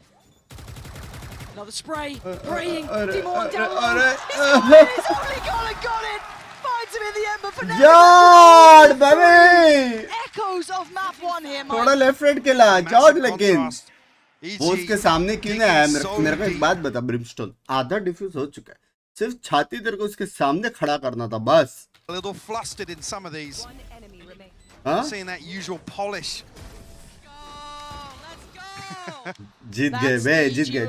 Another spray, praying, Demon 1 down low. He's only gone and got it. Finds him in the end, but for now, Jod, baby! Echoes of map 1 here, Mike. थोड़ा left right खेला George, लेकिन बोस के सामने क्यों नहीं आया? मेरे को एक बात बता ब्रिमस्टोन, आधा डिफ्यूज हो चुका है, सिर्फ छाती तेरे को उसके सामने खड़ा करना था बस. A little flustered in some of these. Seeing that usual polish. जीत गए बे, जीत गए.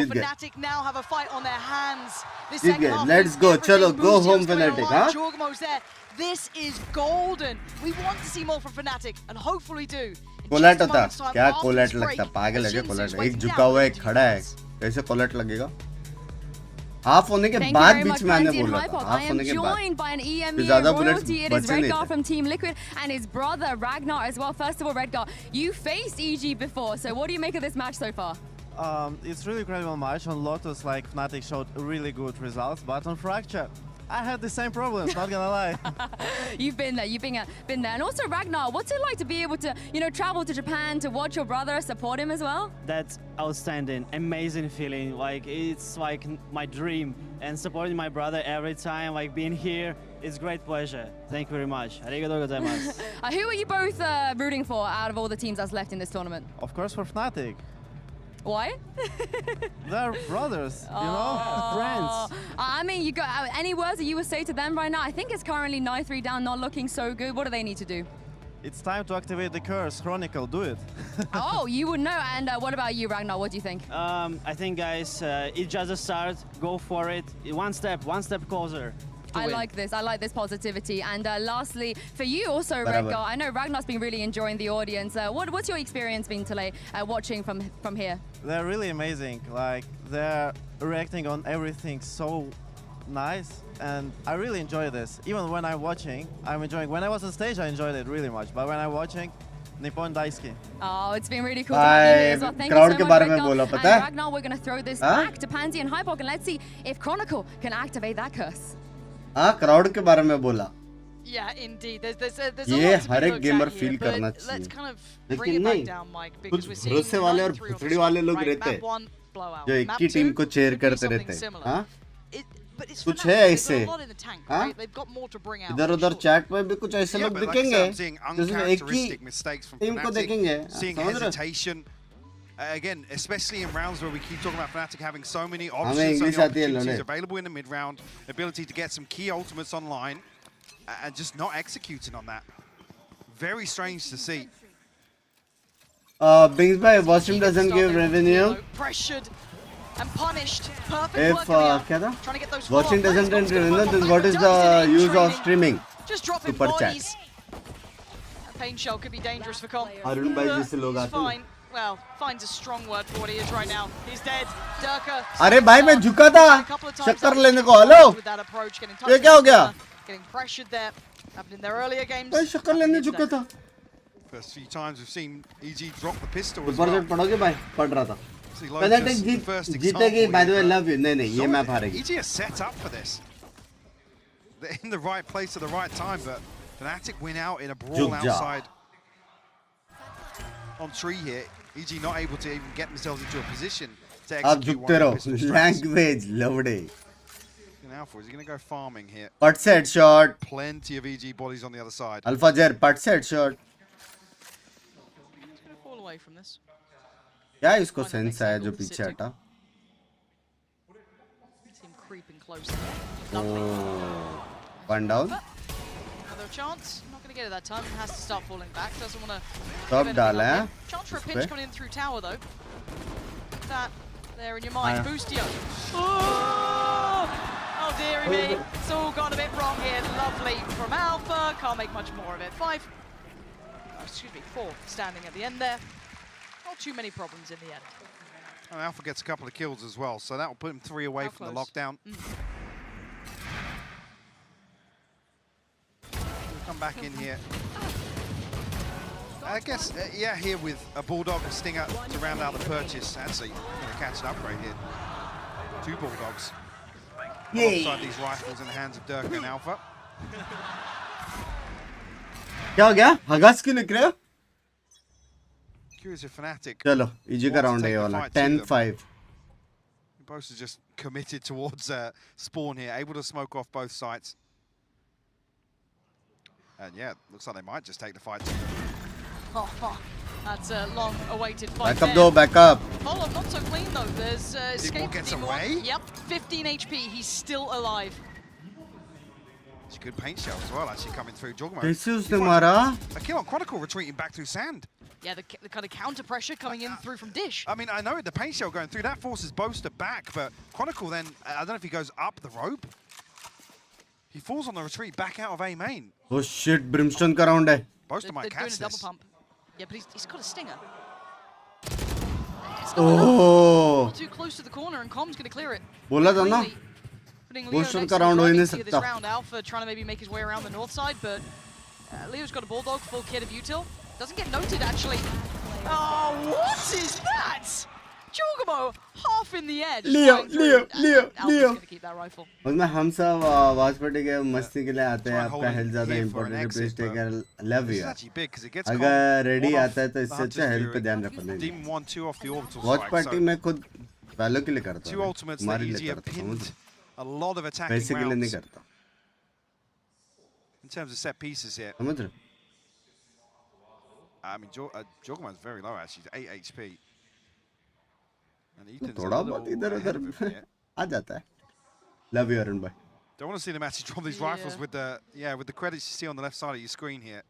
Fnatic now have a fight on their hands. जीत गए. Let's go, चलो go home Fnatic, हाँ? Jorgamo's there. This is golden. We want to see more from Fnatic, and hopefully do. Collate होता, क्या collate लगता? पागल है क्या कोलेट? एक झुका हुआ एक खड़ा है, कैसे कोलेट लगेगा? हाफ होने के बाद बीच में आने बोला था. हाफ होने के बाद. ज़्यादा बुलेट्स बचे नहीं थे. from Team Liquid and his brother Ragnar as well. First of all, Redgar, you faced EG before, so what do you make of this match so far? It's really incredible match. On Lotus, like Fnatic showed really good results, but on Fracture, I had the same problems, not gonna lie. You've been there, been there. And also Ragnar, what's it like to be able to, travel to Japan to watch your brother, support him as well? That's outstanding, amazing feeling. Like, it's like my dream. And supporting my brother every time, like being here, it's great pleasure. Thank you very much. Arigatou gozaimasu. Who are you both rooting for out of all the teams that's left in this tournament? Of course for Fnatic. Why? They're brothers, friends. I mean, you got any words that you would say to them right now? I think it's currently 9-3 down, not looking so good. What do they need to do? It's time to activate the curse. Chronicle, do it. Oh, you would know. And what about you, Ragnar? What do you think? I think, guys, it's just a start. Go for it. One step closer. I like this positivity. And lastly, for you also, Redgar, I know Ragnar's been really enjoying the audience. What's your experience been today watching from here? They're really amazing. Like, they're reacting on everything so nice. And I really enjoy this. Even when I'm watching, I'm enjoying. When I was on stage, I enjoyed it really much. But when I'm watching, Nippon Daisuke. Oh, it's been really cool to have you here as well. Thank you so much, Redgar. And Ragnar, we're going to throw this back to Pansy and Hypok, and let's see if Chronicle can activate that curse. Crowd के बारे में बोला. Yeah, indeed. There's a ये हर एक gamer feel करना चाहिए. Let's kind of bring it back down, Mike, because we're seeing भरोसे वाले और भुसड़ी वाले लोग रहते हैं जो एक ही टीम को चेयर करते रहते हैं. हाँ? कुछ है ऐसे. हाँ? इधर उधर चैट में भी कुछ ऐसे लोग दिखेंगे जिसमें एक ही टीम को देखेंगे. समझ रहे? Again, especially in rounds where we keep talking about Fnatic having so many options, so many opportunities available in the mid-round, ability to get some key ultimates online, and just not executing on that. Very strange to see. Binks by watching doesn't give revenue. Pressured and punished. Perfect if work trying to get those watching doesn't give revenue, then what is the use of streaming? Just dropping bodies. A pain shell could be dangerous for Comp. Arun bhai jaise log aate hain. Well, finds a strong word for what he is right now. He's dead. Durka. अरे भाई मैं झुका था चक्कर लेने को. Hello ये क्या हो गया? Getting pressured there. Happened in their earlier games. मैं चक्कर लेने झुका था. First few times we've seen EG drop the pistol. ऊपर से पढ़ोगे भाई? पढ़ रहा था. Fnatic जीतेगी. By the way, love you. नहीं ये map हारेगी. EG is set up for this. They're in the right place at the right time, but Fnatic win out in a brawl outside on tree here. EG not able to even get themselves into a position to execute one of the pistol strikes. Language, lovely. Alpha, is he going to go farming here? Putt set shot. Plenty of EG bodies on the other side. Alpha Zer, putt set shot. He's going to fall away from this. क्या इसको sense है जो पीछे हटा? Team creeping closer. Oh, one down. Another chance. Not Gonna get it that time. Has to start falling back. Doesn't want to. Top डाला है. Chance for a pinch coming in through tower though. Put that there in your mind. Boostio. Oh dearie me. It's all gone a bit wrong here. Lovely from Alpha. Can't make much more of it. 4 standing at the end there. Not too many problems in the end. And Alpha gets a couple of kills as well, so that will put him 3 away from the lockdown. We'll come back in here. I guess, yeah, here with a Bulldog and Stinger to round out the purchase. Actually, going to catch an upgrade here. 2 Bulldogs. Alongside these rifles in the hands of Durka and Alpha. क्या हो गया? हगास क्यों निकले? Curious if Fnatic. चलो, easy का round है ये वाला. 10-5. Both are just committed towards spawn here, able to smoke off both sides. And yeah, looks like they might just take the fight. That's a long-awaited fight. Back up though, back up. Follow not so clean though. There's escape. Gets away. Yep, 15 HP. He's still alive. It's a good paint shell as well, actually coming through. Jogmo. कैसे उसने मारा? A kill on Chronicle, retreating back through sand. Yeah, the kind of counter pressure coming in through from Dish. I mean, I know the paint shell going through that forces Boaster back, but Chronicle then I don't know if he goes up the rope. He falls on the retreat back out of A main. Oh shit, Brimstone का round है. Boaster might catch this. Double pump. Yeah, but he's got a stinger. Oh. Too close to the corner, and Com's gonna clear it. बोला था ना. Booster का round हो ही नहीं सकता. Alpha trying to maybe make his way around the north side, but Leo's got a Bulldog, full kit of util. Doesn't get noted actually. Oh, what is that? Jogamo half in the edge. Leo. Gonna keep that rifle. उसमें हम सब Watchparty के मस्ती के लिए आते हैं. आपका हेल्थ ज़्यादा इम्पोर्टेंट है. Please take care. Love you. अगर रेडी आता है तो इससे अच्छा हेल्थ पे ध्यान रखना चाहिए. Watchparty में खुद वैलो के लिए करता हूँ. हमारे लिए करता हूँ. पैसे के लिए नहीं करता. In terms of set pieces here. समझ रहे? I mean, Jogamo's very low actually, 8 HP. And थोड़ा बहुत इधर-उधर आ जाता है. Love you, Arun bhai. Don't want to see them actually drop these rifles with the credits you see on the left side of your screen here.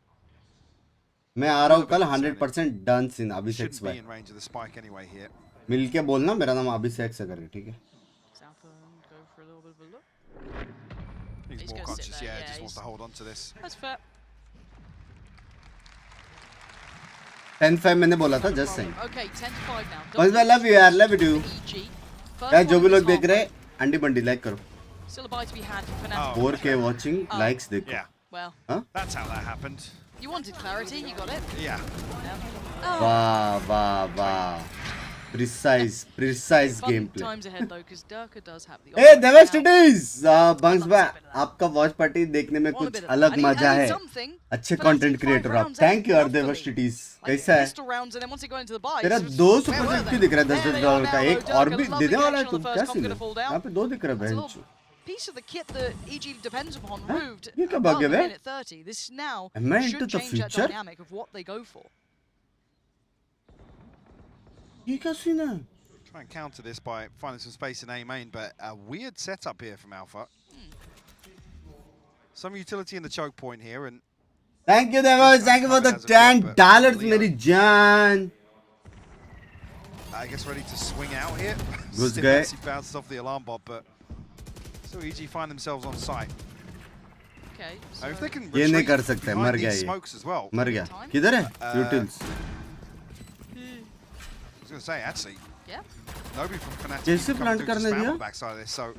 मैं आ रहा हूँ कल 100% done in Abhishek Shouldn't be in range of the spike anyway here. मिलके बोलना मेरा नाम अभिषेक से करके ठीक है. He's more conscious, yeah, just wants to hold on to this. That's fair. 10-5 मैंने बोला था just saying. Okay, 10-5 now. बस मैं love you यार, love you too. यार जो भी लोग देख रहे हैं अंडी बंडी लाइक करो. Still a bite to be had for Fnatic. 4K watching likes देखो. Yeah. Well. Huh? That's how that happened. You wanted clarity, you got it. Yeah. वाह. Precise gameplay. Times ahead though, because Durka does have the. Hey, Devastates! Bunks bhai, आपका watch party देखने में कुछ अलग मजा है. अच्छे content creator आप. Thank you, Devastates. कैसा है? तेरा 2 सुपर चैट क्यों दिख रहा है $10 का? एक और भी देने वाला है तू क्या सीन है? यहाँ पे 2 दिख रहा है bench. Piece of the kit that EG depends upon removed. ये क्या बग है बे? This now Am I into the change that future? dynamic of what they go for. ये क्या सीन है? Try and counter this by finding some space in A main, but a weird setup here from Alpha. Some utility in the choke point here, and thank you, Devos. Thank you for the $10, मेरी जान. I guess ready to swing out here. Good guy. Bounced off the alarm bot, but still EG find themselves on site. Okay. So if they can ये नहीं कर सकते. behind मर गया these ये. smokes as well. मर गया. किधर है? Utils. I was going to say, actually, nobody from Fnatic कैसे come plant through to करने spam दिया? on the backside of this, so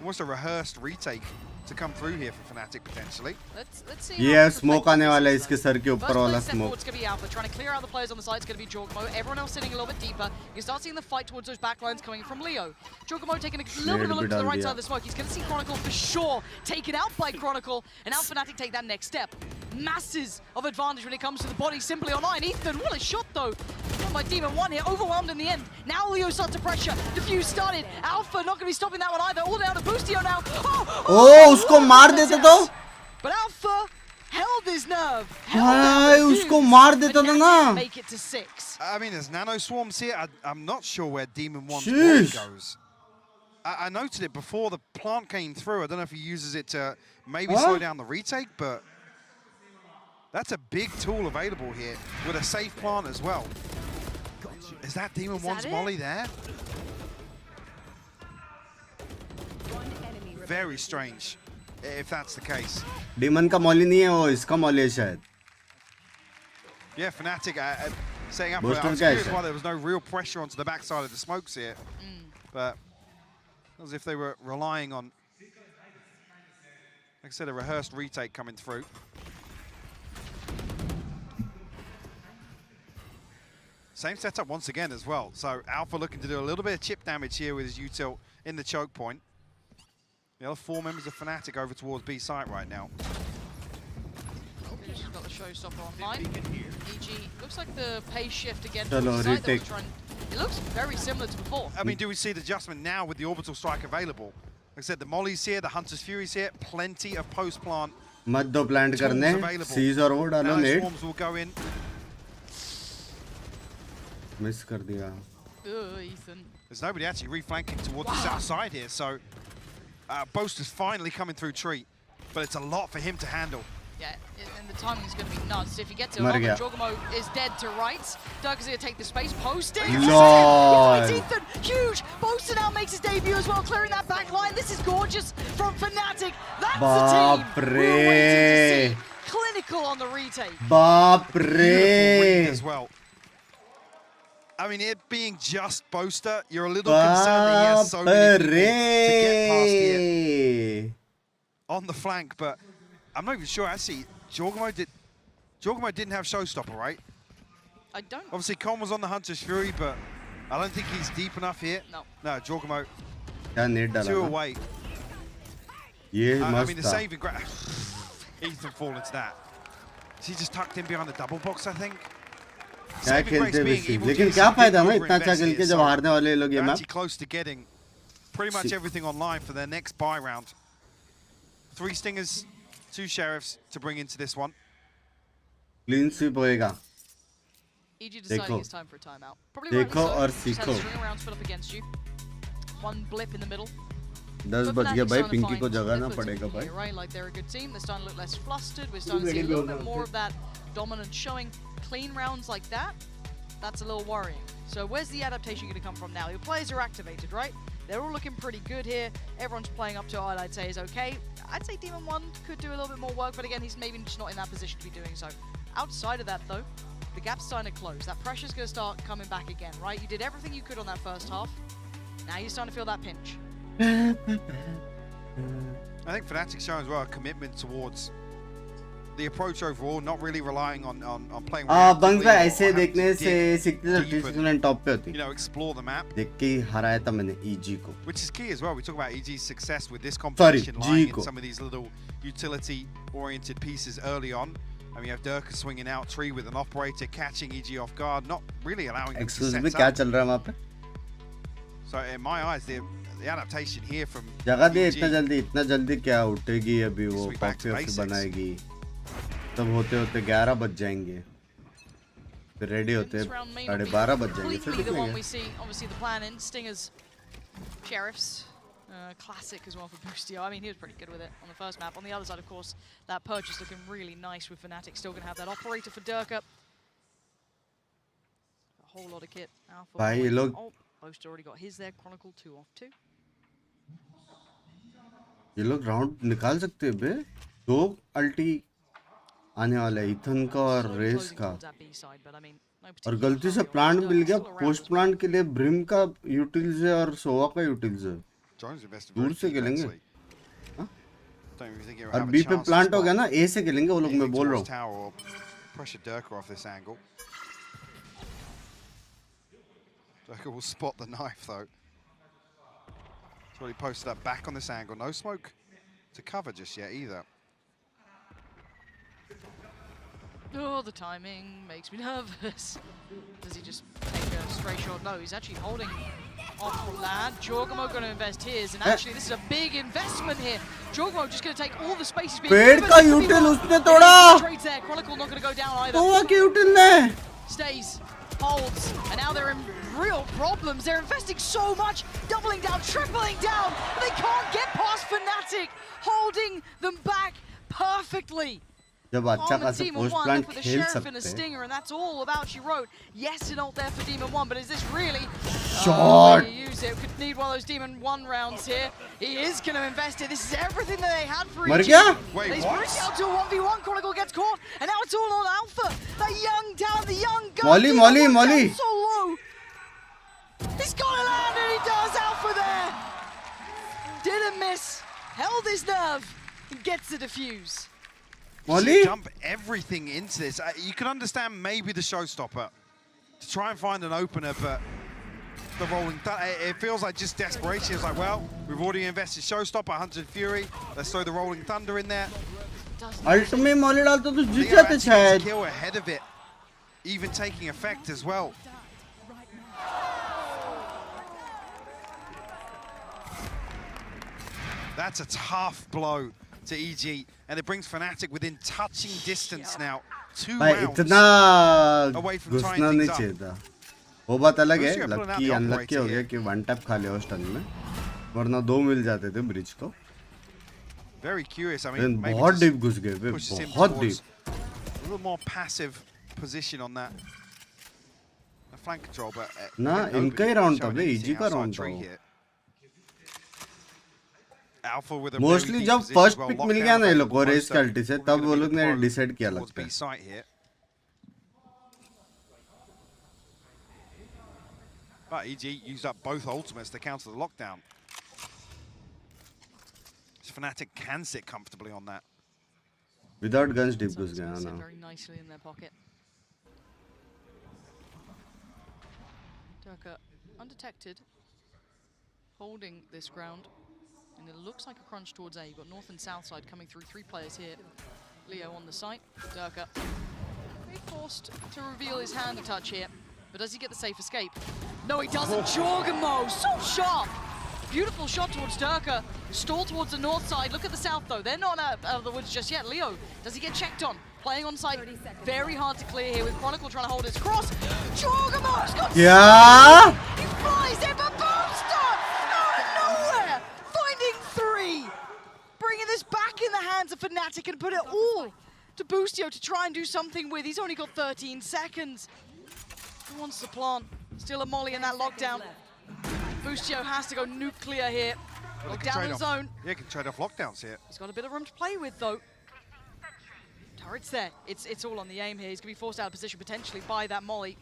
almost a rehearsed retake to come through here for Fnatic potentially. Let's see. ये smoke आने वाला है इसके sir के ऊपर वाला smoke. It's going to be Alpha trying to clear out the players on the side. It's going to be Jogamo. Everyone else sitting a little bit deeper. You start seeing the fight towards those backlines coming from Leo. Jogamo taking a little bit of a look to the right side of the smoke. He's going to see Chronicle for sure taken out by Chronicle, and now Fnatic take that next step. Masses of advantage when it comes to the body simply online. Ethan, what a shot though. Done by Demon 1 here, overwhelmed in the end. Now Leo starts to pressure. Diffuse started. Alpha not going to be stopping that one either. All down to Boostio now. Oh, उसको मार देते तो? But Alpha held his nerve. भाई उसको मार देता था ना. Make it to 6. I mean, there's nano swarms here. I'm not sure where Demon 1's body goes. I noted it before the plant came through. I don't know if he uses it to maybe slow down the retake, but That's a big tool available here with a safe plant as well. Is that Demon One's molly there? Very strange, if that's the case. Demon का molly नहीं है वो, इसका molly है शायद. Yeah, Fnatic setting up for it. I was curious why there was no real pressure onto the backside of the smokes here. But as if they were relying on, like I said, a rehearsed retake coming through. Same setup once again as well. So Alpha looking to do a little bit of chip damage here with his util in the choke point. The other 4 members of Fnatic over towards B site right now. She's got the showstopper online. EG looks like the pace shift again. It looks very similar to before. I mean, do we see the adjustment now with the orbital strike available? Like I said, the Molly's here, the Hunter's Fury's here, plenty of post plant. मत दो plant करने, seize और वो डालो net. Swarms will go in. Miss कर दिया. Ethan. There's nobody actually reflanking towards the south side here, so Boaster's finally coming through tree, but it's a lot for him to handle. Yeah, and the timing's going to be nuts. If you get to Jorgamo is dead to rights. Doug is going to take the space. Posting. Ethan, huge. Boaster now makes his debut as well, clearing that back line. This is gorgeous from Fnatic. That's the team we were waiting to see. Clinical on the retake. Beautiful as well. I mean, it being just Boaster, you're a little concerned that he has so many people to get past here on the flank, but I'm not even sure. Actually, Jorgamo didn't have showstopper, right? I don't. Obviously, Con was on the Hunter's Fury, but I don't think he's deep enough here. No, Jorgamo 2 away. I mean, the saving Ethan fall into that. He just tucked in behind the double box, I think. क्या खेलते हैं लेकिन क्या फायदा है इतना अच्छा खेल के जब हारने वाले लोग ये match. Close to getting pretty much everything online for their next buy round. 3 stingers, 2 sheriffs to bring into this one. Clean sweep होएगा. EG deciding it's time for a timeout. देखो और सीखो. String around split up against you. 1 blip in the middle. 10 बज गया भाई, पिंकी को जगाना पड़ेगा भाई. Right, like they're a good team. They're starting to look less flustered. We're starting to see a little bit more of that dominance showing. Clean rounds like that, that's a little worrying. So where's the adaptation going to come from now? Your players are activated, right? They're all looking pretty good here. Everyone's playing up to what I'd say is okay. I'd say Demon 1 could do a little bit more work, but again, he's maybe just not in that position to be doing so. Outside of that, though, the gap's starting to close. That pressure's going to start coming back again, right? You did everything you could on that first half. Now you're starting to feel that pinch. I think Fnatic's showing as well a commitment towards the approach overall, not really relying on playing. बंग्स भाई ऐसे देखने से 60% top पे होती. You know, explore the map. देख के हराया था मैंने EG को. Which is key as well. We talk about EG's success with this competition lying in some of these little utility-oriented pieces early on. I mean, you have Durka swinging out tree with an operator, catching EG off guard, not really allowing them to set up. क्या चल रहा है वहाँ पे? So in my eyes, the adaptation here from जगह दे इतना जल्दी क्या उठेगी अभी वो पॉकेट बनाएगी. तब होते होते 11 बज जाएंगे. फिर रेडी होते 12:30 बज जाएंगे. फिर obviously the plan in Stingers, Sheriffs, classic as well for Boostio. I mean, he was pretty good with it on the first map. On the other side, of course, that purchase looking really nice with Fnatic. Still going to have that operator for Durka. A whole lot of kit. भाई लोग Boostio already got his there. Chronicle 2 off 2. ये लोग round निकाल सकते हैं बे. 2 अल्टी आने वाला है इथन का और रेस का. और गलती से प्लांट मिल गया. पोस्ट प्लांट के लिए ब्रिम का यूटिल्स है और सोवा का यूटिल्स है. दूर से खेलेंगे. और बी पे प्लांट हो गया ना, ए से खेलेंगे वो लोग. मैं बोल रहा हूँ. Durka will spot the knife though. It's already posted up back on this angle. No smoke to cover just yet either. Oh, the timing makes me nervous. Does he just take a straight shot? No, he's actually holding off the land. Jorgamo going to invest his, and actually this is a big investment here. Jorgamo just going to take all the spaces being given. पेड़ का यूटिल उसने तोड़ा. Straight there. Chronicle not going to go down either. सोवा के यूटिल ने. Stays, holds, and now they're in real problems. They're investing so much, doubling down, tripling down. They can't get past Fnatic, holding them back perfectly. जब अच्छा खासा post plant खेल सकते हैं stinger, and that's all about she wrote. Yes, an ult there for Demon 1, but is this really shot? Use it. Could need one of those Demon 1 rounds here. He is going to invest it. This is everything that they had for मर EG. गया? Wait, He's what? pushed out to a 1v1. Chronicle gets caught, and now it's all on Alpha. That young talent, the young gun. Molly. So low. He's got to land, and he does. Alpha there. Didn't miss. Held his nerve. And gets the defuse. Molly? Dump everything into this. You can understand maybe the showstopper to try and find an opener, but the rolling it feels like just desperation. It's like, well, we've already invested showstopper, 100 Fury. Let's throw the rolling thunder in there. Ultimate Molly डालता तो जीत जाते शायद. Kill ahead of it, even taking effect as well. That's a tough blow to EG, and it brings Fnatic within touching distance now. 2 rounds away from tying things up. वो बात अलग है, lucky unlucky हो गया कि one tap खा लिया उस टर्न में, वरना 2 मिल जाते थे ब्रिज को. Very curious. I mean, बहुत डीप घुस गए, बहुत deep. A little more passive position on that. A flank control, but ना इनका ही राउंड था बे, EG का राउंड था. मोस्टली जब फर्स्ट पिक मिल गया ना ये लोग को रेस के अल्टी से, तब वो लोग ने डिसाइड किया लगता है. But EG used up both ultimates to counter the lockdown. Fnatic can sit comfortably on that. Without guns deep घुस गया ना. Very nicely in their pocket. Durka undetected, holding this ground. And it looks like a crunch towards A. You've got north and south side coming through, 3 players here. Leo on the site, Durka. Very forced to reveal his hand touch here, but does he get the safe escape? No, he doesn't. Jorgamo, so sharp. Beautiful shot towards Durka. Stall towards the north side. Look at the south though. They're not out of the woods just yet. Leo, does he get checked on? Playing on site. Very hard to clear here with Chronicle trying to hold his cross. Jorgamo's got He flies in, but Boomster out of nowhere. Finding 3. Bringing this back in the hands of Fnatic and put it all to Boostio to try and do something with. He's only got 13 seconds. Who wants to plant? Still a molly in that lockdown. Boostio has to go nuclear here. Lockdown in zone. Yeah, can trade off lockdowns here. He's got a bit of room to play with though. Turret's there. It's all on the aim here. He's going to be forced out of position potentially by that molly.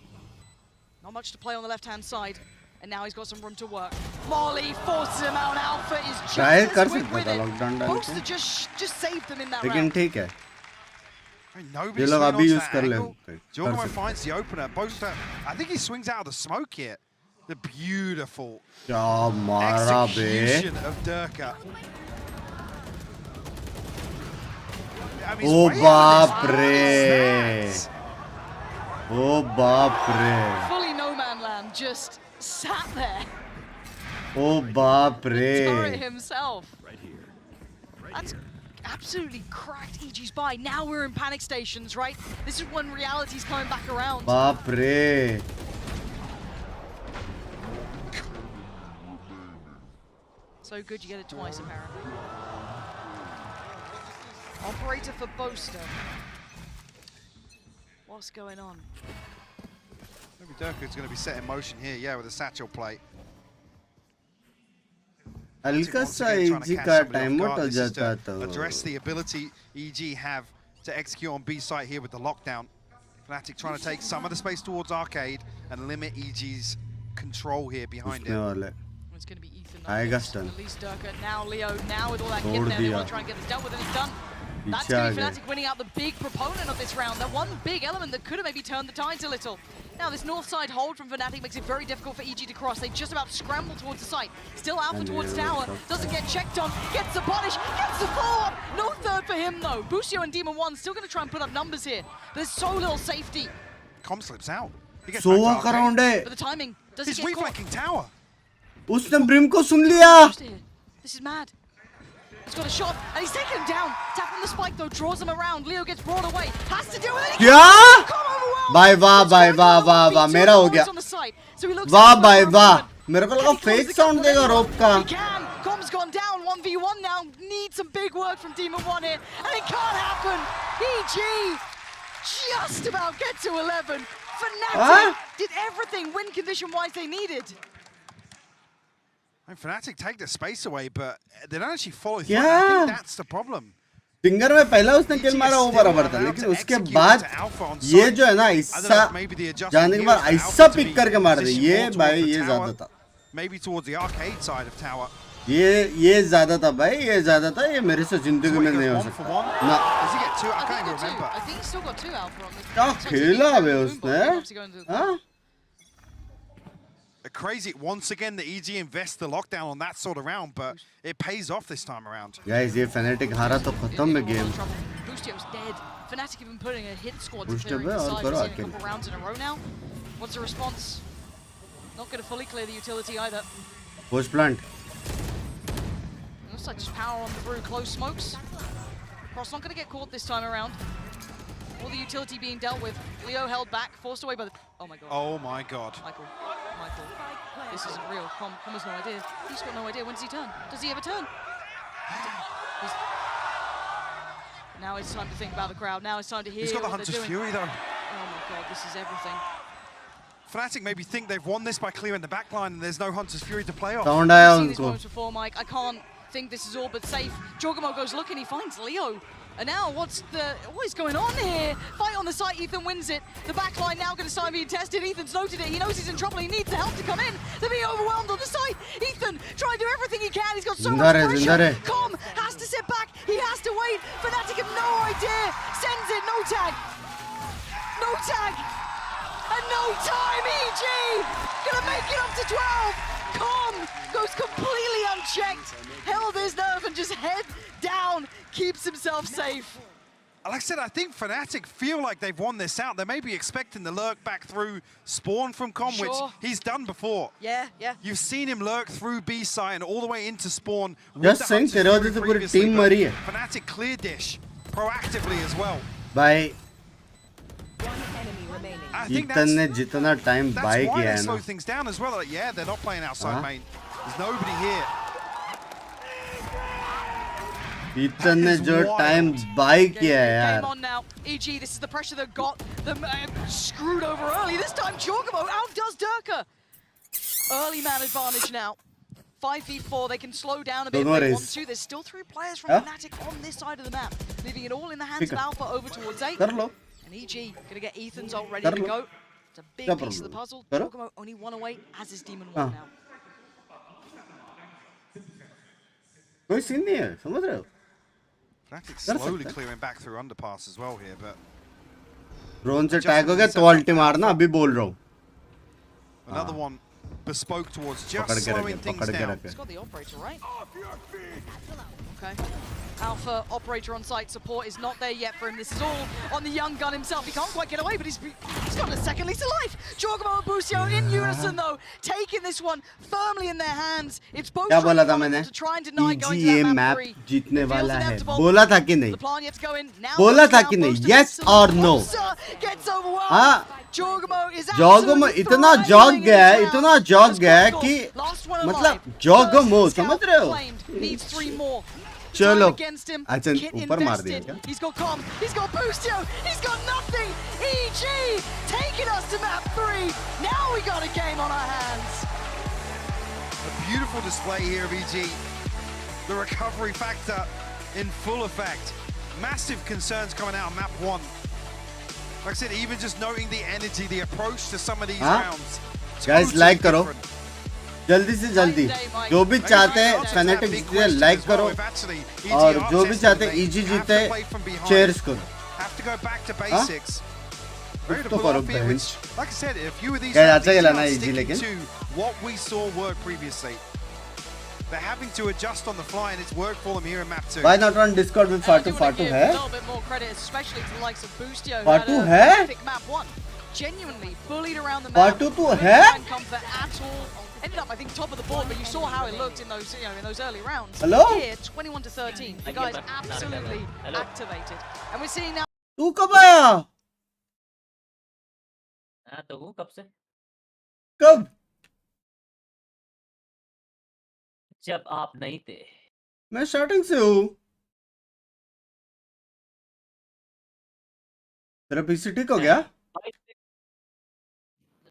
Not much to play on the left-hand side. And now he's got some room to work. Molly forces him out. Alpha is just as quick with it. Booster just saved them in that round. ठीक है. Nobody's swinging onto that angle. Jorgamo finds the opener. Booster, I think he swings out of the smoke here. The beautiful execution of Durka. I mean, oh baap re! Oh baap re! Fully no man land, just sat there. Oh baap re! Turret himself. Right here. That's absolutely cracked EG's buy. Now we're in panic stations, right? This is when reality's coming back around. Baap re! So good you get it twice, apparently. Operator for Boaster. What's going on? Maybe Durka's going to be set in motion here, yeah, with a satchel plate. हल्का सा EG का time out हो जाता तो address the ability EG have to execute on B site here with the lockdown. Fnatic trying to take some of the space towards Arcade and limit EG's control here behind him. It's going to be Ethan. आएगा stun. At least Durka, now Leo, now with all that kit there, they want to try and get this dealt with, and it's done. That's going to be Fnatic winning out the big proponent of this round. That one big element that could have maybe turned the tides a little. Now this north side hold from Fnatic makes it very difficult for EG to cross. They just about scramble towards the site. Still Alpha towards tower. Doesn't get checked on. Gets the punish. Gets the follow-up. No third for him though. Boostio and Demon 1 still going to try and put up numbers here. There's so little safety. Com slips out. But the timing. Does He's he get reflanking tower. उसने brim को सुन लिया. This is mad. He's got a shot, and he's taking him down. Tap on the spike though, draws him around. Leo gets brought away. Has to deal with it. क्या? भाई वाह भाई वाह वाह वाह मेरा हो गया. वाह भाई वाह. मेरे को लगा फेक साउंड देगा रोप का. Com's gone down, 1v1 now. Need some big work from Demon 1 here, and it can't happen. EG just about get to 11. Fnatic did everything win condition-wise they needed. And Fnatic take the space away, but they don't actually follow through. I think that's the problem. Finger में पहला उसने किल मारा वो बराबर था, लेकिन उसके बाद ये जो है ना ऐसा जाने के बाद ऐसा पिक करके मार दे, ये भाई ये ज्यादा था. Maybe towards the arcade side of tower. ये ज्यादा था भाई, ये ज्यादा था, ये मेरे से जिंदगी में नहीं हो सकता ना. Does he get two? I can't even remember. I think he still got 2 alpha on this. क्या खेला है उसने? हाँ? Crazy. Once again, the EG invests the lockdown on that sort of round, but it pays off this time around. Guys, ये Fnatic हारा तो खत्म है game. Boostio's dead. Fnatic even putting a hit squad to Boostio clear और inside. करो We've seen a आके. couple rounds in a row now. What's the response? Not going to fully clear the utility either. Post plant. Looks like just power on through close smokes. Cross not going to get caught this time around. All the utility being dealt with. Leo held back, forced away by the... Oh my god. Oh my god. Michael. This isn't real. Com has no idea. He's got no idea. When does he turn? Does he ever turn? Now it's time to think about the crowd. Now it's time to hear. He's got the what Hunter's they're doing. Fury though. Oh my god, this is everything. Fnatic maybe think they've won this by clearing the backline and there's no Hunter's Fury to play off. Sound आया I've seen this उनको. once before, Mike. I can't think this is all but safe. Jorgamo goes looking, he finds Leo. And now what is going on here? Fight on the site, Ethan wins it. The back line now going to start being tested. Ethan's noted it. He knows he's in trouble. He needs the help to come in. They're being overwhelmed on the site. Ethan trying to do everything he can. He's got so much pressure. Com has to sit back. He has to wait. Fnatic have no idea. Sends it. No tag. No tag. And no time. EG gonna make it up to 12. Com goes completely unchecked. Held his nerve and just head down. Keeps himself safe. Like I said, I think Fnatic feel like they've won this out. They may be expecting the lurk back through spawn from Com, which he's done before. Yeah. You've seen him lurk through B side and all the way into spawn. Just saying, team मरी है. Fnatic clear dish proactively as well. Bye. I think Ethan ने जितना time buy why किया they है slow ना. things down as well. Like, yeah, they're not playing outside main. There's nobody here. Ethan ने जो time buy किया है यार. Game on now. EG, this is the pressure that got them screwed over early. This time, Jorgamo outdoes Durka. Early man advantage now. 5v4, they can slow down a bit if they want to. There's still 3 players from Fnatic on this side of the map, leaving it all in the hands of Alpha over towards 8. And EG gonna get Ethan's ult ready to go. It's a big piece of the puzzle. Jorgamo only 1 away, as is Demon 1 now. कोई scene नहीं है, समझ रहे हो? Fnatic slowly clearing back through underpass as well here, but drone से tag हो गया तो अल्टी मारना, अभी बोल रहा हूँ. Another one bespoke towards just slowing things down. He's got the operator, right? Okay. Alpha operator on site support is not there yet for him. This is all on the young gun himself. He can't quite get away, but he's got a second lease of life. Jorgamo and Boostio in unison though, taking this one firmly in their hands. It's both to try and deny going to that map 3. जीतने वाला है. बोला था कि नहीं? The plan yet to go in. Now बोला था कि नहीं? Yes or no? Gets overwhelmed. Jorgamo is Jorgamo इतना जॉग गया है, इतना जॉग गया है कि मतलब Jorgamo समझ रहे हो? Needs 3 more. चलो अच्छा ऊपर मार दिया क्या? He's got Com, he's got Boostio, he's got nothing. EG taking us to map 3. Now we got a game on our hands. A beautiful display here of EG. The recovery factor in full effect. Massive concerns coming out on map 1. Like I said, even just noting the energy, the approach to some of these rounds. Guys, like करो. जल्दी से जल्दी जो भी चाहते हैं Fnatic जीते like करो और जो भी चाहते हैं EG जीते शेयर्स करो. कुछ तो करो बेंच. क्या अच्छा खेला ना EG लेकिन. What we saw work previously. They're having to adjust on the fly and it's worked for them here in map 2. Why not on Discord with Fatu? Fatu है? A little bit more credit, especially to the likes of Boostio. Fatu है? Map 1. Genuinely bullied around the map. Fatu तो है? At all. Ended up, I think, top of the board, but you saw how it looked in those, in those early rounds. Hello? Here, 21 to 13. The guys absolutely activated, and we're seeing now. तू कब आया? तो हूँ कब से? कब? जब आप नहीं थे। मैं स्टार्टिंग से हूँ। तेरा पीसी ठीक हो गया?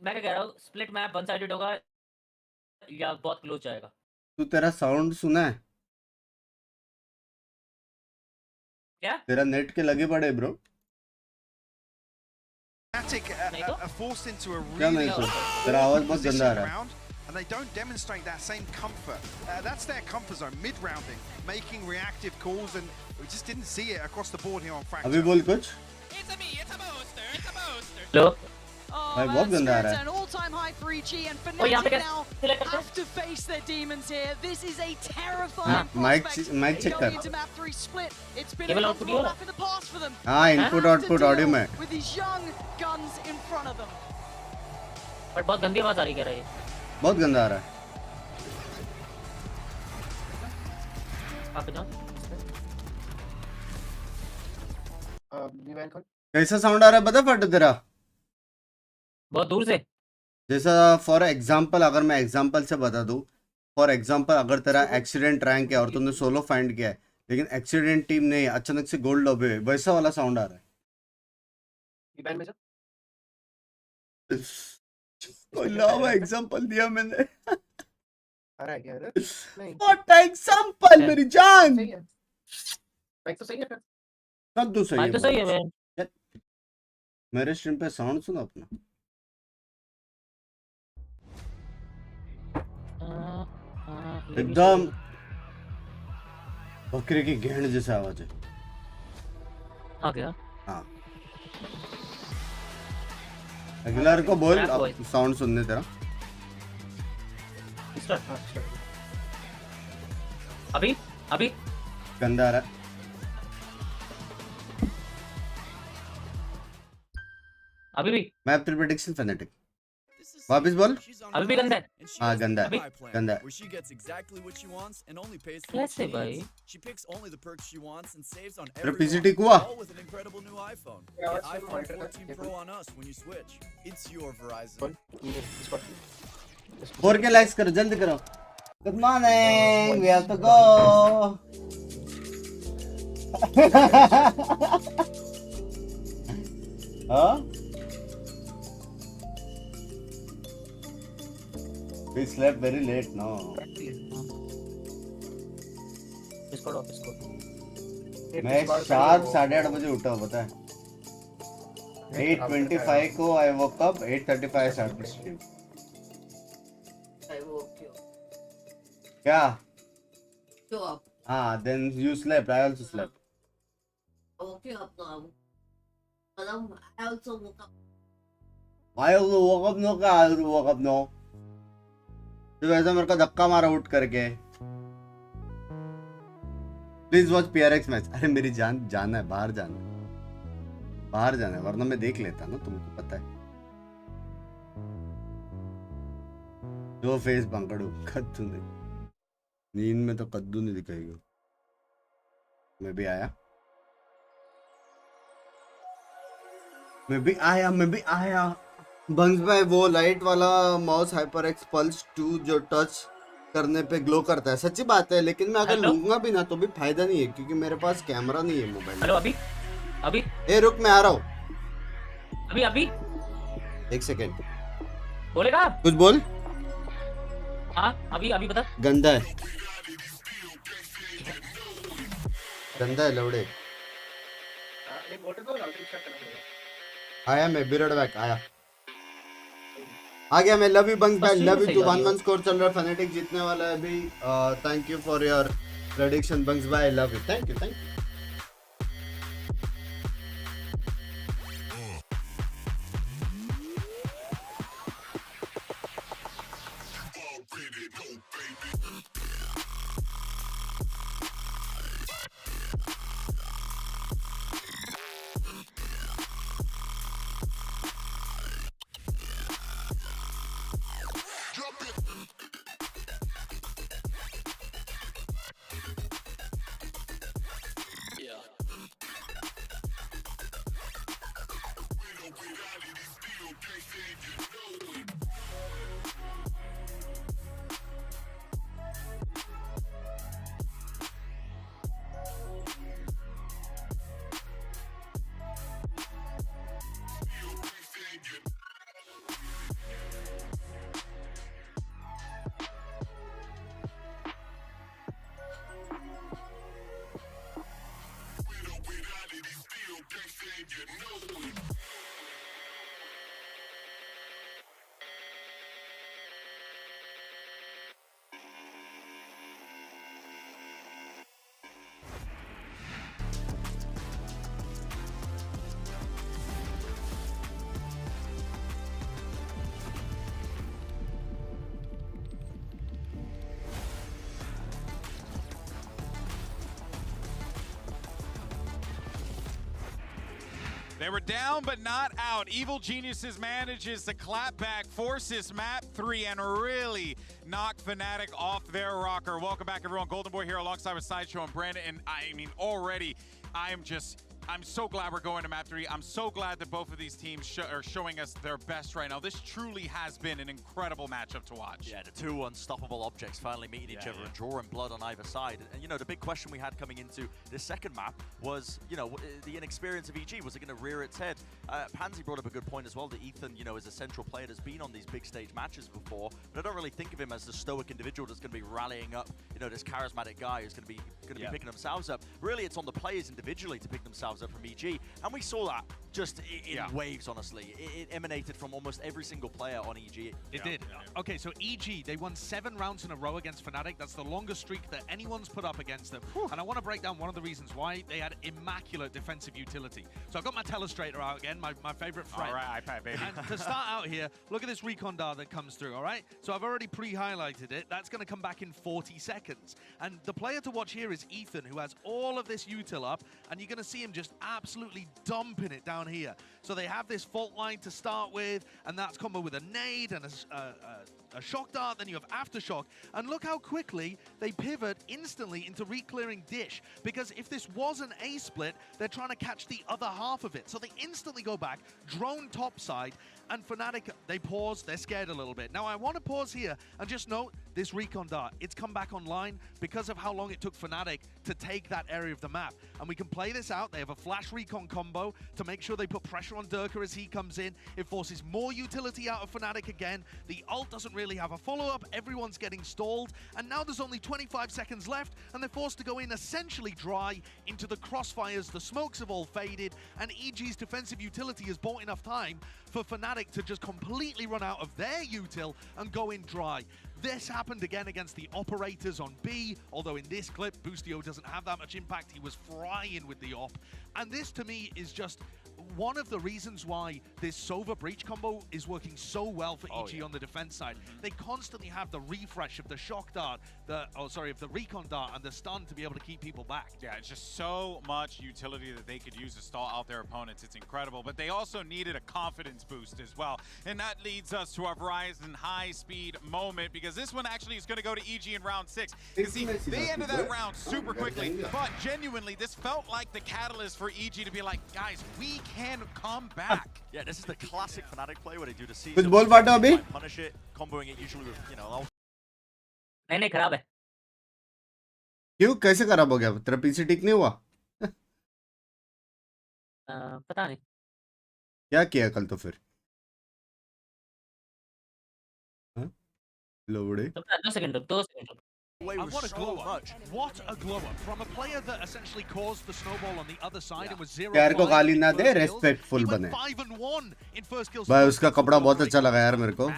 मैं क्या कह रहा हूँ, स्प्लिट मैप वन साइडेड होगा या बहुत क्लोज जाएगा? तू तेरा साउंड सुना है? क्या? तेरा नेट के लगे पड़े ब्रो। forced into a क्या really नहीं तो? तेरा आवाज बहुत गंदा आ position रहा है। round, and they don't demonstrate that same comfort. That's their comfort zone, mid-rounding, making reactive calls, and we just didn't see it across the board here on Fracture. अभी बोल कुछ। It's a me, it's a booster, it's a booster. लो। भाई बहुत गंदा आ रहा है। An all-time high for EG and यहाँ पे Fnatic क्या now select करते हैं? have to face their demons here. This is a terrifying माइक prospect चेक going कर। into map 3 split. It's been a केवल output comfortable ही हो map in the past for them. हाँ इनपुट आउटपुट ऑडियो में। With these young guns in front of them. But बहुत गंदी आवाज आ रही, कह रहा है। बहुत गंदा आ रहा है। आप जाओ। कैसा साउंड आ रहा है बता फट तेरा? बहुत दूर से। जैसा फॉर एग्जांपल अगर मैं एग्जांपल से बता दूं, फॉर एग्जांपल अगर तेरा एक्सीडेंट रैंक है और तूने सोलो फाइंड किया है लेकिन एक्सीडेंट टीम नहीं अचानक से गोल्ड लॉबी है, वैसा वाला साउंड आ रहा है। कोई लावा एग्जांपल दिया मैंने। व्हाट एग्जांपल मेरी जान। माइक तो सही है फिर। सब तो सही है। माइक तो सही है मैन। मेरे स्ट्रीम पे साउंड सुनो अपना। एकदम बकरे की घेंड जैसा आवाज है। आ गया। हाँ रेगुलर को बोल अब साउंड सुनने तेरा। अभी अभी गंदा आ रहा है। अभी भी मैप ट्री प्रेडिक्शन फैनेटिक वापस बोल। अभी भी गंदा है। हाँ गंदा है गंदा है। कैसे भाई? तेरा पीसी ठीक हुआ? 4K लाइक्स करो जल्दी करो। Good morning we have to go. हाँ we slept very late no. मैं शार्प 8:30 बजे उठा पता है। 8:25 को I woke up, 8:35 I started stream. क्या? हाँ then you slept, I also slept. Okay up now. I also woke up. I also woke up no क्या? I also woke up no. तो वैसे मेरे को धक्का मारा उठ करके। Please watch PRX match. अरे मेरी जान जाना है, बाहर जाना है, बाहर जाना है वरना मैं देख लेता ना, तुमको पता है। जो फेस बंकड़ू कद्दू नहीं, नींद में तो कद्दू नहीं दिखाएगा। मैं भी आया, मैं भी आया। बंक्स भाई वो लाइट वाला माउस HyperX Pulse 2 जो टच करने पे ग्लो करता है, सच्ची बात है, लेकिन मैं अगर लूंगा भी ना तो भी फायदा नहीं है क्योंकि मेरे पास कैमरा नहीं है मोबाइल। हेलो अभी अभी ए रुक मैं आ रहा हूँ। अभी 1 सेकेंड बोलेगा कुछ बोल। हाँ अभी बता। गंदा है लवड़े। आया मैं बिरड बैक आया आ गया मैं। लव यू बंक्स भाई, लव यू टू 1-1 स्कोर चल रहा है। फैनेटिक जीतने वाला है अभी। Thank you for your prediction Bunks भाई, love you, thank you. They were down, but not out. Evil Geniuses manages to clap back, force this map 3, and really knock Fnatic off their rocker. Welcome back, everyone. Golden Boy here alongside with Sideshow and Brandon. And I mean, already, I'm so glad we're going to map 3. I'm so glad that both of these teams are showing us their best right now. This truly has been an incredible matchup to watch. Yeah, the two unstoppable objects finally meeting each other and drawing blood on either side. And, you know, the big question we had coming into this second map was, you know, the inexperience of EG. Was it going to rear its head? Pansy brought up a good point as well, that Ethan, you know, is a central player that's been on these big stage matches before, but I don't really think of him as the stoic individual that's going to be rallying up, you know, this charismatic guy who's going to be picking themselves up. Really, it's on the players individually to pick themselves up from EG, and we saw that just in waves, honestly. It emanated from almost every single player on EG. It did. Okay, so EG, they won 7 rounds in a row against Fnatic. That's the longest streak that anyone's put up against them. And I want to break down one of the reasons why they had immaculate defensive utility. So I've got my telestrator out again, my favorite friend. All right, iPad, baby. And to start out here, look at this recon dart that comes through, all right? So I've already pre-highlighted it. That's going to come back in 40 seconds. And the player to watch here is Ethan, who has all of this util up, and you're going to see him just absolutely dumping it down here. So they have this fault line to start with, and that's combo with a nade and a shock dart, then you have aftershock, and look how quickly they pivot instantly into re-clearing dish, because if this was an A split, they're trying to catch the other half of it. So they instantly go back, drone topside, and Fnatic, they pause, they're scared a little bit. Now I want to pause here and just note this recon dart. It's come back online because of how long it took Fnatic to take that area of the map. And we can play this out. They have a flash recon combo to make sure they put pressure on Durka as he comes in. It forces more utility out of Fnatic again. The ult doesn't really have a follow-up. Everyone's getting stalled. And now there's only 25 seconds left, and they're forced to go in essentially dry into the crossfires. The smokes have all faded, and EG's defensive utility has bought enough time for Fnatic to just completely run out of their util and go in dry. This happened again against the operators on B, although in this clip, Boostio doesn't have that much impact. He was frying with the op. And this, to me, is just one of the reasons why this Sova Breach combo is working so well for EG on the defense side. They constantly have the refresh of the shock dart, of the recon dart and the stun to be able to keep people back. Yeah, it's just so much utility that they could use to stall out their opponents. It's incredible, but they also needed a confidence boost as well. And that leads us to our Verizon high-speed moment, because this one actually is going to go to EG in round 6. You see, they ended that round super quickly, but genuinely, this felt like the catalyst for EG to be like, guys, we can come back. Yeah, this is the classic Fnatic play where they do the season. कुछ बोल पाता अभी? Punish it, comboing it usually with, you know. नहीं खराब है. क्यों कैसे खराब हो गया? तेरा पीसी ठीक नहीं हुआ? पता नहीं. क्या किया कल तो फिर? लोबड़े. 2 second. And what a glow up! What a glow up from a player that essentially caused the snowball on the other side and was 0. प्यार को गाली ना दे, respectful बने. 5-1 in first kills. भाई उसका कपड़ा बहुत अच्छा लगा यार मेरे को.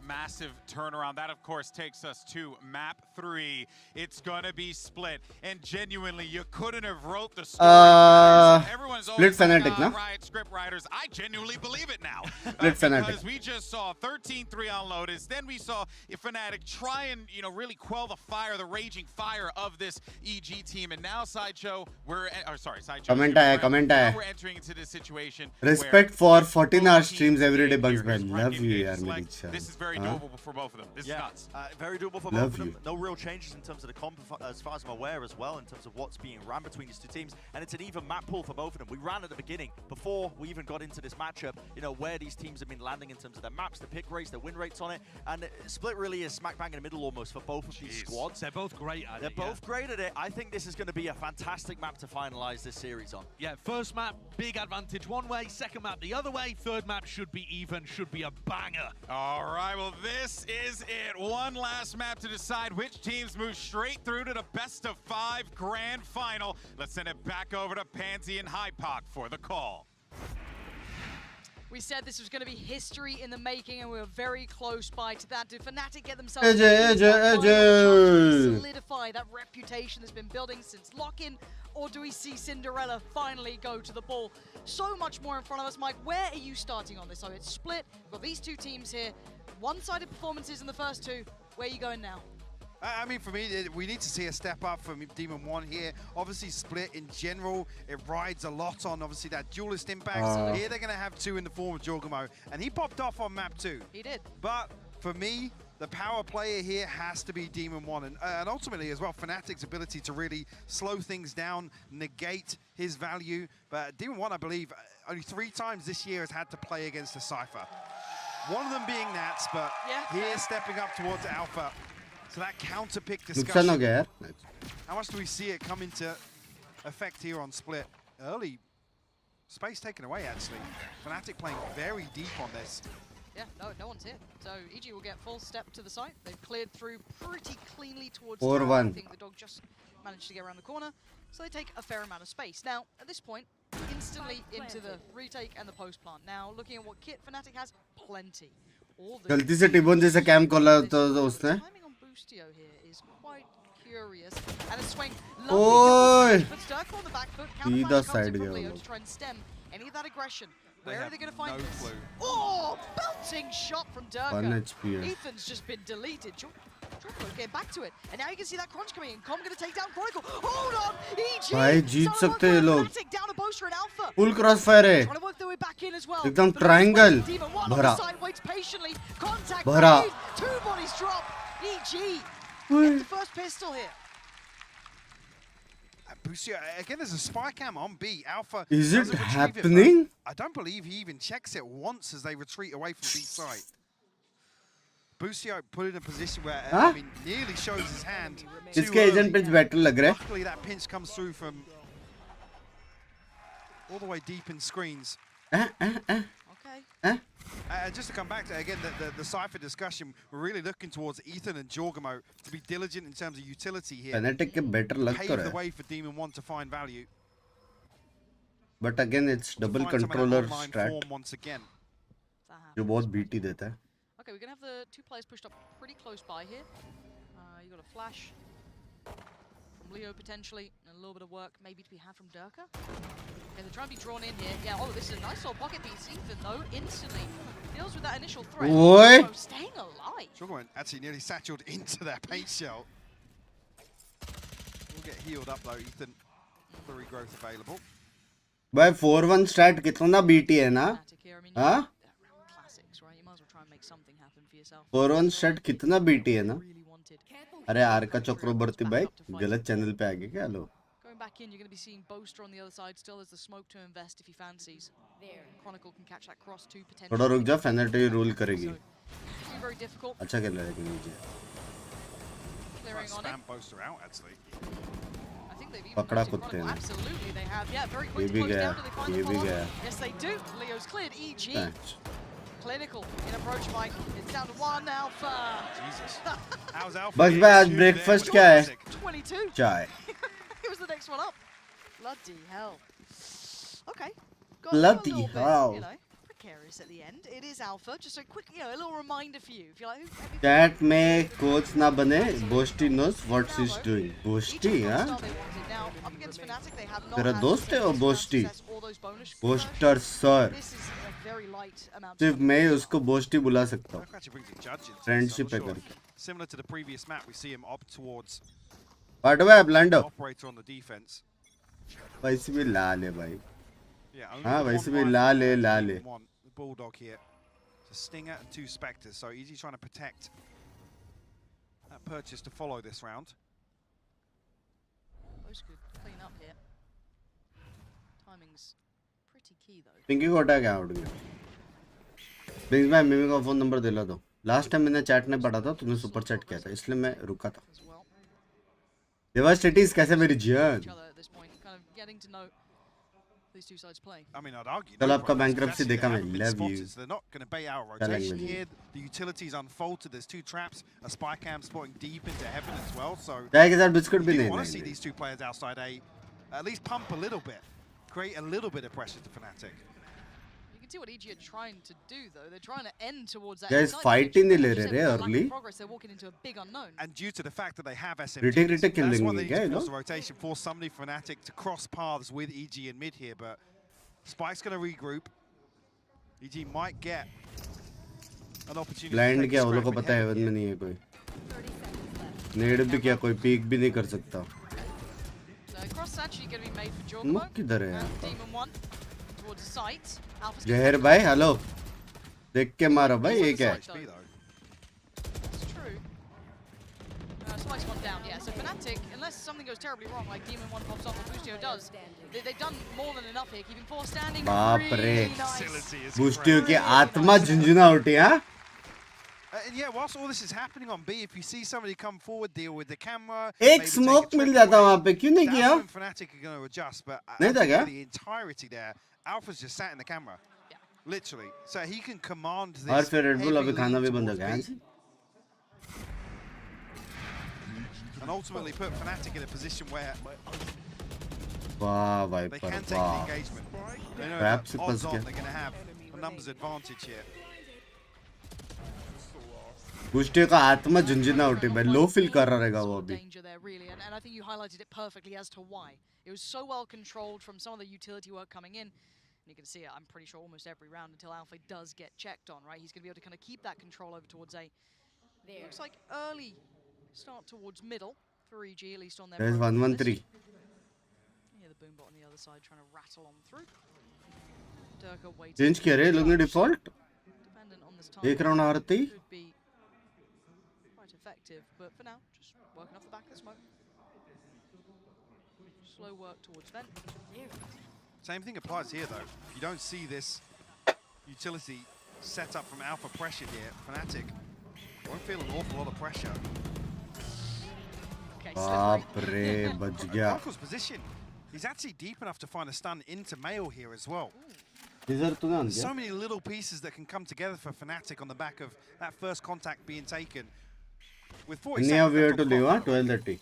Massive turnaround. That of course takes us to map 3. It's gonna be split, and genuinely you couldn't have wrote the story. Everyone's split Fnatic ना? Riot script writers. I genuinely believe it now. Split Fnatic. Because we just saw 13-3 on Lotus. Then we saw Fnatic try and really quell the fire, the raging fire of this EG team, and now Sideshow, Sideshow. Comment आया. We're entering into this situation. Respect for 14-hour streams every day, Binks. Love you, yaar, meri chha. This is very doable for both of them. This is nuts. Very doable for both of them. No real changes in terms of the comp, as far as I'm aware, as well, in terms of what's being ran between these two teams. And it's an even map pool for both of them. We ran at the beginning, before we even got into this matchup, where these teams have been landing in terms of their maps, their pick rates, their win rates on it. And Split really is smack bang in the middle almost for both of these squads. They're both great at it. They're both great at it. I think this is going to be a fantastic map to finalize this series on. Yeah, first map, big advantage one way. Second map, the other way. Third map should be even, should be a banger. All right, well, this is it. One last map to decide which teams move straight through to the best-of-5 grand final. Let's send it back over to Pansy and Hypoc for the call. We said this was going to be history in the making, and we were very close by to that. Did Fnatic get themselves solidify that reputation that's been building since lock-in, or do we see Cinderella finally go to the ball? So much more in front of us. Mike, where are you starting on this? So it's split. We've got these two teams here. One-sided performances in the first two. Where are you going now? I mean, for me, we need to see a step up from Demon 1 here. Obviously, Split in general, it rides a lot on, obviously, that duelist impact. Here, they're going to have two in the form of Jorgamo, and he popped off on map 2. He did. But for me, the power player here has to be Demon 1. And ultimately, as well, Fnatic's ability to really slow things down, negate his value. But Demon 1, I believe, only 3 times this year has had to play against a Cypher. One of them being Nats, but here stepping up towards Alpha. So that counter pick discussion. How much do we see it come into effect here on Split? Early space taken away, actually. Fnatic playing very deep on this. Yeah, no one's here. So EG will get full step to the site. They've cleared through pretty cleanly towards the tower. I think the dog just managed to get around the corner. So they take a fair amount of space. Now, at this point, instantly into the retake and the post plant. Now, looking at what kit Fnatic has, plenty. गलती से टिबोन जैसे cam खोला तो उसने Boostio here is quite curious. And a swing. Oy! Puts Dirk on the back foot. Either Counterflash side comes in gaya from Leo wo to try and stem any of that aggression. They Where are they going to find no this? clue. Oh, bouncing shot from Dirk. 1 HP है. Ethan's just been deleted. Jorko's getting back to it. And now you can see that crunch coming in. Com going to take down Chronicle. Hold on! EG! भाई जीत सकते हैं ये लोग. Down a Boaster and Alpha. Full crossfire है. Trying to work their way back in as well. एकदम triangle. भरा. Waits patiently. Contact भरा. made. 2 bodies drop. EG get the first pistol here. Boostio, again, there's a spy cam on B. Alpha. Is it happening? I don't believe he even checks it once as they retreat away from B site. Boostio put in a position where I mean, nearly shows his hand. इसके agent पे battle लग रहा है. Luckily, that pinch comes through from all the way deep in screens. Okay. Just to come back to again the Cypher discussion, we're really looking towards Ethan and Jorgamo to be diligent in terms of utility here. Fnatic के better लग तो Pave रहा the है. way for Demon 1 to find value. But again, it's double controller strat. Once again. जो बहुत BT देता है. Okay, we're going to have the 2 players pushed up pretty close by here. You got a flash from Leo potentially, and a little bit of work maybe to be had from Durka. Okay, they're trying to be drawn in here. Yeah, this is a nice little pocket piece, even though instantly deals with that initial threat. Oi! Staying alive. Jorgamo actually nearly satcheled into that paint shell. We'll get healed up though, Ethan. The regrowth available. भाई 4-1 strat कितना BT है ना? हाँ? 4-1 strat कितना BT है ना? अरे are का चक्रवर्ती भाई गलत चैनल पे आ गए क्या लो? Going back in, you're going to be seeing Boaster on the other side. Still has the smoke to invest if he fancies. Chronicle can catch that cross too potentially. थोड़ा रुक जा, Fnatic rule करेगी. Very difficult. अच्छा खेल रहा है लेकिन नीचे. Clearing on it. Boaster out actually. I think they've even पकड़ा कुत्ते ने. Absolutely, they have. Yeah, very quick ये to भी close गया, down. Do they find ये the भी follow? गया. Yes, they do. Leo's cleared. EG. Clinical in approach mic. It's down to 1 Alpha. Jesus. How's Alpha? बस भाई आज breakfast क्या है? 22. चाय. It was the next one up. Bloody hell. Okay. Bloody hell. You know, precarious at the end. It is Alpha. Just a quick, a little reminder for you. If you're like, Chat में coach ना बने. Boasty knows what she's doing. Boasty, हाँ? now up against Fnatic, they have not तेरा had दोस्त है वो Boasty? all those bonus Boaster sir. This is a very light amount. सिर्फ मैं उसको Boasty बुला सकता हूँ. Friendship पे करके. Similar to the previous map, we see him opt towards पाटवा है Blando. operator on the defense. वैसे भी लाल है भाई. Yeah, हाँ वैसे भी लाल है लाल है. The Bulldog here. It's a Stinger and 2 Spectres, so easy trying to protect that purchase to follow this round. Those could clean up here. Timing's pretty key though. Pinky को हटा क्या उठ गया? प्लीज भाई मिमी का फोन नंबर दिला दो. लास्ट टाइम मैंने चैट में पढ़ा था, तुमने सुपर चैट किया था, इसलिए मैं रुका था. देवास्टिटीज कैसे मेरी जान? These two sides playing. I mean, I'd argue. कल आपका bankruptcy देखा मैं. Love you. They're not going to bait out rotation here. The utilities unfolded. There's 2 traps. A spy cam spotting deep into heaven as well. So. चाय के साथ biscuit भी You नहीं. want to see these 2 players outside A, at least pump a little bit, create a little bit of pressure to Fnatic. You can see what EG are trying to do though. They're trying to end towards that. Guys, fighting नहीं ले रहे early. They're walking into a big unknown. And due to the fact that they have SMGs, Retake that's why लेंगे they क्या need to ये force लोग? the rotation, force somebody Fnatic to cross paths with EG in mid here, but Spike's going to regroup. EG might get an opportunity. Blind to take क्या a वो लोग को scrap in पता है heaven haven में here. नहीं है कोई. नेड भी क्या कोई पीक भी नहीं कर सकता। मुख किधर है जहर भाई? हेलो, देख के मारो भाई, ये क्या है? Spike's gone down, yeah. So Fnatic, unless something goes terribly wrong, like Demon 1 pops off and Boostio does, they've done more than enough here, keeping 4 standing. बाप रे, really nice. बूस्टियो की आत्मा झुंझुना उठी हाँ? And yeah, whilst all this is happening on B, if you see somebody come forward, deal with the camera. एक smoke मिल जाता वहाँ पे, क्यों नहीं किया? That's when Fnatic are going to adjust, but नहीं था क्या? the entirety there, Alpha's just sat in the camera, literally, so he can command this. और फिर रेड बुल अभी खाना भी बंद हो गया है। And ultimately put Fnatic in a position where वाह भाई they पर can take the वाह, engagement. They know Perhaps that it odds was on क्या? they're going to have a numbers advantage here. बूस्टियो का आत्मा झुंझुना उठी भाई, लो फील कर रहा रहेगा वो अभी। Danger there, really, and I think you highlighted it perfectly as to why. It was so well controlled from some of the utility work coming in. And you can see it, I'm pretty sure, almost every round until Alpha does get checked on, right? He's going to be able to kind of keep that control over towards A. Looks like early start towards middle for EG, at least on their There's 113. Yeah, the boombot on the other side trying to rattle on through. Durka waiting. Change किया रे लोग ने default. Dependent on this time. एक round हारते ही। Could be quite effective, but for now, just working off the back of the smoke. Slow work towards vent. Same thing applies here though. If you don't see this utility set up from Alpha pressure here, Fnatic won't feel an awful lot of pressure. बाप रे, बच गया। Chronicle's position. He's actually deep enough to find a stun into Mail here as well. इधर तो ना So many little pieces that can come together for Fnatic on the back of that first contact being taken. With 40 Near seconds where left to on the leave, clock. They're 12:30.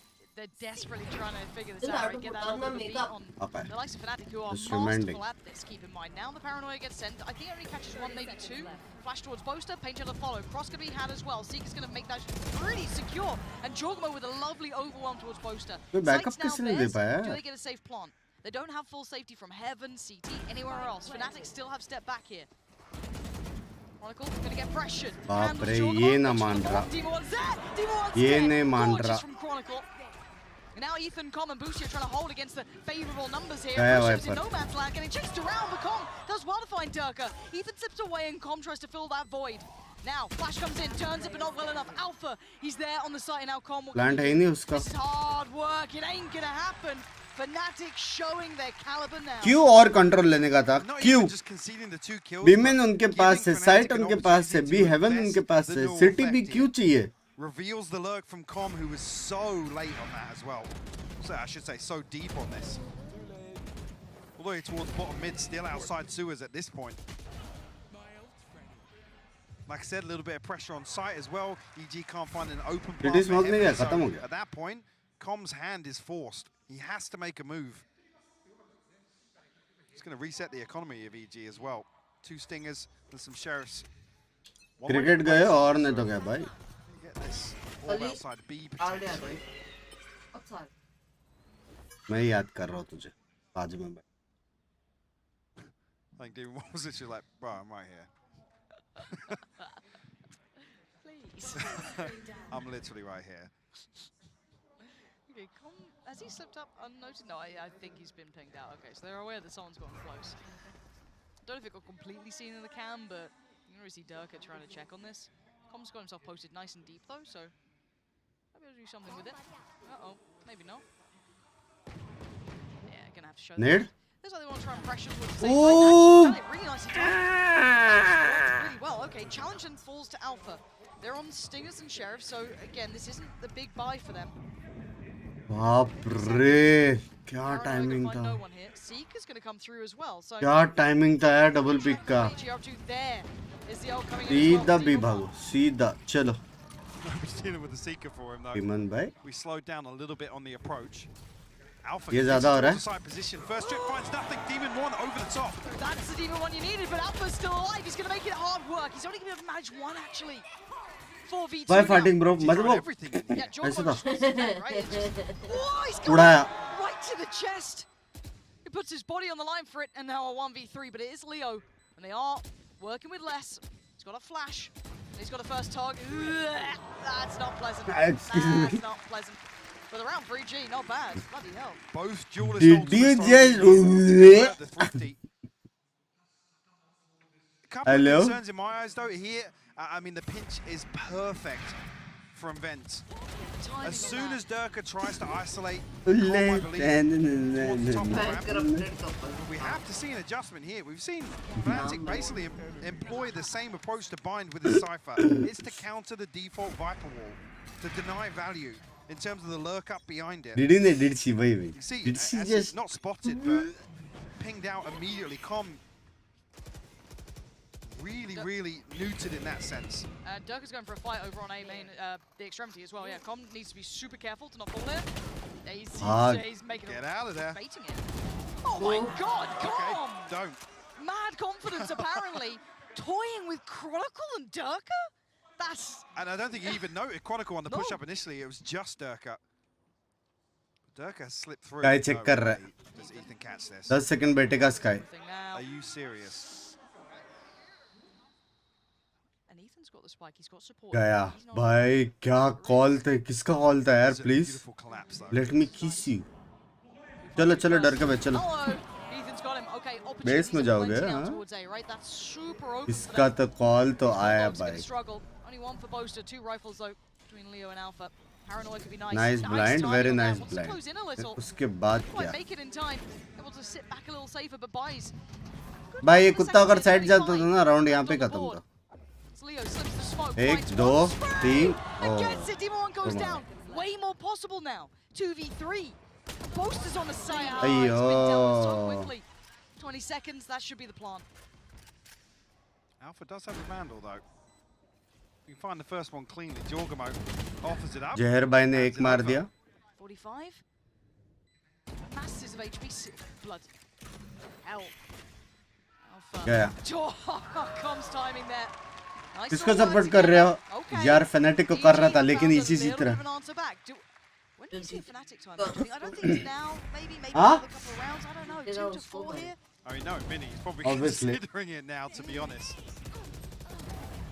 desperately trying to figure this out, right? Get that little bit of beat on Okay. the likes of Fnatic, who are Just reminding. masterful at this. Keep in mind, now the paranoia gets sent. I think it only catches one, maybe two. Flash towards Boaster, Painter to follow. Cross can be had as well. Seeker's going to make that pretty secure. And Jorgmo with a lovely overwhelm towards Boaster. कोई backup Sights now किसने दे theirs. पाया? Do they get a safe plant? They don't have full safety from Heaven, CT, anywhere else. Fnatic still have step back here. Chronicle going to get pressured. बाप रे, ये ना मान रहा, ये नहीं मान रहा। From Chronicle. And now Ethan, Com and Boostio trying to hold against the favourable numbers here. Yeah, Boostio's in Viper. no man's land, getting chased around, but Com does well to find Durka. Ethan slips away and Com tries to fill that void. Now, Flash comes in, turns it, but not well enough. Alpha, he's there on the site, and now Com will... Plant है ही नहीं उसका। This is hard work, it ain't gonna happen. Fnatic showing their caliber now. क्यों और control लेने का था? क्यों? बीमेन उनके पास है, साइट उनके पास है, बी हेवन उनके पास है, सिटी भी क्यों चाहिए? Reveals the lurk from Com, who was so late on that as well. So I should say so deep on this. All the way towards bottom mid, still outside sewers at this point. Like I said, a little bit of pressure on site as well. EG can't find an open path for Heaven, so at that point, Com's hand is forced. He has to make a move. It's going to reset the economy of EG as well. 2 stingers and some sheriffs. Cricket गए और नहीं तो क्या भाई? Get this all outside B potentially. मैं याद कर रहा हूँ तुझे बाजू में भाई। Like, dude, what was it? She's like, bro, I'm right here. Please. I'm literally right here. Okay, has he slipped up unnoted? No, I think he's been pinged out. Okay, so they're aware that someone's gotten close. Don't know if it got completely seen in the cam, but you can really see Durka trying to check on this. Com's got himself posted nice and deep though, so maybe he'll do something with it. Uh-oh, maybe not. Yeah, gonna have to show Nade? Looks like they want to try and pressure towards the same side. Actually done it really nicely done. Really well. Okay, challenge and falls to Alpha. They're on Stingers and Sheriff, so again, this isn't the big buy for them. बाप रे, क्या timing था? Seeker's going to come through as well. So क्या timing था यार double pick का? सीधा भी भागो, सीधा चलो। Nobody's dealing with the Seeker for him though. इमन भाई, We slowed down a little bit on the approach. Alpha ये ज़्यादा हो रहा है? side position. First trip finds nothing. Demon 1 over the top. That's the Demon 1 you needed, but Alpha's still alive. He's going to make it hard work. He's only going to be able to manage 1 actually. 4v2. Why fighting bro? मतलब Yeah, ऐसा था। right? Oh, he's उड़ाया। right to the chest. He puts his body on the line for it, and now a 1v3, but it is Leo, and they are working with less. He's got a flash. He's got a first target. That's not pleasant. That's not pleasant. But around 3G, not bad. Bloody hell. Both duelists. Did you just? Couple of concerns in my eyes though here. I mean the pinch is perfect from Vent. As soon as Durka tries to isolate, we have to see an adjustment here. We've seen Fnatic basically employ the same approach to bind with the Cypher. It's to counter the default Viper wall, to deny value in terms of the lurk up behind it. Did she wave? You see, Did she as just not spotted, but pinged out immediately. Really neutered in that sense. Durka's going for a fight over on A main, the extremity as well. Yeah, Com needs to be super careful to not fall in. He's making Get out of there. Baiting it. Oh my god, Com! Okay, don't. Mad confidence apparently. Toying with Chronicle and Durka? That's... And I don't think he even noted Chronicle on the push-up initially. It was just Durka. Durka slipped through. Sky check कर रहा है. Does Ethan catch this? 10 second बैठेगा Sky. Are you serious? got the spike, he's got support. गया भाई क्या call था किसका call था यार प्लीज लेट मी किस यू चलो चलो डर के बैठ चलो बेस में जाओगे हाँ इसका तो कॉल तो आया भाई nice blind very nice blind उसके बाद क्या भाई ये कुत्ता अगर साइड जाता था ना राउंड यहाँ पे खत्म था 1 2 3 goes down. Way more possible now. 2v3. Boasters on the side. Ayyo. It's been dealt with so quickly. 20 seconds, that should be the plan. Alpha does have a vandal though. You can find the first one cleanly. Jorgamo offers it up. जहर भाई ने एक मार दिया. 45. Masses of HP. Blood. Hell. Alpha. गया. Comes timing there. किसको support कर रहे हो यार फैनेटिक को कर रहा था लेकिन इसी तरह हाँ obviously considering it now to be honest.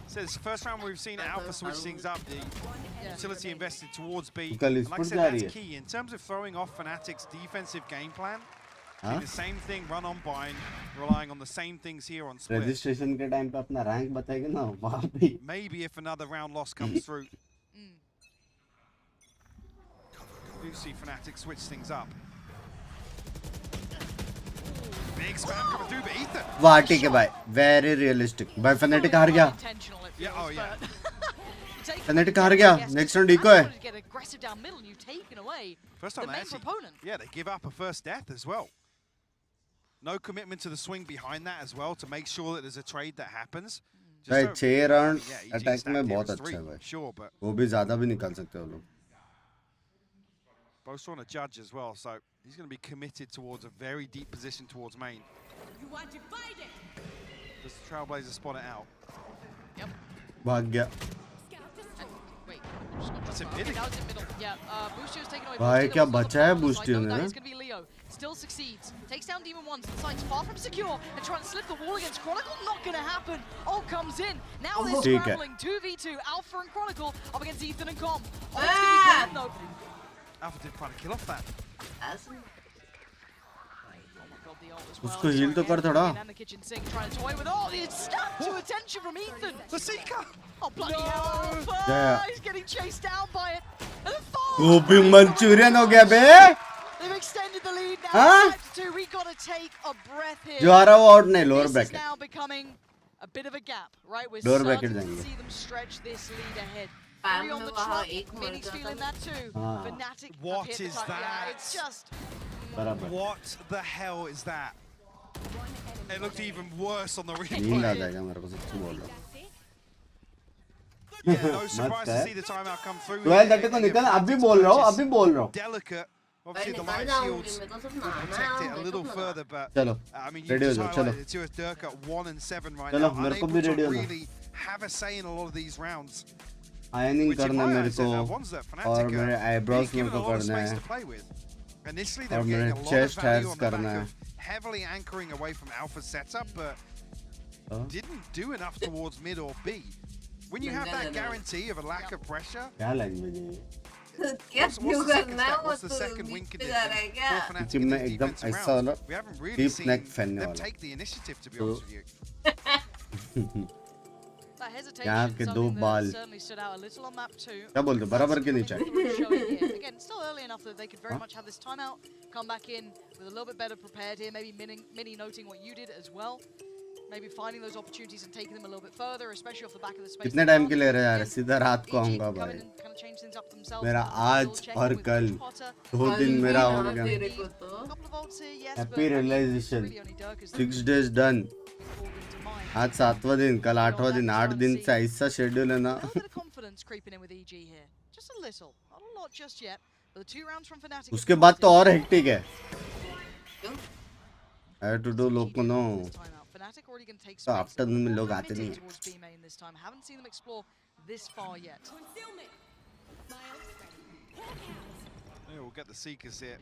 Says first round we've seen Alpha switch things up, the utility invested towards B. Like I said, that's key in terms of throwing off Fnatic's defensive game plan. The same thing, run on bind, relying on the same things here on split. Registration के time पे अपना rank बताएगा ना वहाँ पे. Maybe if another round loss comes through. You see Fnatic switch things up. Big spam coming through, but Ethan. वाह ठीक है भाई, very realistic. भाई Fnatic हार गया. Yeah, oh yeah. Fnatic हार गया. Next round eco है. First time they actually, yeah, they give up a first death as well. No commitment to the swing behind that as well to make sure that there's a trade that happens. भाई 6 round attack में बहुत अच्छा है भाई. Sure, but वो भी ज़्यादा भी निकाल सकते हो लोग. Both on a judge as well, so he's going to be committed towards a very deep position towards main. You want to fight it? Does the Trailblazer spot it out? Yep. भाग गया. Wait. That's in middle. Yeah, Boostio's taken away. भाई क्या बचा है Boostio ने? It's going to be Leo. Still succeeds. Takes down Demon 1. The site's far from secure. And trying to slip the wall against Chronicle. Not going to happen. All comes in. Now they're scrambling. 2v2. Alpha and Chronicle up against Ethan and Com. Oh, it's going to be Glenn though. Alpha did try to kill off that. उसको heal तो कर थोड़ा. And the kitchen sink trying to toy with all the snap to attention from Ethan. The Seeker. Oh bloody hell! Yeah. He's getting chased down by it. And the fall. गोभी Manchurian हो गया बे. They've extended the lead now. Huh? 5-2. We got to take a breath here. जो आ रहा वो out नहीं lower This bracket. is now becoming a bit of a gap, right? We're Lower starting bracket to जाएंगे. see them stretch this lead ahead. Three on the truck. Minnie's feeling that too. Fnatic. What is that? Yeah, it's just. What the hell is that? It looked even worse on the replay. नींद आ जाएगा मेरे को सच्ची बोल रहा हूँ. Yeah, no surprise to see the timeout come through. 12:30 को निकल अभी बोल रहा हूँ Delicate. Obviously the light shields will protect it a little further, but चलो I mean you ready हो just जाओ चलो. highlighted the two as Durka 1 and 7 right चलो now, मेरे को unable भी to ready होना. really have a say in a lot of these rounds. Ironing Which in करना my मेरे eyes को are ones that Fnatic और मेरे are eyebrows being मेरे given a को lot of करना space है to play with. Initially they और were getting मेरे a lot of chest value hairs on the करना back है. of heavily anchoring away from Alpha's setup, but didn't do enough towards mid or B. when you have that guarantee of a lack of pressure. क्या language है? What's the second win condition? Gym में एकदम ऐसा वाला deep neck फैलने वाला. Take the initiative, to be honest with you. यहाँ के दो बाल. क्या बोलते हो? बराबर के नीचे. Again, still early enough that they could very much have this timeout, come back in with a little bit better prepared here, maybe mini noting what you did as well. Maybe finding those opportunities and taking them a little bit further, especially off the back of the space. कितने time के लिए रहे यार? सीधा रात को आऊँगा भाई. मेरा आज और कल 2 दिन मेरा हो गया. Happy realization. 6 days done. आज 7वां दिन, कल 8वां दिन, 8 दिन से ऐसा शेड्यूल है ना. उसके बाद तो और हेक्टिक है. I have to do local no. So afternoon में लोग आते नहीं. We'll get the Seekers here.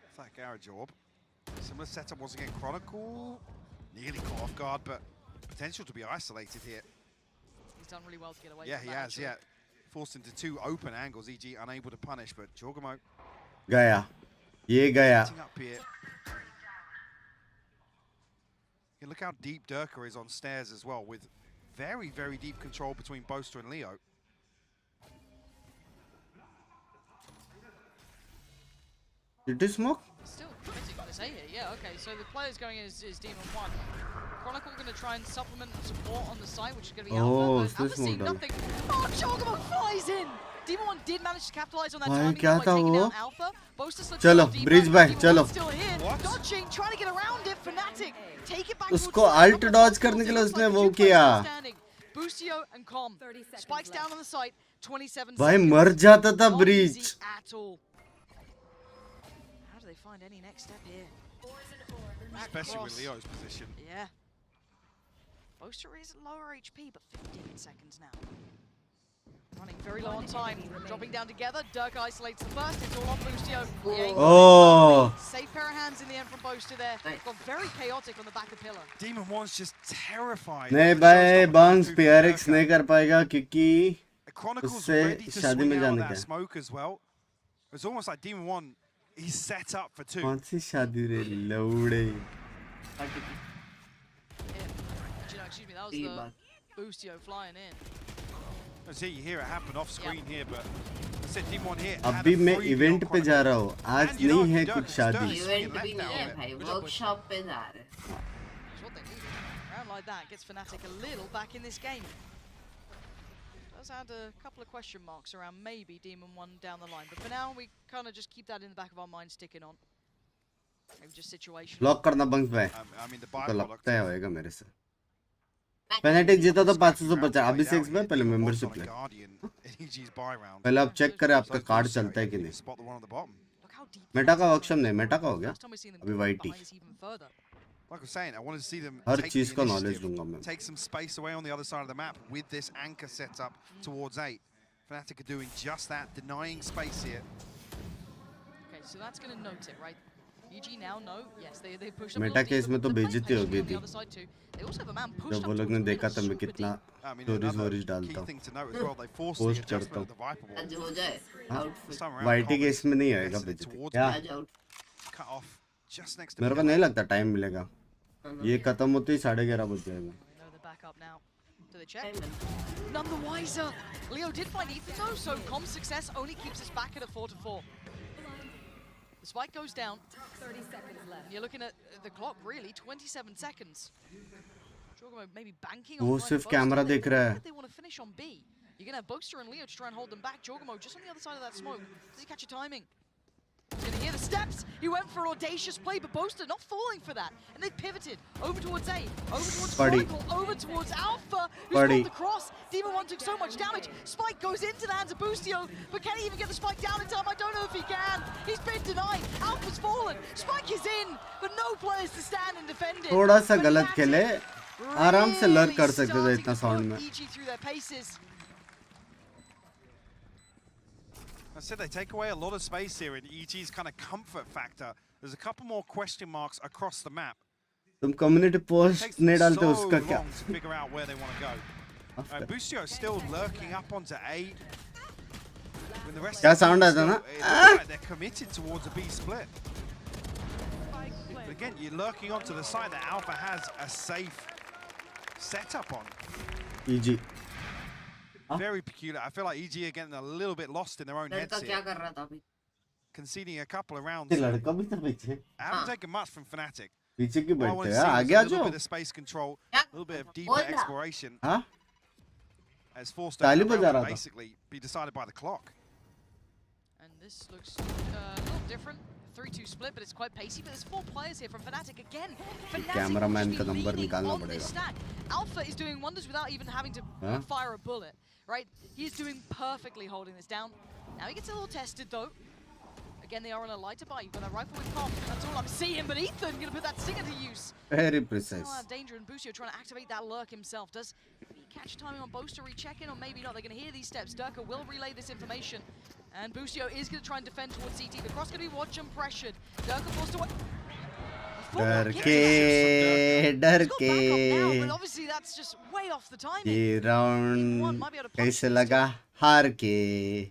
It's like our job. Similar setup once again. Chronicle nearly caught off guard, but potential to be isolated here. He's done really well to get away. Yeah, he has. Yeah, forced into 2 open angles. EG unable to punish, but Jorgamo. गया. ये गया. Up here. Yeah, look how deep Durka is on stairs as well, with very, very deep control between Boaster and Leo. Did they smoke? Still committing to say here, yeah, okay. So the players going in is Demon 1. Chronicle going to try and supplement and support on the site, which is going to be Alpha. Alpha seeing nothing. Oh, Jorgamo flies in! Demon 1 did manage to capitalize on that timing by taking down Alpha. Boaster slipped चलो, bridge by, चलो. Still here. Dodging, trying to get around it. Fnatic, take it back. उसको alt dodge करने के लिए उसने वो किया. Boostio and Com. Spikes down on the site. 27 भाई मर जाता था breach. How do they find any next step here? Especially with Leo's position. Yeah. Boaster is lower HP, but 15 seconds now. Running very low on time. Dropping down together. Dirk isolates the first. It's all on Boostio. Oh. Safe pair of hands in the end from Boaster there. Got very chaotic on the back of pillar. Demon 1's just terrified. नहीं भाई, Binks PRX नहीं कर पाएगा क्योंकि उससे शादी में जाने का. Smoke as well. It's almost like Demon 1. He's set up for 2. कौन सी शादी रे लौड़े? Excuse me, that was the Boostio flying in. See, you hear it happen off screen here, but I said Demon 1 here. अभी मैं event पे जा रहा हूँ. आज नहीं है कुछ शादी. इवेंट भी नहीं है भाई, वर्कशॉप पे जा रहे हैं. Round like that gets Fnatic a little back in this game. Does add a couple of question marks around maybe Demon 1 down the line, but for now we kind of just keep that in the back of our minds sticking on. Maybe just situation. Block करना Binks भाई. तो लगता है होएगा मेरे से. Fnatic जीता तो 550. अभी 6 में पहले मेंबरशिप ले. पहले आप चेक करें आपका कार्ड चलता है कि नहीं. मेटा का वर्कशॉप नहीं, मेटा का हो गया. अभी YT. Like I was saying, I wanted to see them take some space away on the other side of the map with this anchor set up towards 8. Fnatic are doing just that, denying space here. Okay, so that's going to note it, right? EG now know, yes, they pushed up. Meta case में तो बेइज्जती हो गई थी. जब वो लोग ने देखा था मैं कितना स्टोरीज डालता हूँ, पोस्ट करता हूँ. YT केस में नहीं आएगा बेइज्जती. क्या? मेरे को नहीं लगता टाइम मिलेगा. ये खत्म होते ही 11:30 बज जाएगा. None the wiser. Leo did find Ethan though, so com success only keeps us back at a 4-4. The spike goes down. 30 seconds left. You're looking at the clock, really, 27 seconds. Jorgamo maybe banking on. वो सिर्फ camera देख रहा है. They want to finish on B. You're gonna have Boaster and Leo to try and hold them back. Jorgamo just on the other side of that smoke. Does he catch a timing? He's going to hear the steps. He went for an audacious play, but Boaster not falling for that. And they pivoted over towards A, over towards Chronicle, over towards Alpha, who's got the cross. Demon 1 took so much damage. Spike goes into the hands of Boostio, but can he even get the spike down in time? I don't know if he can. He's been denied. Alpha's fallen. Spike is in, but no players to stand and defend it. थोड़ा सा गलत खेले, आराम से learn कर सकते थे इतना साउंड में. I said they take away a lot of space here in EG's kind of comfort factor. There's a couple more question marks across the map. तुम कम्युनिटी पोस्ट नहीं डालते उसका क्या? Figure out where they want to go. Bustio still lurking up onto A. When the rest क्या sound आता ना? They're committed towards a B split. But again, you're lurking onto the side that Alpha has a safe setup on. EG. Very peculiar. I feel like EG are getting a little bit lost in their own heads here. Conceding a couple of rounds. I haven't taken much from Fnatic. पीछे क्यों I want बैठते to हैं? see आगे आ a little जाओ. bit of space control, a little bit of deeper exploration. हाँ? As forced ताली to बजा रहा था. basically be decided by the clock. And this looks a little different. 3-2 split, but it's quite pacey. But there's 4 players here from Fnatic again. Cameraman का number निकालना पड़ेगा. Alpha is doing wonders without even having to fire a bullet, right? He's doing perfectly holding this down. Now he gets a little tested though. Again, they are on a lighter buy. You've got a rifle with comp. That's all I'm seeing. But Ethan gonna put that stinger to use. Very precise. Still out of danger, and Bustio trying to activate that lurk himself. Does he catch timing on Boast to recheck in, or maybe not? They're gonna hear these steps. Durka will relay this information. And Bustio is going to try and defend towards CT. The cross going to be watch and pressured. Durka forced away. डर के But obviously that's just way off the timing. ये round कैसे लगा हार के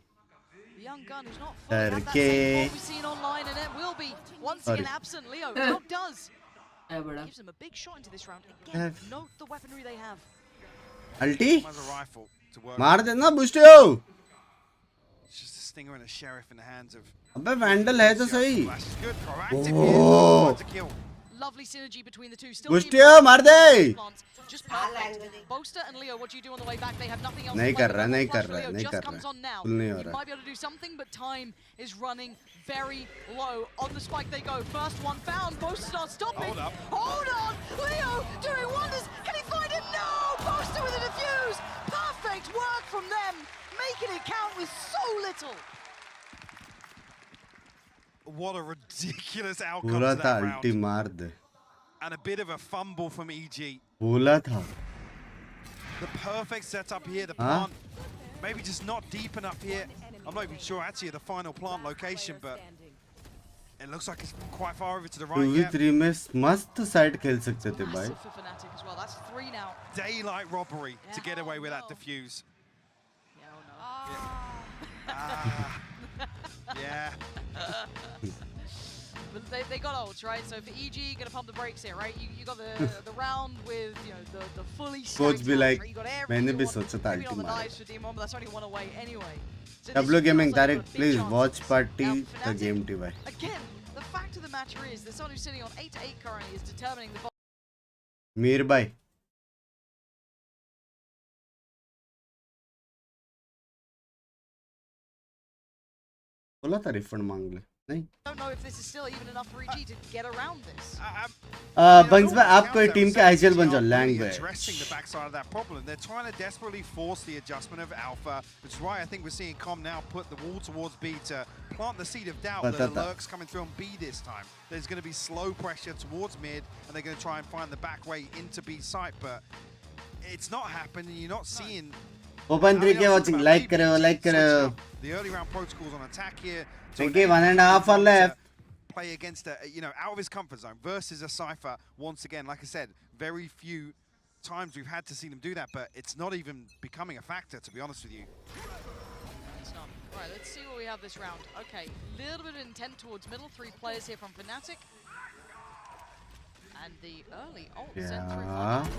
The young gun who's not fully had that same form we've seen online, and it will be once again absent. Leo outdoes. Gives them a big shot into this round. Again, note the weaponry they have. अल्टी Has a rifle to work. मार देना बुस्टियो. Just a stinger and a sheriff in the hands of. अबे vandal है तो सही. Good, proactive here. Lovely synergy between the two. Still बुस्टियो मार दे. Just perfect. Boaster and Leo, what do you do on the way back? They have nothing else. नहीं कर रहा, नहीं कर रहा, Leo नहीं just कर comes रहा. on now. कुल नहीं हो He रहा. might be able to do something, but time is running very low. On the spike they go. First one found. Boaster's not stopping. Hold up. Hold on. Leo doing wonders. Can he find it? No. Boaster with a defuse. Perfect work from them. Making it count with so little. What a ridiculous outcome बोला to था that round. अल्टी मार दे. And a bit of a fumble from EG. बोला था. The perfect setup here, the plant. Maybe just not deep enough here. I'm not even sure actually of the final plant location, but it looks like it's quite far over to the right. 2v3 में मस्त side खेल सकते थे भाई. Massive for Fnatic as well. That's 3 now. Daylight robbery to get away with that defuse. Yeah. But they got ults, right? So for EG, gonna pump the brakes here, right? You got the round with the fully Coach be like, मैंने भी सोचा था maybe अल्टी on the मारे. knives for Demon, but that's only one away anyway. So W Gaming Tarek, Tarek, please watch party the game TV. Again, the fact of the matter is that someone who's sitting on 8-8 currently is determining the. Mir भाई. बोला था refund मांग ले. नहीं. I don't know if this is still even enough for EG to get around this. Bunks भाई आप कोई team के आईजीएल बन जाओ language. Addressing the backside of that problem. They're trying to desperately force the adjustment of Alpha, which is why I think we're seeing Com now put the wall towards B to plant the seed of doubt that the lurks coming through on B this time. There's going to be slow pressure towards mid, and they're going to try and find the back way into B site, but it's not happening. You're not seeing. Open 3K watching. Like करो. The early round protocols on attack here. Thank you. 1.5 for left. Play against a, out of his comfort zone versus a Cypher. Once again, like I said, very few times we've had to see them do that, but it's not even becoming a factor, to be honest with you. It's not. Right, let's see what we have this round. Okay, little bit of intent towards middle. 3 players here from Fnatic. And the early ult sent through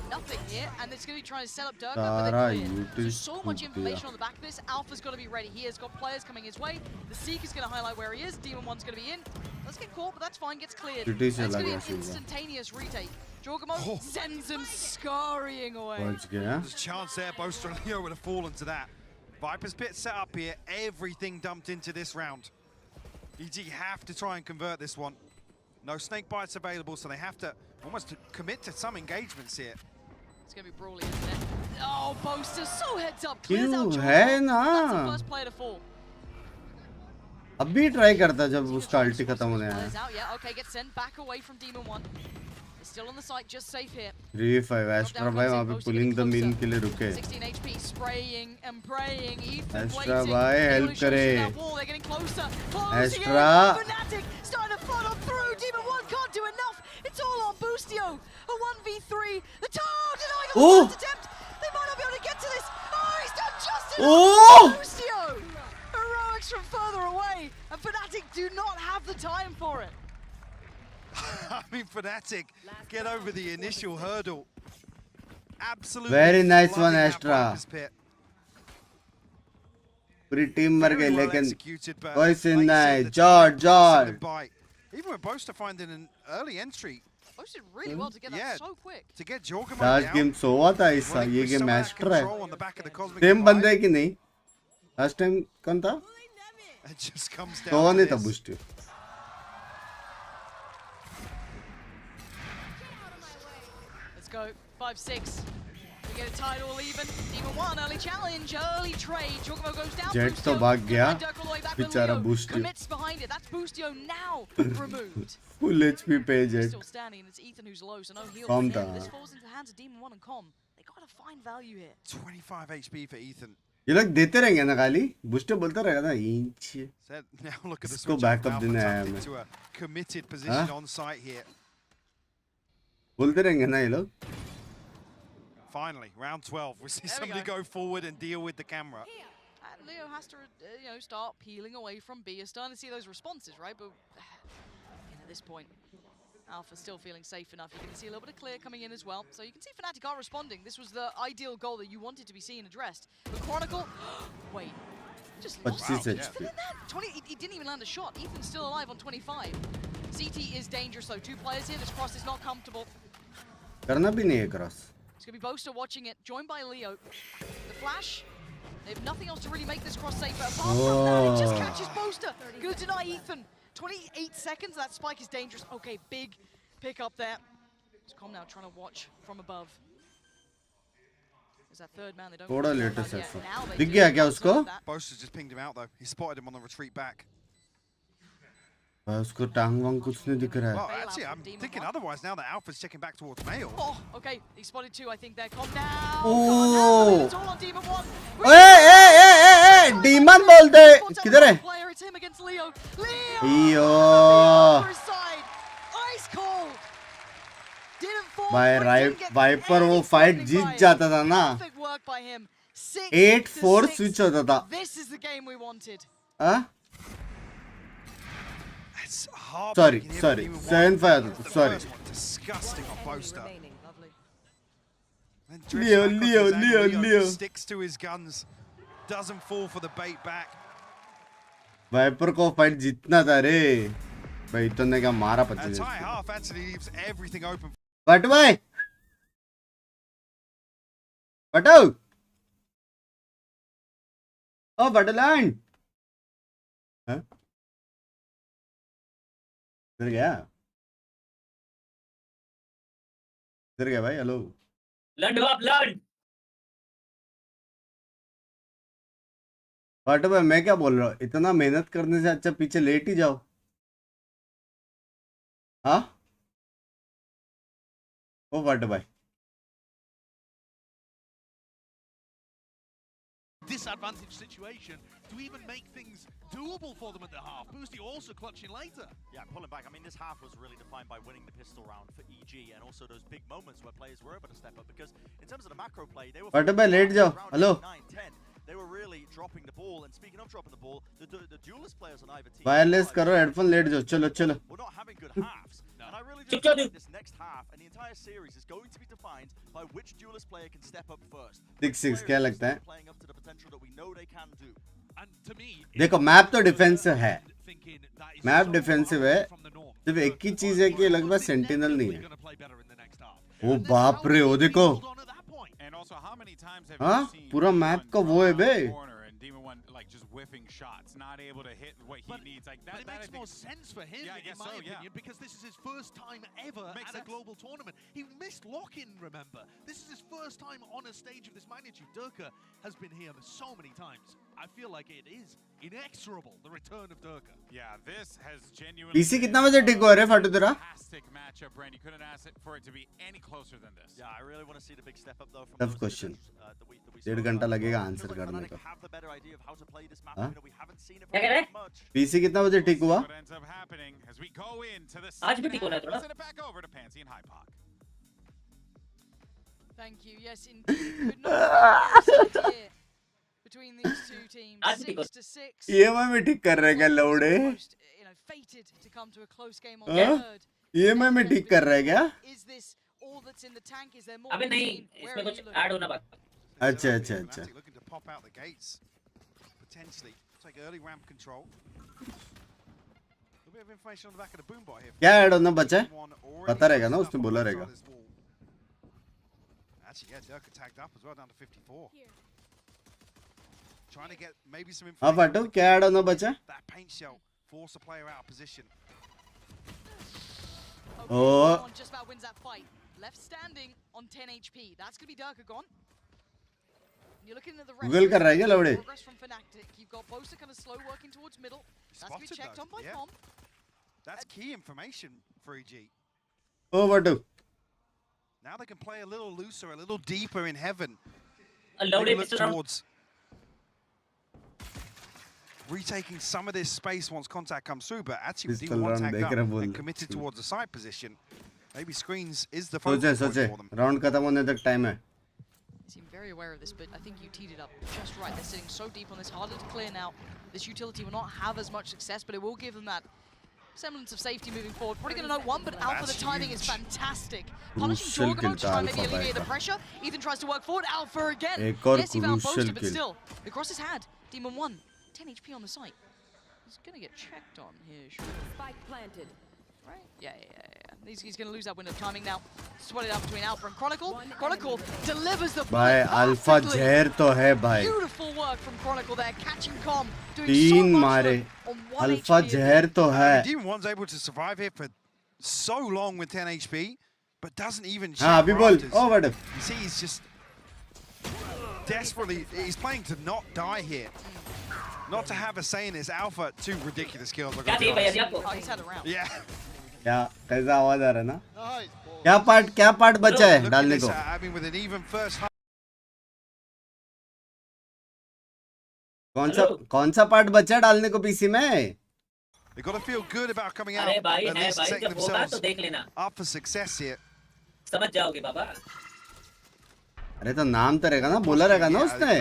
nothing here, and it's going to be trying to set up Durka, but they're clear. So much information on the back of this. Alpha's got to be ready. He has got players coming his way. The Seek is going to highlight where he is. Demon 1's going to be in. Let's get caught, but that's fine. Gets cleared. It's going to be an instantaneous retake. Jorgamo sends him scurrying away. There's a chance there. Boaster and Leo would have fallen to that. Viper's Pit set up here. Everything dumped into this round. EG have to try and convert this one. No snake bites available, so they have to almost commit to some engagements here. It's going to be brawly, isn't it? Oh, Boaster, so heads up. Clears out क्यों है ना? That's the first player to fall. अभी try करता जब उसका अल्टी खत्म होने आया. Yeah, okay, gets sent back away from Demon 1. It's still on the site, just safe here. 3-5 Astra भाई वहाँ पे pulling the min के लिए रुके. 16 HP, spraying and praying. Ethan Astra waiting. भाई help करे. They're getting closer. Astra. Fnatic starting to funnel through. Demon 1 can't do enough. It's all on Bustio. A 1v3. The denying the first attempt. They might not be able to get to this. Oh! Boostio! Heroics from further away, and Fnatic do not have the time for it. I mean, Fnatic get over the initial hurdle. Absolutely. Very nice one, Astra. पूरी team मर गई लेकिन कोई scene नहीं. George. Even with Boaster finding an early entry. Boaster did really well to get that so quick. To get Jorgen last game Sova था इसका. ये game Astra है. सेम बंदे है कि नहीं? लास्ट टाइम कौन था? सोवा नहीं था boost. Let's go. 5-6. We get it tied all even. Demon 1, early challenge, early trade. Jorgen goes down. Jets तो भाग गया. बेचारा Boostio. Commits behind it. That's Boostio now removed. Full HP पे Jet. Still standing, and it's Ethan who's low, so no heal. This falls into the hands of Demon 1 and Com. They gotta find value here. 25 HP for Ethan. ये लोग देते रहेंगे ना खाली. Boostio बोलता रहेगा ना inch. Now look at the इसको backup देना है हमें. to a committed position on site here. बोलते रहेंगे ना ये लोग. Finally, round 12. We see somebody go forward and deal with the camera. And Leo has to, start peeling away from B. You're starting to see those responses, right? But at this point, Alpha still feeling safe enough. You can see a little bit of clear coming in as well. So you can see Fnatic are responding. This was the ideal goal that you wanted to be seen addressed. But Chronicle, wait, just lost Ethan in that. 20, he didn't even land a shot. Ethan's still alive on 25. CT is dangerous though. 2 players here. This cross is not comfortable. करना भी नहीं है cross. It's going to be Boaster watching it, joined by Leo. The flash, they have nothing else to really make this cross safer. Apart from that, it just catches Boaster. Good deny Ethan. 28 seconds, that spike is dangerous. Okay, big pick up there. It's Com now trying to watch from above. There's that third man, they don't थोड़ा latest है. दिख गया क्या उसको? Boaster just pinged him out though. He spotted him on the retreat back. उसको टांग वांग कुछ नहीं दिख रहा है. Well, actually, I'm thinking otherwise now that Alpha's checking back towards Mail. Oh, okay. He spotted 2, I think. They're calm down. Oh. It's all on Demon 1. Hey, Demon बोलते. किधर है? Player, it's him against Leo. Leo. Ice cold. Didn't fall. भाई wiper वो fight जीत जाता था ना. Perfect work by him. 8-4 switch होता था. This is the game we wanted. हाँ? Sorry. 7-5. Sorry. Disgusting on Boaster. Leo. Sticks to his guns. Doesn't fall for the bait back. Viper को fight जीतना था रे. भाई इतने का मारा 25. Tie half actually leaves everything open. But भाई. बटाओ. ओ बटलैंड. हाँ? इधर गया भाई. हेलो. लैंड. बट भाई मैं क्या बोल रहा हूँ. इतना मेहनत करने से अच्छा पीछे लेट ही जाओ. हाँ. ओ बट भाई. Disadvantaged situation to even make things doable for them at the half. Boosty also clutching later. Yeah, pulling back. I mean, this half was really defined by winning the pistol round for EG and also those big moments where players were able to step up because in terms of the macro play, they were but भाई late जाओ. Hello. 9-10. They were really dropping the ball. And speaking of dropping the ball, the duelist players on either team. Wireless करो headphone late जाओ. चलो. We're not having good halves. And I really do think this next half and the entire series is going to be defined by which duelist player can step up first. 6-6 क्या लगता है? Playing up to the potential that we know they can do. And to me, देखो map तो defensive है. Map defensive है. सिर्फ एक ही चीज है कि लगभग सेंटिनल नहीं है. ओ बाप रे. ओ देखो. हाँ पूरा मैप का वो है बे. Just whiffing shots, not able to hit what he needs. Like that, but it makes more sense for him, in my opinion, because this is his first time ever at a global tournament. He missed lock-in, remember? This is his first time on a stage of this magnitude. Durka has been here so many times. I feel like it is inexorable, the return of Durka. Yeah, this has genuinely PC कितना बजे टिक हुआ रे फाटू तेरा? Fantastic matchup, Brand. You couldn't ask it for it to be any closer than this. Yeah, I really want to see the big step up though. Tough question. 1.5 घंटा लगेगा answer करने का. हाँ? PC कितना बजे टिक हुआ? आज भी टिक होना है थोड़ा. Thank you. Yes, indeed. Could not between these two teams. 6-6. EMI में ठीक कर रहे क्या लौड़े? You know, fated to come to a close game on the third. EMI में ठीक कर रहे क्या? Is this all that's in the tank? Is there more? अबे नहीं, इसमें कुछ ऐड होना बाकी. अच्छा. Looking to pop out the gates, potentially take early ramp control. A bit of information on the back of the boombot here. क्या add होना बचा है? पता रहेगा ना, उसने बोला रहेगा. Actually, yeah, Dirk tagged up as well, down to 54. Trying to get maybe some हाँ फाटो, क्या ऐड होना बचा है? That paint shell force a player out of position. Oh. Just about wins that fight. Left standing on 10 HP. That's going to be Dirk gone. You're looking at the Google कर रहा है क्या लौड़े? Progress from Fnatic. You've got Bosa kind of slow working towards middle. That's going to be checked on by Com. That's key information for EG. Oh, फाटो. Now they can play a little looser, a little deeper in heaven. Look towards retaking some of this space once contact comes through, but actually with D1 tagged up and committed towards the side position, maybe screens is the focus point for them. Round खत्म होने तक time है. Seem very aware of this, but I think you teed it up just right. They're sitting so deep on this, harder to clear now. This utility will not have as much success, but it will give them that semblance of safety moving forward. Probably going to know one, but Alpha, the timing is fantastic. Punishing Jorgamon to try and maybe alleviate the pressure. Ethan tries to work forward. Alpha again. Yes, he found Boaster, but still, the cross is had. Demon 1, 10 HP on the site. He's going to get checked on here, sure. Spike planted. Right? Yeah. He's going to lose that window of timing now. Sweat it out between Alpha and Chronicle. Chronicle delivers the भाई alpha जहर तो है भाई. Beautiful work from Chronicle there, catching Com, doing तीन so much मारे. on 1 alpha HP. जहर तो है. Demon 1's able to survive here for so long with 10 HP, but doesn't even check. हाँ अभी बोल. Oh what? You see, he's just desperately, he's playing to not die here. Not to have a say in this. Alpha, two ridiculous kills. Oh, he's had a round. Yeah. क्या कैसा आवाज आ रहा है ना? क्या पार्ट बचा है डालने को? I mean, with an even first half. कौन सा पार्ट बचा है डालने को पीसी में? They've got to feel good about coming out and least setting themselves up for success here. समझ जाओगे बाबा. अरे तो नाम तो रहेगा ना, बोला रहेगा ना उसने.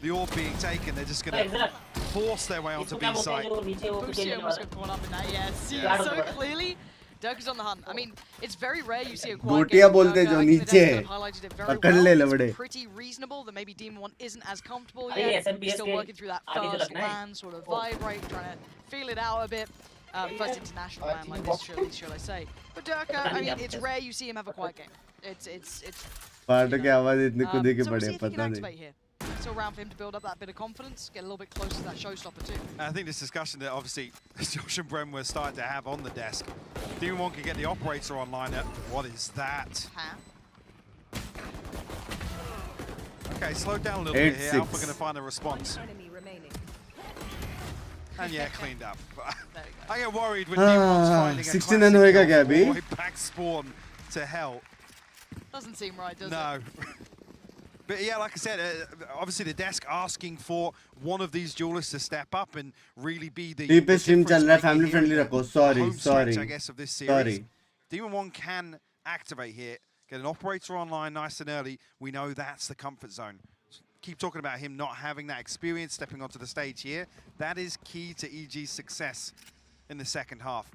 The orb being taken, they're just going to force their way onto B side. Busio must have caught up in that, yeah. So clearly, Dirk is on the hunt. I mean, it's very rare you see a quiet game. बोलते जो नीचे है. पकड़ ले लवड़े. Pretty reasonable that maybe Demon 1 isn't as comfortable yet. He's still working through that first land sort of vibrate, trying to feel it out a bit. First international land like this, shall I say. But Dirk, I mean, it's rare you see him have a quiet game. It's part की आवाज इतनी कूदे के पड़े पता नहीं. Still around for him to build up that bit of confidence, get a little bit closer to that showstopper too. I think this discussion that obviously Josh and Bren were starting to have on the desk. Demon 1 can get the operator online. What is that? Okay, slow down a little bit here. Alpha going to find a response. And yeah, cleaned up. I get worried when Demon 1's finding a 69 होएगा क्या अभी? Back spawn to hell. Doesn't seem right, does it? No. But yeah, like I said, obviously the desk asking for one of these duelists to step up and really be the stream चल रहा है, family friendly रखो. Sorry. I guess of this series. Demon 1 can activate here, get an operator online nice and early. We know that's the comfort zone. Keep talking about him not having that experience stepping onto the stage here. That is key to EG's success in the second half.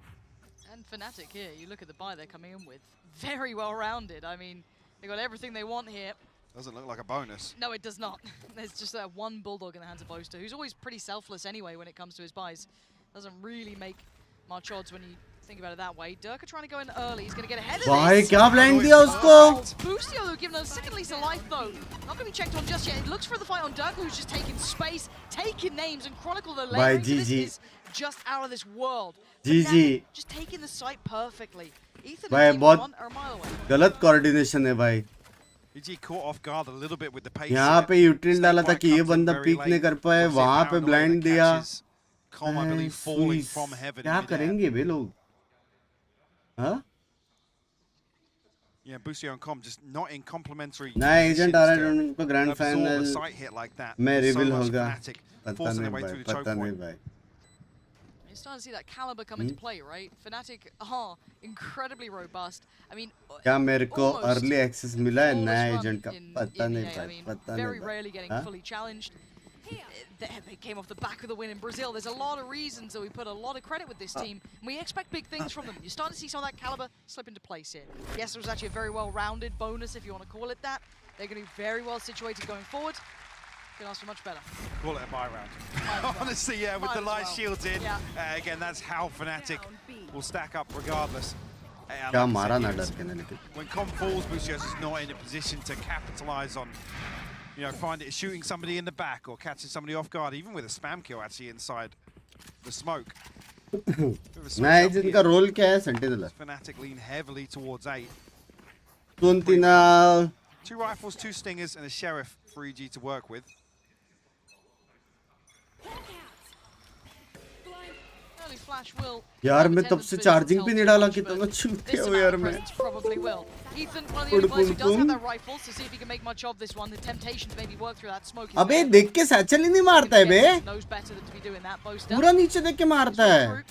And Fnatic here, you look at the buy they're coming in with, very well rounded. I mean, they got everything they want here. Doesn't look like a bonus. No, it does not. There's just that one Bulldog in the hands of Boaster, who's always pretty selfless anyway when it comes to his buys. Doesn't really make much odds when you think about it that way. Dirk are trying to go in early. He's going to get ahead of this. भाई क्या blind दिया उसको? Busio given a second lease of life though. Not going to be checked on just yet. It looks for the fight on Dirk, who's just taking space, taking names, and Chronicle the layering. This is just out of this world. GG. Just taking the site perfectly. Ethan भाई and बहुत are a mile away. गलत coordination है भाई. EG caught off guard a little bit with the pace. यहाँ पे यूटिल डाला था कि ये बंदा पीक नहीं कर पाए, वहाँ पे ब्लाइंड दिया. क्या करेंगे वे लोग? हाँ? Yeah, Busio and Com just not in complementary. नया एजेंट आ रहा है उनको ग्रैंड फाइनल में रिवील होगा. पता नहीं भाई. You're starting to see that caliber come into play, right? Fnatic are incredibly robust. I mean, क्या मेरे को early access मिला है नया agent का पता नहीं भाई पता नहीं very rarely getting fully challenged. They came off the back of the win in Brazil. There's a lot of reasons that we put a lot of credit with this team. And we expect big things from them. You're starting to see some of that caliber slip into place here. Yes, it was actually a very well-rounded bonus, if you want to call it that. They're going to be very well situated going forward. Can ask for much better. Call it a buy round. Honestly, yeah, with the light shields in. Again, that's how Fnatic will stack up regardless. When Com falls, Bucios is not in a position to capitalize on, you know, shooting somebody in the back or catching somebody off guard, even with a spam kill actually inside the smoke. इनका role क्या है sentinel? Fnatic lean heavily towards 8. 2 rifles, 2 stingers, and a sheriff for EG to work with. यार मैं तब से charging भी नहीं डाला कितना छूटे हो यार मैं अबे देख के सैचल ही नहीं मारता है बे पूरा नीचे देख के मारता है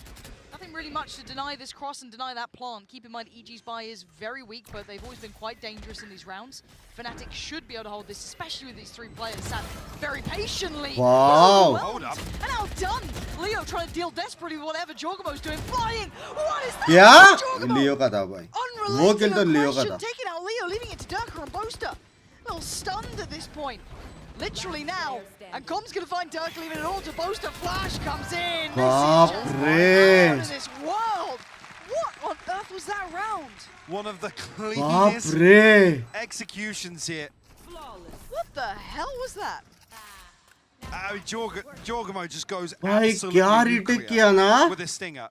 Nothing really much to deny this cross and deny that plant. Keep in mind, EG's buy is very weak, but they've always been quite dangerous in these rounds. Fnatic should be able to hold this, especially with these 3 players sat very patiently. Wow! Hold up. And outdone! Leo trying to deal desperately with whatever Jorgamo's doing. Flying! What is that? Yeah! Leo का था भाई. वो kill तो Leo का था. Taking out Leo, leaving it to Durka and Boaster. A little stunned at this point. Literally now, and Com's gonna find Dirk leaving it all to Boaster. Flash comes in. This is this world. What on earth was that round? One of the cleanest executions here. What the hell was that? Jorgamo just goes absolutely nuclear with a stinger.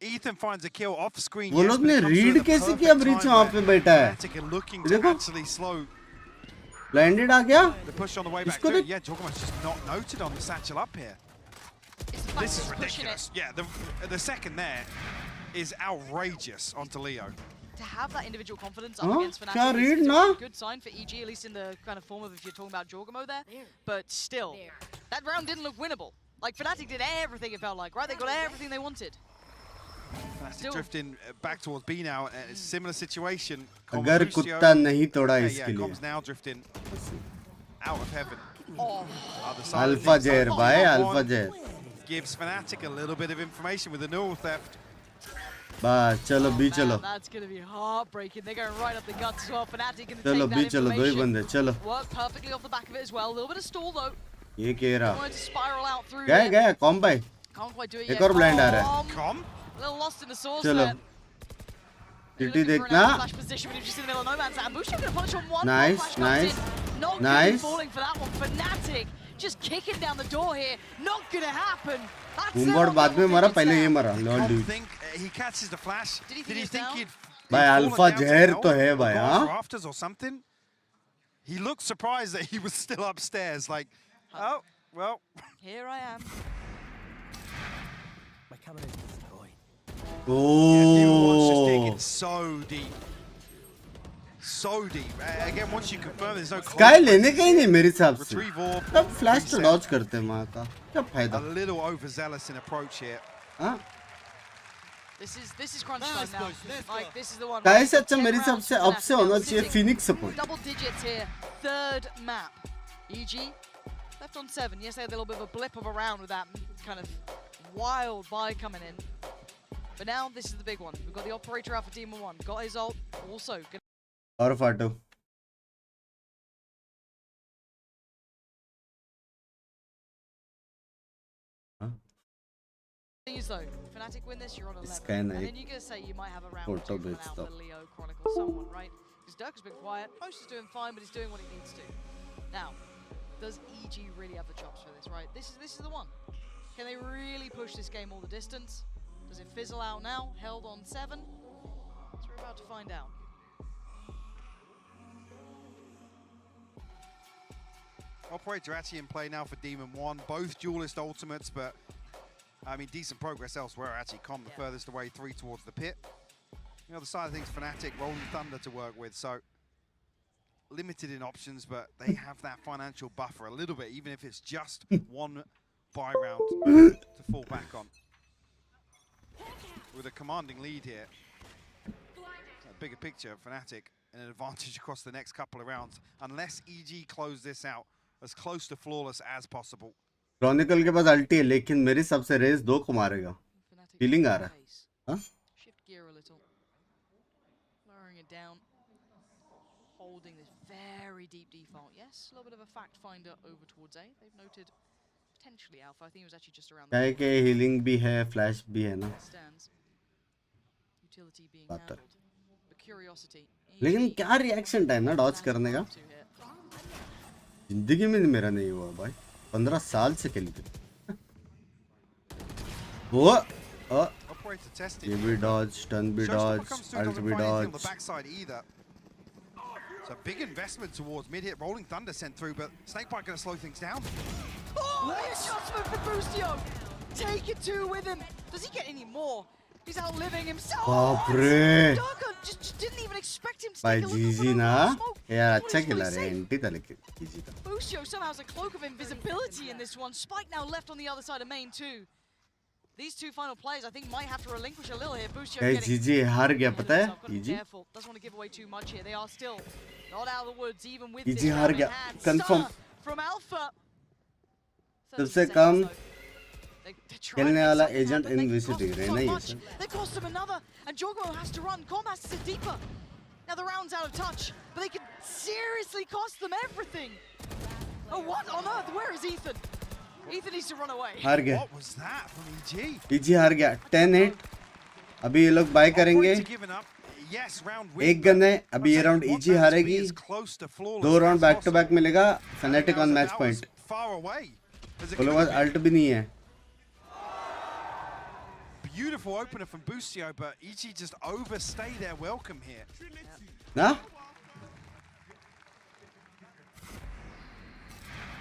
Ethan finds a kill off screen. वो लोग ने read कैसे किया bridge वहाँ पे बैठा है? Looking to actually slow. Blinded आ गया? The push on the way back through. Yeah, Jorgamo's just not noted on the satchel up here. This is ridiculous. Yeah, the second there is outrageous onto Leo. To have that individual confidence up against Fnatic is a good sign for EG, at least in the kind of form of if you're talking about Jorgamo there. But still, that round didn't look winnable. Like, Fnatic did everything it felt like, right? They got everything they wanted. Fnatic drifting back towards B now. Similar situation. अगर कुत्ता नहीं तोड़ा इसके लिए. Com's now drifting out of heaven. Alpha Jair, bhai, Alpha Jair. Gives Fnatic a little bit of information with the neural theft. बस चलो B चलो. That's gonna be heartbreaking. They're going right up the guts as well. Fnatic gonna चलो take B that चलो दो ही information. बंदे चलो. Work perfectly off the back of it as well. A little bit of stall though. ये क्या रहा? Wanted to spiral out through. गया com भाई. Can't quite do it एक yet. और ब्लाइंड आ रहा है. Com? A little lost in the source चलो. there. टीटी देखना. Nice. Not Nice. falling for that one. Fnatic just kicking down the door here. Not gonna happen. Boombot बाद में मरा पहले ये मरा. Lord dude. He catches the flash. Did he think he'd भाई alpha जहर तो है भाई हाँ. Rafters or something? He looked surprised that he was still upstairs. Like, oh well. Here I am. My camera is destroyed. Oh. Just digging so deep. So deep. Again, once you confirm there's no Sky लेने का ही नहीं मेरे हिसाब से. तब flash तो dodge करते हैं माँ का. क्या फायदा? A little overzealous in approach here. हाँ? This is crunch time now. Like this is the one. Guys, अच्छा मेरे हिसाब से अब से होना चाहिए Phoenix support. Double digits here. Third map. EG left on 7. Yes, they had a little bit of a blip of a round with that kind of wild buy coming in. But now this is the big one. We've got the operator out for Demon 1. Got his ult. Also. और फाटो. Though, Fnatic win this, you're on 11. And then you're gonna say you might have a round or two out for Leo, Chronicle, someone, right? Because Dirk has been quiet. Post is doing fine, but he's doing what he needs to. Now, does EG really have the chops for this, right? This is the one. Can they really push this game all the distance? Does it fizzle out now? Held on 7? So we're about to find out. Operator actually in play now for Demon 1. Both duelist ultimates, but I mean, decent progress elsewhere. Actually, Com the furthest away, 3 towards the pit. The other side of things, Fnatic, Rolling Thunder to work with, so limited in options, but they have that financial buffer a little bit, even if it's just one buy round to fall back on. with a commanding lead here. A bigger picture, Fnatic, and an advantage across the next couple of rounds, unless EG close this out as close to flawless as possible. Chronicle के पास अल्टी है, लेकिन मेरे हिसाब से race 2 को मारेगा. Feeling आ रहा है. हाँ? Shift gear a little. Lowering it down. Holding this very deep default. Yes, a little bit of a fact finder over towards A. They've noted potentially Alpha. I think it was actually just around. क्या है कि healing भी है, flash भी है ना. Utility being handled. The curiosity. लेकिन क्या reaction time ना dodge करने का? जिंदगी में मेरा नहीं हुआ भाई. 15 साल से खेली थी. वो ये भी dodge, stun भी dodge, ult भी dodge. So a big investment towards mid hit. Rolling Thunder sent through, but Snakebite going to slow things down. Oh, nice shotsman for Boostio. Take it two with him. Does he get any more? He's outliving himself. बापरे. Darko just didn't even expect him to भाई take a look जीजी at ना smoke. यार अच्छा खेला रे anti था लेकिन जीजी का. Boostio somehow has a cloak of invisibility in this one. Spike now left on the other side of main too. These two final players, I think, might have to relinquish a little here. Boostio getting जीजी हार गया पता है? जीजी. Careful. Doesn't want to give away too much here. They are still not out of the woods, even with जीजी this हार round in गया. hand. Confirm. Star from Alpha. सबसे कम खेलने वाला एजेंट इनविसिटी रहना ही है sir. They cost him another, and Jogo has to run. Comas is deeper. Now the round's out of touch, but they could seriously cost them everything. Oh, what on earth? Where is Ethan? Ethan needs to run away. हार गया. What was that from EG? EG हार गया. 10-8. अभी ये लोग bye करेंगे. एक gun है. अभी ये राउंड EG हारेगी. 2 राउंड बैक टू बैक मिलेगा. Fnatic on match point. वो लोग पास अल्ट भी नहीं है. Beautiful opener from Boostio, but EG just overstay their welcome here. ना?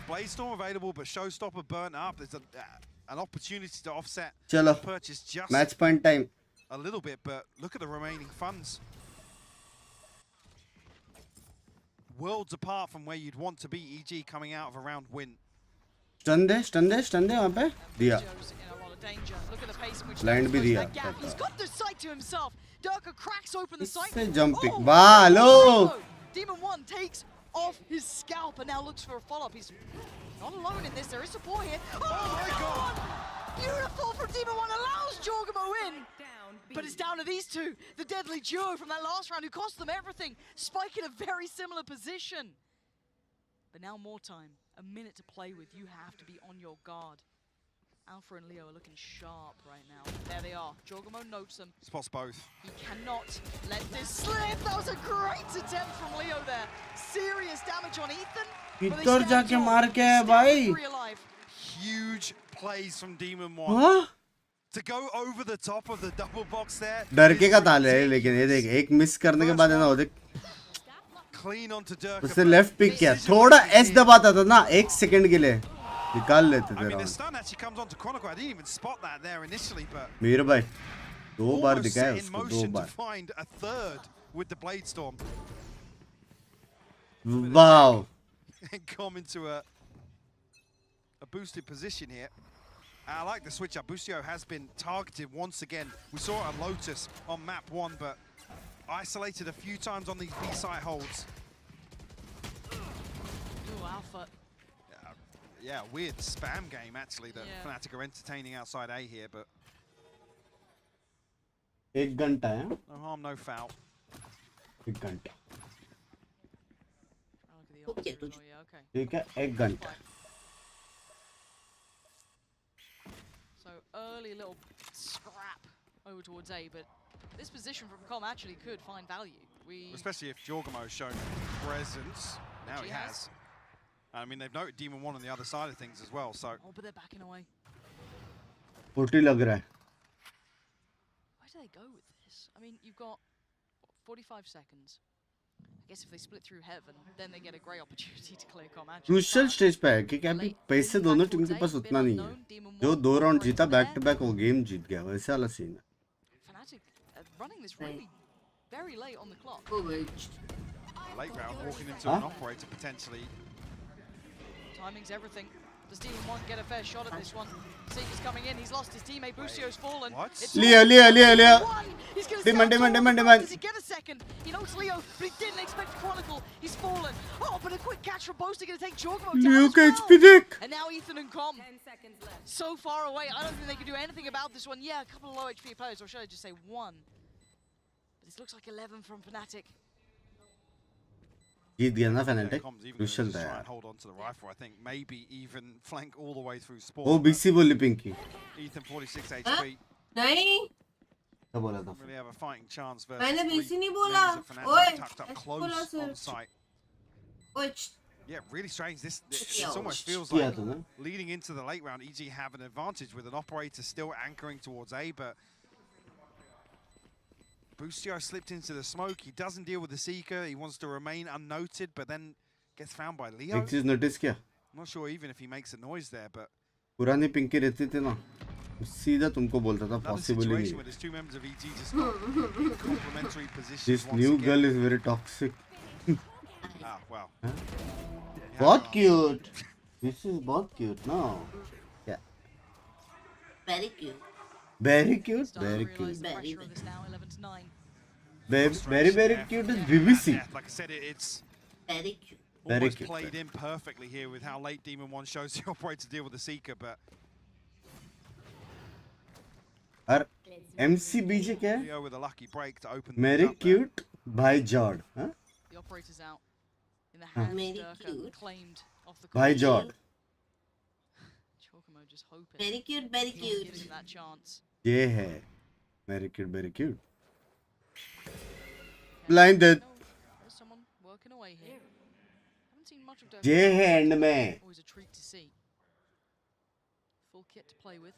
Bladestorm available, but Showstopper burnt up. There's an opportunity to offset चलो. the purchase just match point time. a little bit, but look at the remaining funds. Worlds apart from where you'd want to be, EG coming out of a round win. Stun दे वहाँ पे दिया. Blind भी दिया. He's got the sight to himself. Durka cracks open the sight. इससे jumping. वाह लो. Demon 1 takes off his scalp and now looks for a follow-up. He's not alone in this. There is support here. Oh my god! Beautiful from Demon 1, allows Jorgamo in. But it's down to these two. The deadly duo from that last round who cost them everything. Spike in a very similar position. But now more time. A minute to play with. You have to be on your guard. Alpha and Leo are looking sharp right now. There they are. Jorgamo notes them. Spots both. He cannot let this slip. That was a great attempt from Leo there. Serious damage on Ethan. इधर जाके मार के है भाई. Huge plays from Demon 1. हाँ? To go over the top of the double box there. डर के का ताल है लेकिन ये देख एक मिस करने के बाद है ना वो देख. Clean onto Durka. उसने लेफ्ट पिक किया. थोड़ा एस दबाता था ना 1 सेकंड के लिए. निकाल लेते थे I mean, the round. stun actually comes onto Chronicle. I didn't even spot that there initially, but Mir भाई 2 बार almost दिखाया set in उसको 2 motion to bar. find a third with the Bladestorm. Wow. And come into a boosted position here. I like the switch up. Boostio has been targeted once again. We saw it on Lotus on map 1, but isolated a few times on these B-site holds. Ooh, Alpha. Yeah, weird spam game actually that Fnatic are entertaining outside A here, but 1 घंटा है. no harm, no foul. 1 घंटा. Okay. ठीक है 1 घंटा. So early little scrap over towards A, but this position from Com actually could find value. Especially if Jorgamo has shown presence. Now he has. I mean, they've noted Demon 1 on the other side of things as well, so. Oh, but they're backing away. 40 लग रहा है. Where do they go with this? I mean, you've got what, 45 seconds. I guess if they split through heaven, then they get a great opportunity to clear Com. Crucial stage पे है क्योंकि अभी पैसे दोनों team के पास उतना नहीं है. जो 2 राउंड जीता बैक टू बैक वो गेम जीत गया. वैसे वाला सीन है. Fnatic running this really very late on the clock. Late round walking into an operator potentially. Timing's everything. Does Demon 1 get a fair shot at this one? Seeker's coming in. He's lost his teammate. Bussio's fallen. Leo. He's going to Demand. Does he get a second? He knows Leo, but he didn't expect to chronicle. He's fallen. Oh, but a quick catch from Boaster going to take Jorgamo down Leo as ka well. HP देख. And now Ethan and Com. 10 seconds left. So far away. I don't think they can do anything about this one. Yeah, a couple of low HP players, or should I just say one? But this looks like 11 from Fnatic. जीत गया ना Fnatic. Crucial था यार. Hold on to the rifle. I think maybe even flank all the way through spawn. Oh, BC बोली Pinky. Ethan 46 HP. नहीं. क्या बोला था? Really have a fighting chance versus. मैंने BC नहीं बोला. ओए. Tucked up close on site. ओए. Yeah, really strange. This almost feels like leading into the late round, EG have an advantage with an operator still anchoring towards A, but Bustio slipped into the smoke. He doesn't deal with the Seeker. He wants to remain unnoted, but then gets found by Leo. एक चीज notice किया? I'm not sure even if he makes a noise there, but पुरानी पिंकी रहती थी ना, सीधा तुमको बोलता था possible ही नहीं. There's two members of EG just got complementary positions. This new girl is very toxic. Ah, well. बहुत cute. This is बहुत cute, no? Yeah. Very cute. Very cute. Very cute. Very cute is BBC. Yeah, like I said, it's very cute. Very almost cute. played in perfectly here with how late Demon 1 shows the operator to deal with the Seeker, but और MCBJ क्या है? Leo with a lucky break to open Very cute by Jord. Huh? The operator's out. In the hands claimed off the By Jord. Jorgamo just hoping. Very cute, very cute. Gives him that chance. ये है. Very cute, very cute. Blinded. There's someone working away here. Haven't seen much of Dirk. ये है end में. Always a treat to see. Full kit to play with.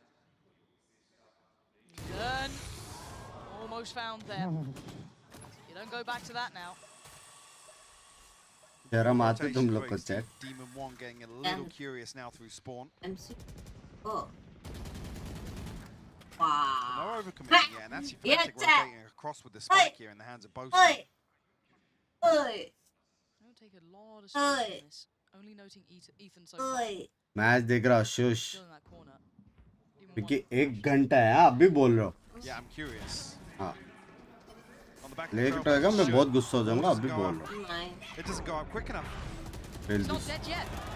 Turn. Almost found there. You don't go back to that now. शर्म आते तुम लोग को check. Demon 1 getting a little curious now through spawn. Oh. No overcommitting yet, and that's Fnatic rotating across with the spike here in the hands of both. Don't take a lot of space in this. Only noting Ethan so far. Match देख रहा shush. क्योंकि 1 घंटा है अभी बोल रहा हूँ. Yeah, I'm curious. हाँ. लेट होएगा मैं बहुत गुस्सा हो जाऊंगा अभी बोल रहा हूँ. It doesn't go up quick enough.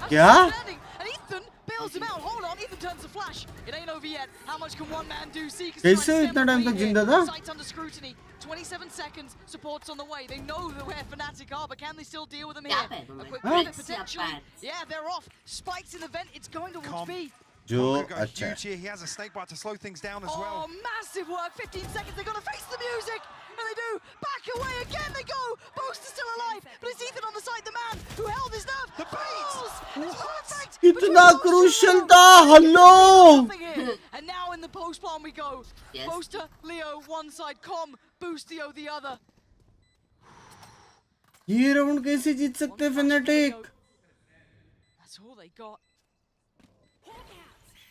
क्या? And Ethan bails him out. Hold on, Ethan turns the flash. It ain't over yet. How much can one man do? कैसे इतना टाइम तक जिंदा था? Sight under scrutiny. 27 seconds. Supports on the way. They know where Fnatic are, but can they still deal with them here? A quick pivot potentially. Yeah, they're off. Spikes in the vent. It's going towards B. जो अच्छा है. He has a snake bite to slow things down as well. Oh, massive work. 15 seconds. They're going to face the music. And they do. Back away again they go. Boast is still alive. But it's Ethan on the side, the man who held his nerve. The bait. It's perfect. इतना crucial था. Hello. And now in the post plan we go. Yes. Boaster, Leo one side, Com, Boostio the other. ये round कैसे जीत सकते हैं Fnatic? That's all they got.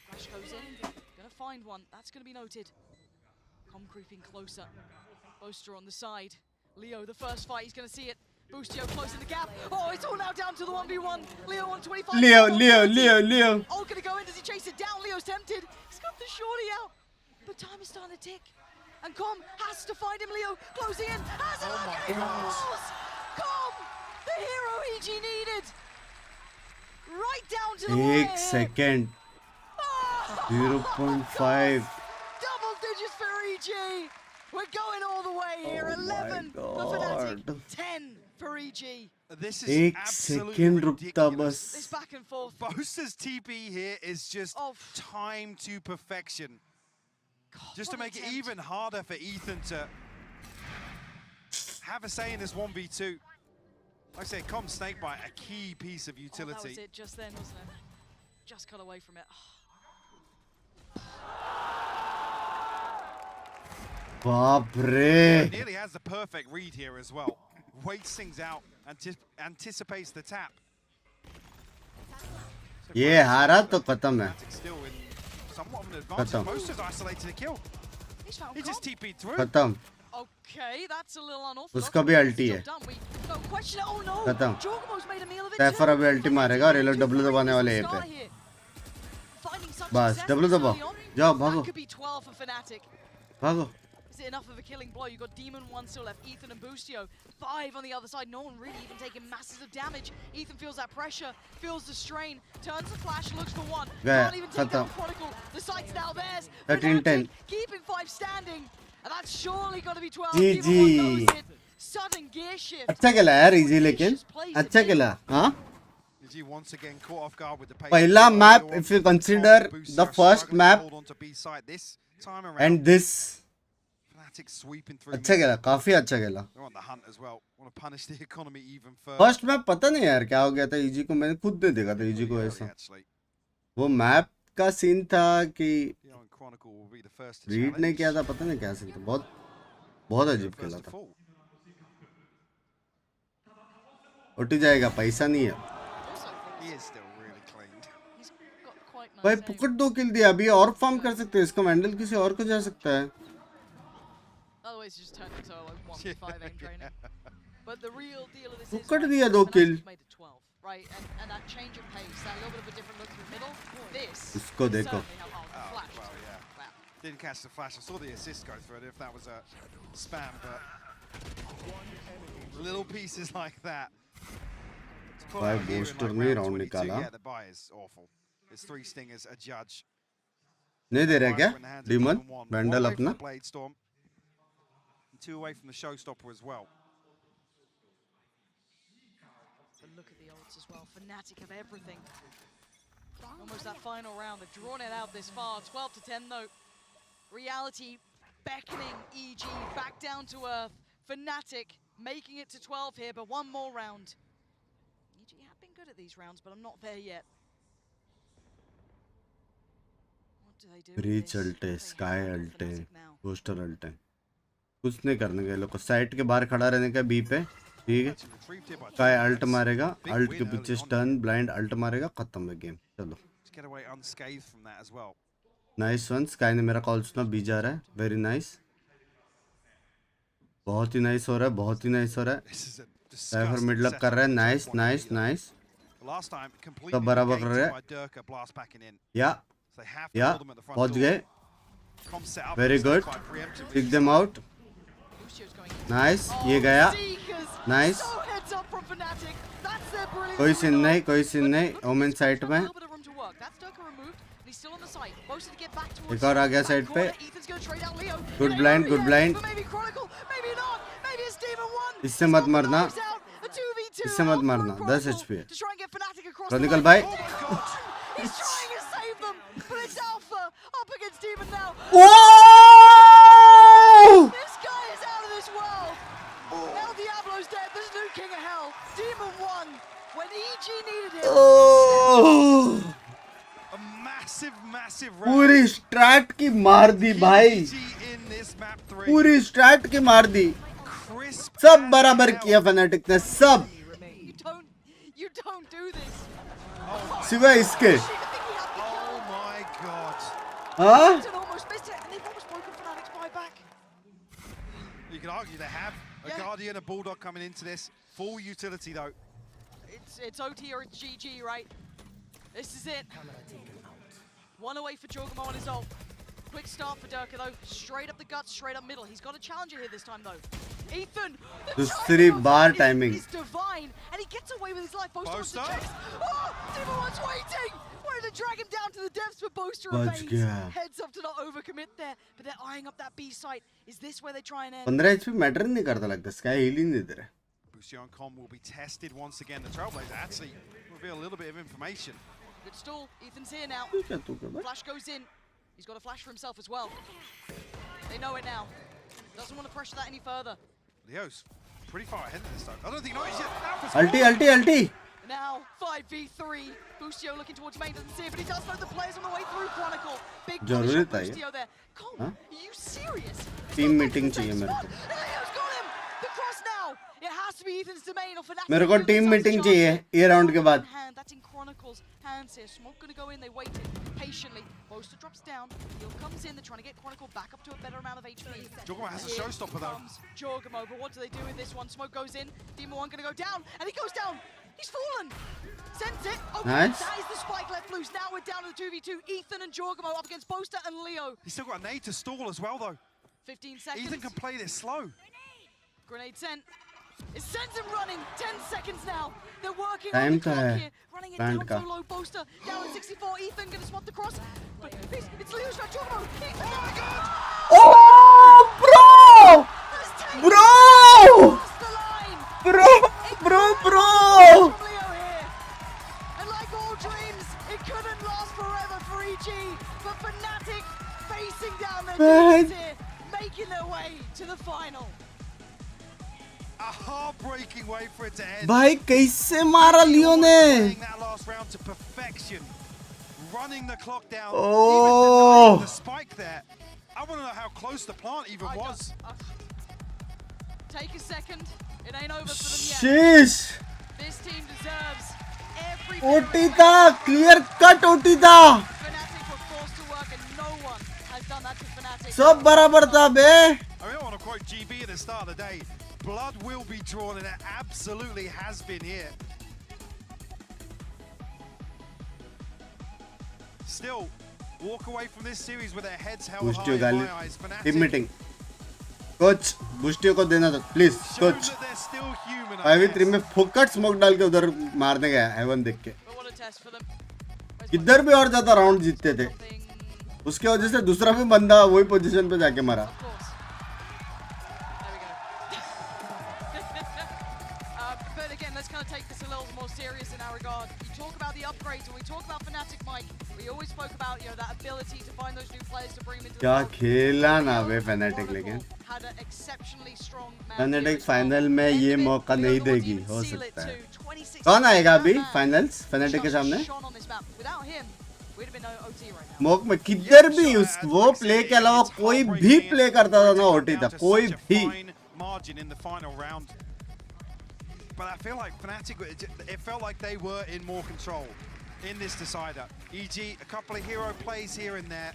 Flash goes in. Gonna find one. That's gonna be noted. Com creeping closer. Boaster on the side. Leo, the first fight, he's gonna see it. Boostio closing the gap. Oh, it's all now down to the 1v1. Leo on 25. Leo. Oh, gonna go in. Does he chase it down? Leo's tempted. He's got the shorty out. But time is starting to tick. And Com has to find him. Leo closing in. Has it again. Com, the hero EG needed. Right down to the wire. 1 second. 0.5. Double digits for EG. We're going all the way here. 11 for Fnatic, 10 for EG. This is 1 absolutely second रुकता ridiculous. बस. This back and forth. Boaster's TP here is just time to perfection. God, Just to what make an it attempt. even harder for Ethan to have a say in this 1v2. Like I said, Com Snakebite, a key piece of Oh, that utility. was it just then, wasn't it? Just cut away from it. बाप रे. Nearly has the perfect read here as well. Waits things out, anticipates the tap. ये हारा तो खत्म है. Still in somewhat of an advantage. Boaster's isolated a kill. He just TP'd through. खत्म. Okay, that's a little unorthodox. उसका भी अल्टी है. No question. Oh no. खत्म. Jorgamo's made a meal of it. सैफर अभी अल्टी मारेगा और ये लोग डब्ल्यू दबाने वाले हैं पे. बस डब्ल्यू दबाओ जाओ भागो भागो Is it enough of a killing blow? You've got Demon 1 still left, Ethan and Boostio. 5 on the other side, no one really even taking masses of damage. Ethan feels that pressure, feels the strain, turns the flash, looks for one. Can't even take down Chronicle. The sight's now theirs. 13-10. Keeping 5 standing. And that's surely got to be 12. GG. Sudden gear shift. अच्छा खेला यार easy लेकिन अच्छा खेला हाँ once again caught off guard with the पहला map if you consider the first map and this अच्छा खेला काफी अच्छा खेला फर्स्ट मैप पता नहीं यार क्या हो गया था इजी को मैंने खुद नहीं देखा था इजी को ऐसा वो मैप का सीन था कि रीड नहीं किया था पता नहीं क्या सीन था बहुत बहुत अजीब खेला था उठ जाएगा पैसा नहीं है भाई पुकट 2 किल दिया अभी और फार्म कर सकते हैं इसका मैंडल किसी और को जा सकता है पुकट दिया 2 किल इसको देखो Didn't catch the flash. I saw the assist go through it if that was a spam, but little pieces like that. भाई बूस्टर में राउंड निकाला It's 3 stingers, a judge. नहीं दे रहा क्या डीमन बैंडल अपना 2 away from the showstopper as well. But look at the odds as well. Fnatic have everything. Almost that final round. They've drawn it out this far. 12-10 though. Reality beckoning EG back down to earth. Fnatic making it to 12 here, but one more round. EG have been good at these rounds, but I'm not there yet. What do they do? Breach ulti Skye ulti booster ulti कुछ नहीं करने के लोग को side के बाहर खड़ा रहने का बी पे ठीक है स्काई अल्ट मारेगा अल्ट के पीछे स्टन ब्लाइंड अल्ट मारेगा खत्म है गेम चलो नाइस वन स्काई ने मेरा कॉल सुना बी जा रहा है वेरी नाइस बहुत ही नाइस हो रहा है बहुत ही नाइस हो रहा है साइफर मिड लक कर रहा है नाइस नाइस नाइस सब बराबर कर रहा है या पहुंच गए very good pick them out nice ये गया नाइस कोई सीन नहीं ओमेन साइड में एक और आ गया साइड पे गुड ब्लाइंड इससे मत मरना 10 HP है क्रोनिकल भाई पूरी स्ट्रैट की मार दी भाई पूरी स्ट्रैट की मार दी सब बराबर किया फनाटिक ने सब सिवाय इसके हाँ You could argue they have a Guardian, a Bulldog coming into this. Full utility though. It's OT or it's GG, right? This is it. One away for Jorgamo on his ult. Quick start for Durka though. Straight up the guts, straight up middle. He's got a challenger here this time though. Ethan! दूसरी बार timing He's divine and he gets away with his life. Boaster wants to chase. Oh! Demon1's waiting! Wanted to drag him down to the depths, but Boaster evades. Heads up to not overcommit there, but they're eyeing up that B site. Is this where they try and end? 15 HP matter नहीं करता लगता sky heal ही नहीं दे रहा Busio and Com will be tested once again. The Trailblazer actually reveal a little bit of information. Good stall. Ethan's here now. Flash goes in. He's got a flash for himself as well. They know it now. Doesn't want to pressure that any further. Leo's pretty far ahead of this time. I don't think he's yet. Ulti. Now 5v3. Busio looking towards main, doesn't see it, but he does know the players on the way through. Chronicle. Big punish on Busio there. Cole, are you serious? Team meeting चाहिए मेरे को. Leo's got him. The cross now. It has to be Ethan's domain or Fnatic. मेरे को team meeting चाहिए ये round के बाद. That's in Chronicle's hands here. Smoke gonna go in. They waited patiently. Boaster drops down. Heal comes in. They're trying to get Chronicle back up to a better amount of HP. Jorgamo has a showstopper though. Jorgamo, but what do they do with this one? Smoke goes in. Demon1 gonna go down, and he goes down. He's fallen. Sends it. Okay, Nice. that is the spike left loose. Now we're down to the 2v2. Ethan and Jorgamo up against Boaster and Leo. He's still got a nade to stall as well, though. 15 seconds. Ethan can play this slow. Grenade sent. It sends him running. 10 seconds now. They're working Time on the clock to here. Running it down so low. Boaster down at 64. Ethan gonna spot the cross. But it's Leo's right. Jorgamo. Oh my god! Oh, bro! Bro! And like all dreams, it couldn't last forever for EG. But Fnatic facing down their teams here, making their way to the final. A heartbreaking way for it to end. भाई कैसे मारा लियो ने? That last round to perfection. Running the clock down. Oh. Even the spike there. I want to know how close the plant even was. Take a second. It ain't over for them yet. Sheesh. This team deserves every Otita, clear cut Otita. Fnatic were forced to work and no one has done that to Fnatic. सब बराबर था बे. I don't want to quote GB at the start of the day. Blood will be drawn, and it absolutely has been here. Still, walk away from this series with their heads held high in my eyes. Team meeting. Coach, बुष्टियों को देना था, please, coach. 5v3 में फोकट smoke डाल के उधर मारने गया हेवन देख के. किधर भी और ज्यादा राउंड जीतते थे. उसके वजह से दूसरा भी बंदा वही पोजीशन पे जाके मारा. But again, let's kind of take this a little more serious in our regard. You talk about the upgrades, and we talk about Fnatic, Mike. We always spoke about, you know, that ability to find those new players to bring them into the क्या खेला ना वे Fnatic लेकिन. Had an exceptionally strong Fnatic final में ये मौका नहीं देगी, हो सकता है. कौन आएगा अभी फाइनल्स Fnatic के सामने? मौक में किधर भी उस वो प्ले के अलावा कोई भी प्ले करता था ना ओटी था, कोई भी. But I feel like Fnatic, it felt like they were in more control in this decider. EG, a couple of hero plays here and there.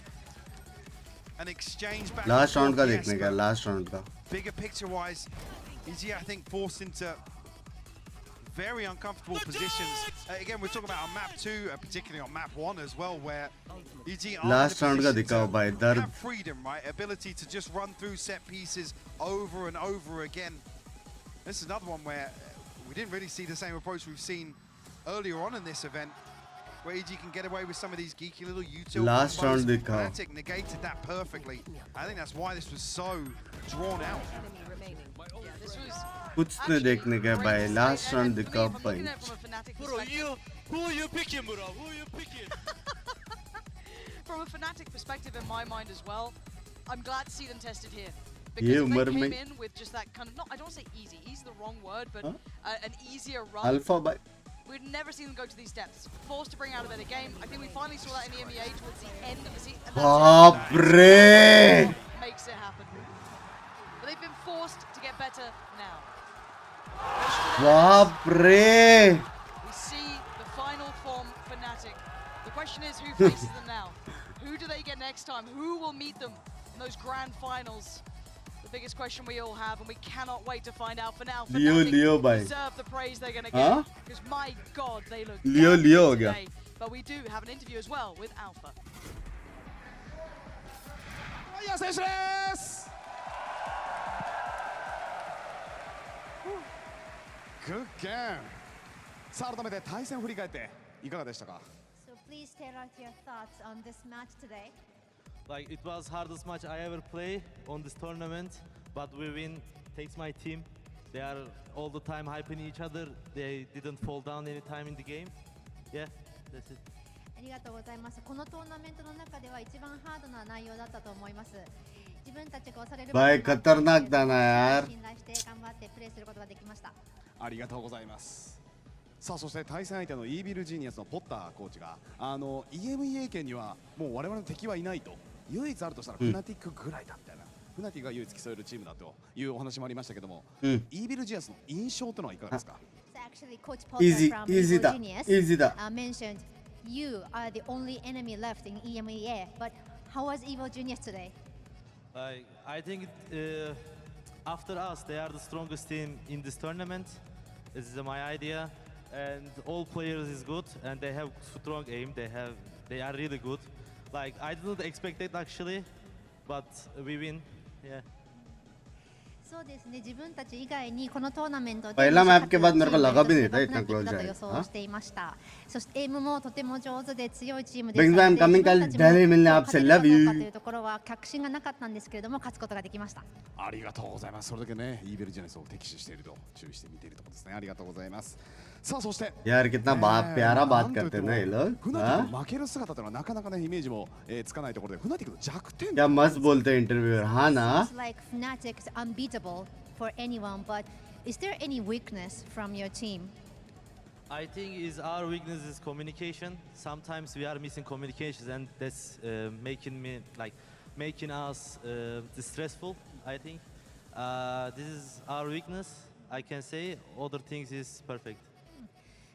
An exchange back. Last round का देखने का, last round का. Bigger picture wise, EG I think forced into very uncomfortable positions. Again, we're talking about on map 2, particularly on map 1 as well, where EG last round का दिखाओ भाई दर्द. have freedom, right? Ability to just run through set pieces over and over again. This is another one where we didn't really see the same approach we've seen earlier on in this event, where EG can get away with some of these geeky little util. Last round दिखाओ. Fnatic negated that perfectly. I think that's why this was so drawn out. कुछ नहीं देखने का भाई. Last round दिखाओ भाई. Bro, who are you picking, bro? Who are you picking? From a Fnatic perspective, in my mind as well, I'm glad to see them tested here. Because if they came in with just that kind of, I don't want to say easy, easy the wrong word, but an easier run. Alpha by. We'd never seen them go to these depths. Forced to bring out a better game. I think we finally saw that in the EMEA towards the end of the season. Baapre! Makes it happen. But they've been forced to get better now. Baapre! We see the final form Fnatic. The question is, who faces them now? Who do they get next time? Who will meet them in those grand finals? The biggest question we all have, and we cannot wait to find out. For now, Fnatic deserve the praise they're going to get, because my God, they look Leo today. But we do have an interview as well with Alpha. Good game. さあ改めて対戦を振り返っていかがでしたか? So please tell us your thoughts on this match today. Like it was hardest match I ever play on this tournament, but we win thanks my team. They are all the time hyping each other. They didn't fall down any time in the game. Yeah, that's it. ありがとうございます。このトーナメントの中では一番ハードな内容だったと思います。自分たちが押されるभाई खतरनाक था ना यार. 信頼して頑張ってプレーすることができました。ありがとうございます。さあそして対戦相手のイービルジーニアスのポッターコーチがEMEA 圏にはもう我々の敵はいないと、唯一あるとしたらフナティックぐらいだみたいな、フナティックが唯一競えるチームだというお話もありましたけども、イービルジーニアスの印象というのはいかがですか? So actually, Coach Potter from easy Evil da, Genius easy da. Mentioned you are the only enemy left in EMEA. But how was Evil Genius today? I think after us, they are the strongest team in this tournament. This is my idea. and all players is good, and they have strong aim. They are really good. Like I didn't expect it actually, but we win. Yeah. そうですね、自分たち以外にこのトーナメントで पहला map के बाद मेरे को लगा भी नहीं था इतना क्लोज だと जाएगा 予想していました。そしてエイムもとても上手で強いチームで Binks した मैम ので、 coming 自分 कल たちも दिल्ली मिलने 勝 आपसे てるか love どうかと you いうところは確信がなかったんですけれども、勝つことができました。ありがとうございます。それだけね、イーベルジェネスを敵視していると注意して見ているところですね。ありがとうございます。さあそして यार कितना प्यारा बात करते हैं ना ये लोग フナティックの負ける姿というのはなかなかねイメージもつかないところで、フナティックの弱点 क्या मस्त बोलते हैं इंटरव्यूअर हाँ ना It's like Fnatic is unbeatable for anyone, but is there any weakness from your team? I think is our weakness is communication. Sometimes we are missing communications, and that's making us distressful. I think this is our weakness. I can say other things is perfect.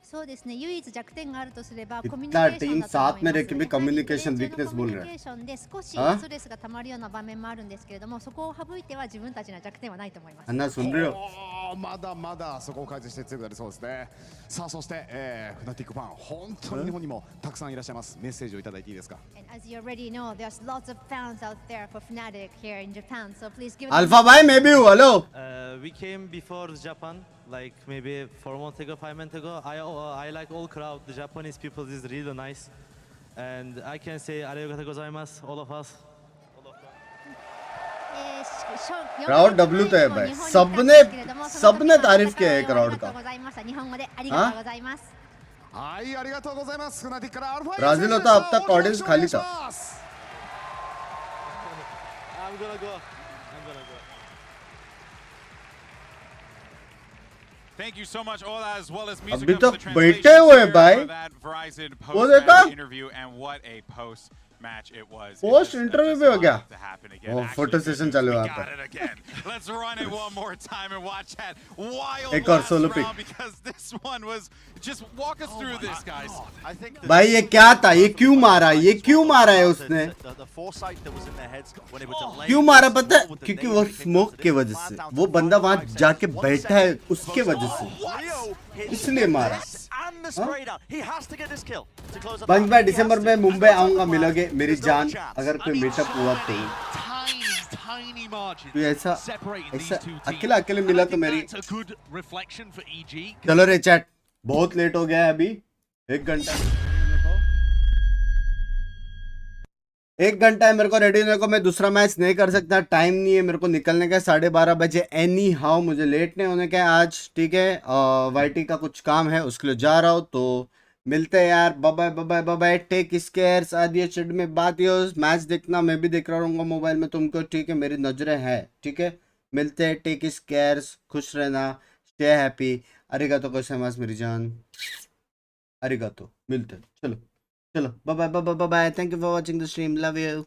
そうですね、唯一弱点があるとすればコミュニケ इतना ーション team だと思い साथ में ま रह す。 के भी communication プレー中 weakness のコミ बोल ュ रहे ニケー हैं ションで少しहाँ? ストレスがたまるような場面もあるんですけれども、そこを省いては自分たちの弱点はないと思います。 अन्ना सुन रहे हो まだまだそこを改善して強くなりそうですね。さあそして、フナティックファン本当に日本にもたくさんいらっしゃいます。メッセージをいただいていいですか。 And as you already know, there's lots of fans out there for Fnatic here in Japan, so please give it alpha भाई मैं भी हूँ hello We came before Japan, like maybe 4 months ago, 5 months ago. I like all crowd. The Japanese people is really nice, and I can say arigatou gozaimasu, all of us. Crowd W तो है भाई सबने तारीफ किया है crowd का 日本語でありがとうございます。はいありがとうございます。フナティックからアルファ Brazil होता अब तक ऑडियंस खाली था I'm gonna go. Thank you so much, Ola, as well as अभी music तो for the बैठे हुए translation भाई for that Verizon वो देखा post-match interview, and what a post-match it was. It post just- interview just भी हो गया ought to happen again. वो Actually, फोटो सेशन चालू है we यहाँ got पे it again. Let's run it one more time and watch that wild एक और last solo pick round, because this one was just walk us through this, guys. I think भाई ये क्या था ये क्यों मारा है उसने the foresight that was in their heads when they were delaying क्यों मारा पता है क्योंकि वो स्मोक के वजह से वो बंदा वहां जाके बैठा है उसके वजह से इसलिए मारा and the spray down. He has to get this kill to close up. Bunk मैं दिसंबर में मुंबई आऊंगा मिलोगे मेरी जान अगर कोई मीटअप हुआ तो Tiny margin तू ऐसा separating these ऐसा two teams. अकेला अकेले मिला तो मेरी That's a good reflection for EG. चलो रे चैट बहुत लेट हो गया है अभी 1 घंटा है मेरे को रेडी होने को मैं दूसरा मैच नहीं कर सकता टाइम नहीं है मेरे को निकलने का 12:30 बजे एनी हाउ मुझे लेट नहीं होने का है आज ठीक है वाईटी का कुछ काम है उसके लिए जा रहा हूँ तो मिलते हैं यार bye bye bye bye take scares आदि शेड में बात ये मैच देखना मैं भी देख रहा रहूँगा मोबाइल में तुमको ठीक है मेरी नजरें हैं ठीक है मिलते हैं टेक स्केयर्स खुश रहना स्टे हैप्पी अरिगातो गोजाइमासु मेरी जान अरिगातो मिलते हैं चलो bye bye thank you for watching the stream love you